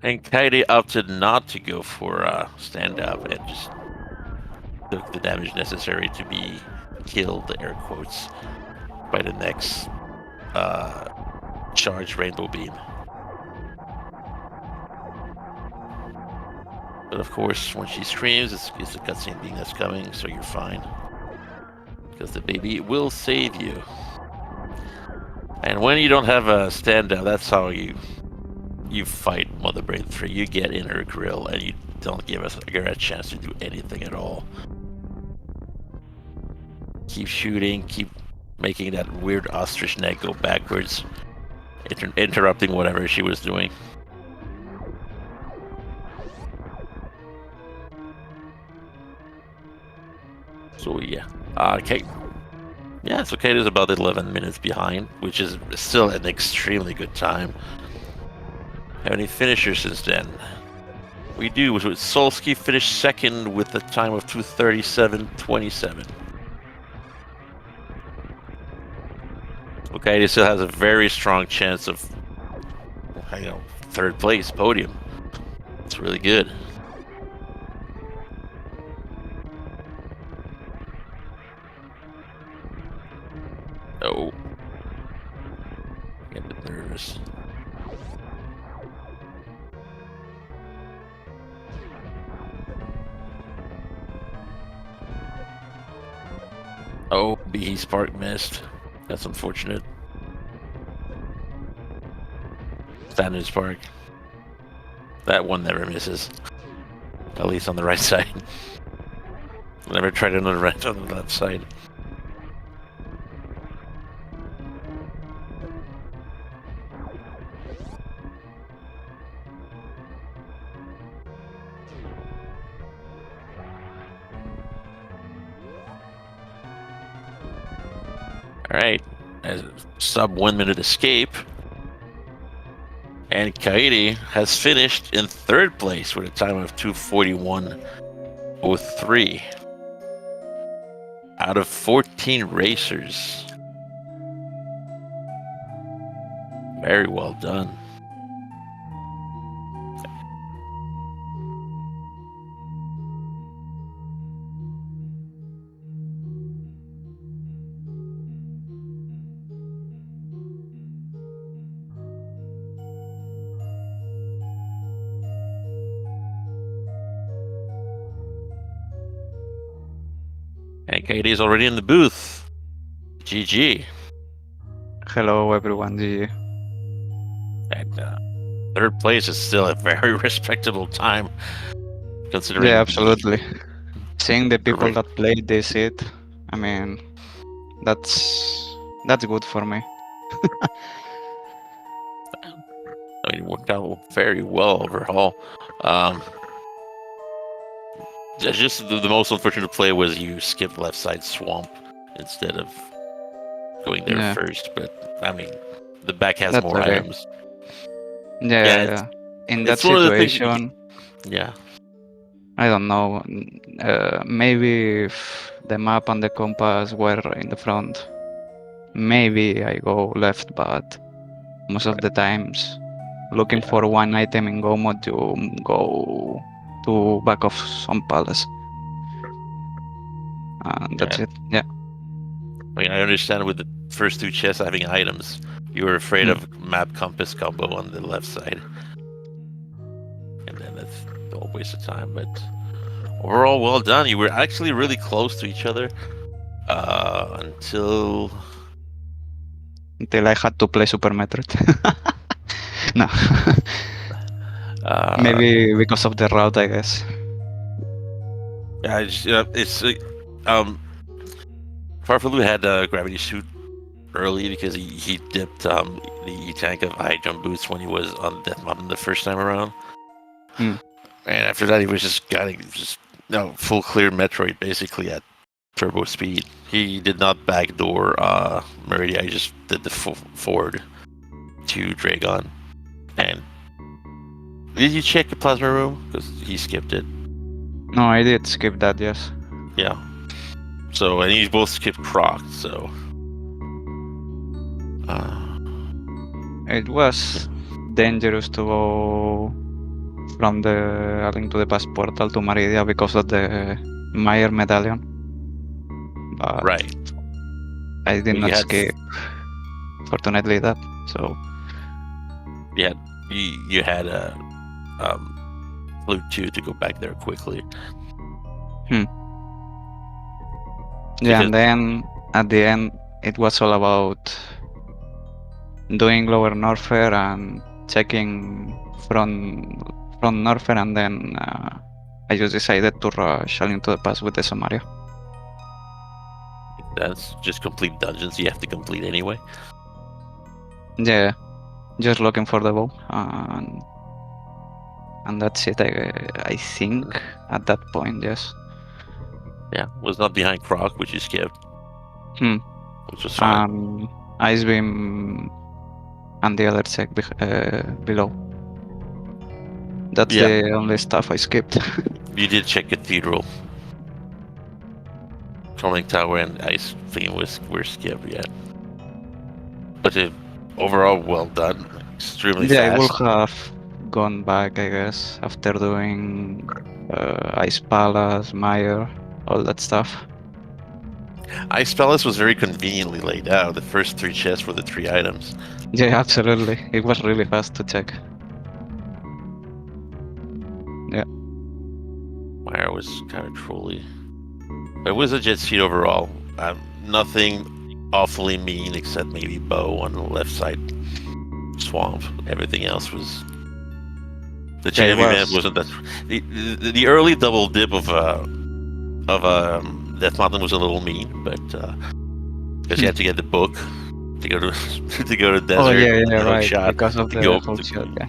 And Kaidi opted not to go for stand up and just took the damage necessary to be killed, air quotes, by the next charged rainbow beam. But of course, when she screams, it's a cutscene being that's coming, so you're fine. Because the baby will save you. And when you don't have a stand up, that's how you fight Mother Brain 3. You get in her grill and you don't give her a chance to do anything at all. Keep shooting, keep making that weird ostrich neck go backwards, interrupting whatever she was doing. So yeah, okay. Yeah, it's okay. There's about 11 minutes behind, which is still an extremely good time. Have any finishers since then? We do. With Solsky finished second with a time of 2:37.27. Okay, he still has a very strong chance of, third place podium. It's really good. Oh, get a bit nervous. Oh, BE Spark missed. That's unfortunate. Standard Spark. That one never misses. At least on the right side. Never tried it on the left side. Alright, as sub 1 minute escape. And Kaidi has finished in third place with a time of 2:41.03 out of 14 racers. Very well done. And Katie's already in the booth. GG. Hello, everyone. GG. And third place is still a very respectable time, considering. Yeah, absolutely. Seeing the people Right. that played this it, I mean, that's good for me. I mean, it worked out very well overall. Just the most unfortunate play was you skipped left side swamp instead of going there Yeah, first. But I mean, the back has that's more okay. items. Yeah, It's, yeah. In that it's one of the things. situation, Yeah, I don't know. Maybe if the map and the compass were in the front, maybe I go left, but most of the times, looking yeah, for one item in Go mode, you go to back of some palace. And yeah. that's it. Yeah. I mean, I understand with the first two chests having items, you were afraid Hmm. of map compass combo on the left side, and then that's a waste of time. But overall, well done. You were actually really close to each other until Until I had to play Super Metroid. No. uh, Maybe because of the route, I guess. yeah, it's Farfalu had a gravity suit early because he dipped the tank of high jump boots when he was on Death Mountain the first time around. Hmm. And after that, he was just getting full clear Metroid basically at turbo speed. He did not backdoor Meridia. He just did the full forward to Dragon. And did you check the plasma room? Because he skipped it. No, I did skip that, yes. Yeah. So, and you both skipped Croc. So, It was dangerous to go from the Link to the Past portal to Maridia because of the Meyer medallion. But right. I did You not had skip, fortunately, that. So, you had a Flute 2 to go back there quickly. yeah, Because- and then at the end, it was all about doing lower Norfair and checking from Norfair, and then I just decided to rush into the pass with the Samaria. That's just complete dungeons you have to complete anyway. Yeah, just looking for the bow, and that's it. I think at that point, yes. Yeah, was not behind Croc, which you skipped. Hmm. Which was fine. Ice Beam and the other check below. That's the only stuff I skipped. You did check Cathedral. Trolling Tower and Ice Theme were skipped, yeah. But overall, well done. Extremely Yeah, I will fast. have gone back, I guess, after doing Ice Palace, Meyer, all that stuff. Ice Palace was very conveniently laid out. The first three chests were the three items. Yeah, absolutely. It was really fast to check. Yeah. Meyer was kind of trolly. But it was a jet seat overall. Nothing awfully mean except maybe bow on the left side swamp. Everything else was. The chain of event wasn't that. The early double dip of Death Mountain was a little mean, but because you had to get the book to go to to go to desert. Oh yeah, and the hook right. shot Because of to the go whole to, shot, yeah.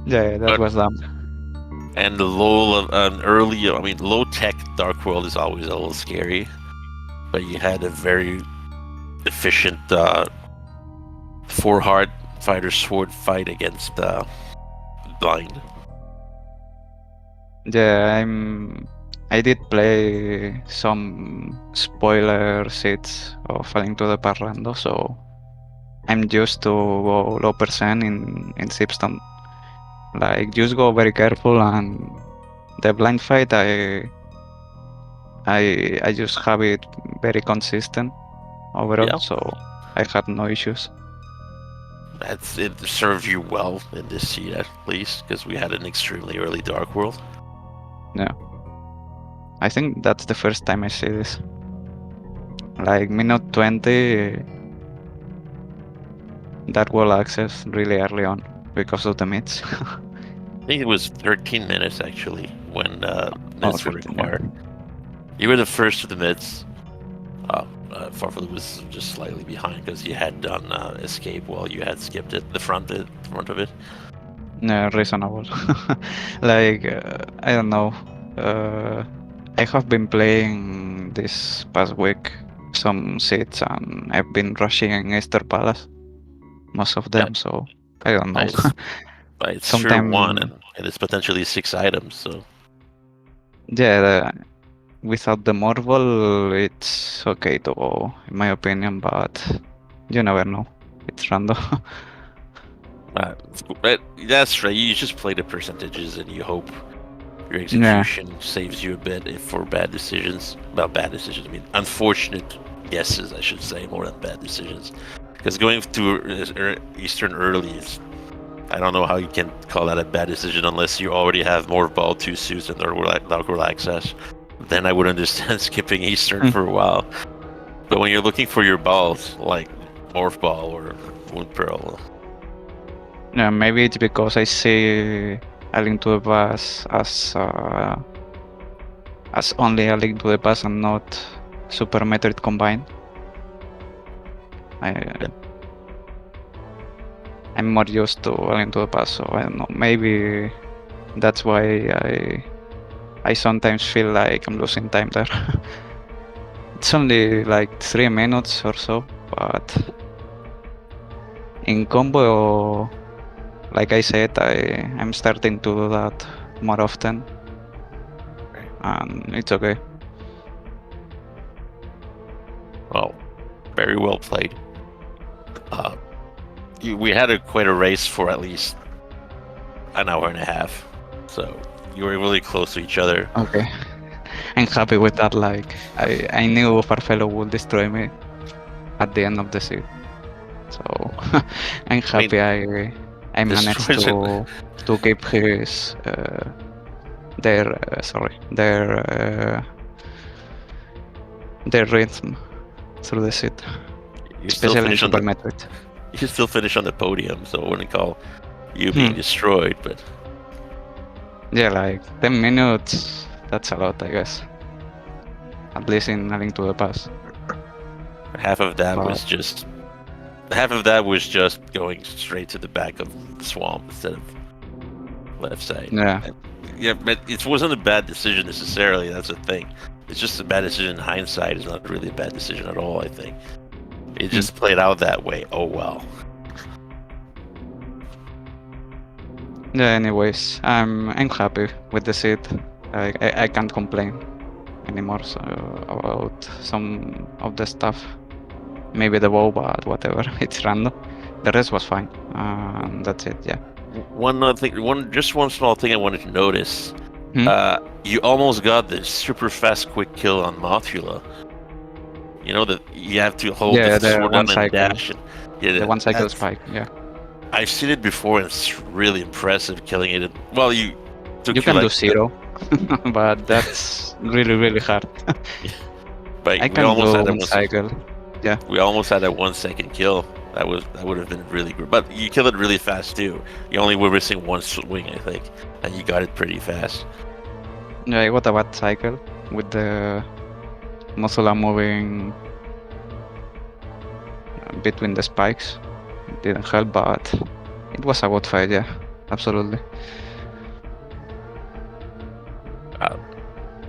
Yeah, that was dumb. And the low of an early, I mean, low tech Dark World is always a little scary, but you had a very efficient 4 hard fighter sword fight against blind. Yeah, I did play some spoiler seats of Falling to the Parrando, so I'm used to go low percent in Sipstone. Like, just go very careful, and the blind fight, I just have it very consistent overall, Yeah. so I had no issues. It served you well in this seat at least, because we had an extremely early Dark World. Yeah, I think that's the first time I see this. Like minute 20, that wall access really early on because of the mids. I think it was 13 minutes actually when mids were 13, yeah. required. You were the first to the mids. Farfelu was just slightly behind because he had done escape while you had skipped it, the front of it. No, reasonable. Like, I don't know. I have been playing this past week some seats and I've been rushing in Easter Palace, most of them, so I don't know. But it's sure Sometime, one, and it's potentially 6 items, so. yeah, without the marble, it's okay to go, in my opinion, but you never know. It's random. But that's right. You just play the percentages and you hope your execution saves you a bit for bad decisions. Well, bad decisions. I mean, unfortunate guesses, I should say, more than bad decisions. Because going to Eastern early is, I don't know how you can call that a bad decision unless you already have more ball 2 suits and Dark World access. Then I would understand skipping Eastern for a while. But when you're looking for your balls, like Morph Ball or Wound Pearl, Yeah, maybe it's because I see A Link to the Past as only A Link to the Past and not Super Metroid combined. I'm more used to A Link to the Past, so I don't know. Maybe that's why I sometimes feel like I'm losing time there. It's only like 3 minutes or so, but in combo, like I said, I'm starting to do that more often, and it's okay. well, very well played. We had quite a race for at least an hour and a half, so you were really close to each other. Okay. I'm happy with that. Like, I knew Farfelo would destroy me at the end of the seat, so I'm happy I managed to keep his their rhythm through the seat, especially in Super Metroid. You still finish on the podium, so I wouldn't call you being destroyed, but yeah, like 10 minutes. That's a lot, I guess. At least in A Link to the Past. half of that was just going straight to the back of the swamp instead of left side. Yeah, but it wasn't a bad decision necessarily. That's the thing. It's just a bad decision in hindsight. It's not really a bad decision at all, I think. It just played out that way. Oh well. Yeah, anyways, I'm happy with the seat. I can't complain anymore about some of the stuff. Maybe the bow, but whatever. It's random. The rest was fine. That's it. Yeah. One other thing. One small thing I wanted to notice. You almost got this super fast quick kill on Mothula. You know that you have to hold the sword down and dash. The one cycle spike. Yeah. I've seen it before, and it's really impressive killing it. Well, you can do 0, but that's really hard. But I can do one cycle. Yeah. We almost had that 1 second kill. That would have been really good. But you kill it really fast too. You only were missing 1 swing, I think, and you got it pretty fast. Yeah, I got a bad cycle with the Mothula moving between the spikes. It didn't help, but it was a good fight. Yeah, absolutely.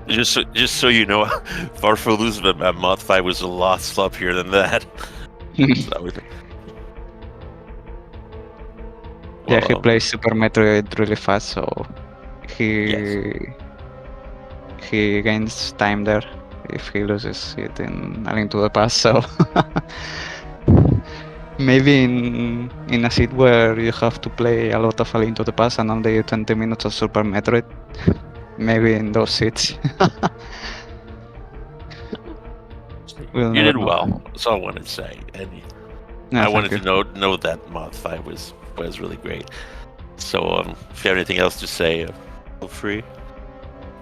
Just so you know, Farfelu's moth fight was a lot sloppier than that. Yeah, he plays Super Metroid really fast, so he gains time there if he loses it in A Link to the Past. So maybe in a seat where you have to play a lot of A Link to the Past and only 20 minutes of Super Metroid, maybe in those seats. You did well. That's all I wanted to say. And I wanted to know that moth fight was really great. So if you have anything else to say, feel free.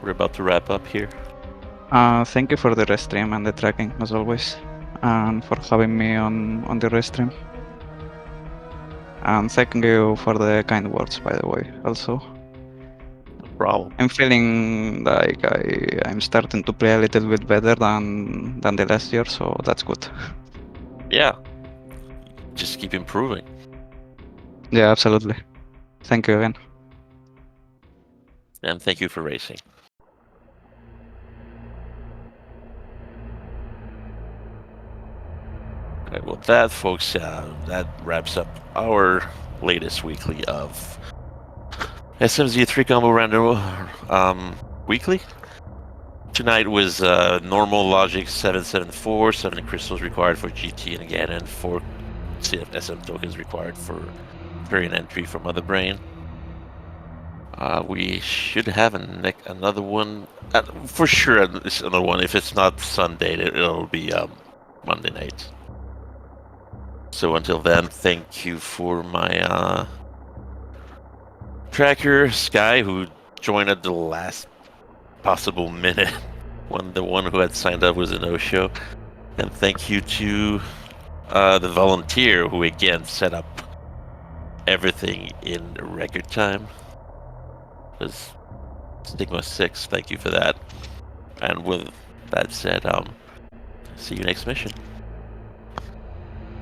We're about to wrap up here. Thank you for the restream and the tracking as always, and for having me on the restream. And thank you for the kind words, by the way. Also, No problem. I'm feeling like I'm starting to play a little bit better than the last year, so that's good. Yeah. Just keep improving. Yeah, absolutely. Thank you again. And thank you for racing. All right, well, that, folks, that wraps up our latest weekly of SMZ3 Combo Random weekly. Tonight was normal logic 774, 7 crystals required for GT and Ganon, 4 SM tokens required for variant entry from Mother Brain. We should have another one for sure. Another one. If it's not Sunday, it'll be Monday night. So until then, thank you for my tracker Sky, who joined at the last possible minute when the one who had signed up was a no-show, and thank you to the volunteer who again set up everything in record time. Was Stigma 6, thank you for that. And with that said, see you next mission.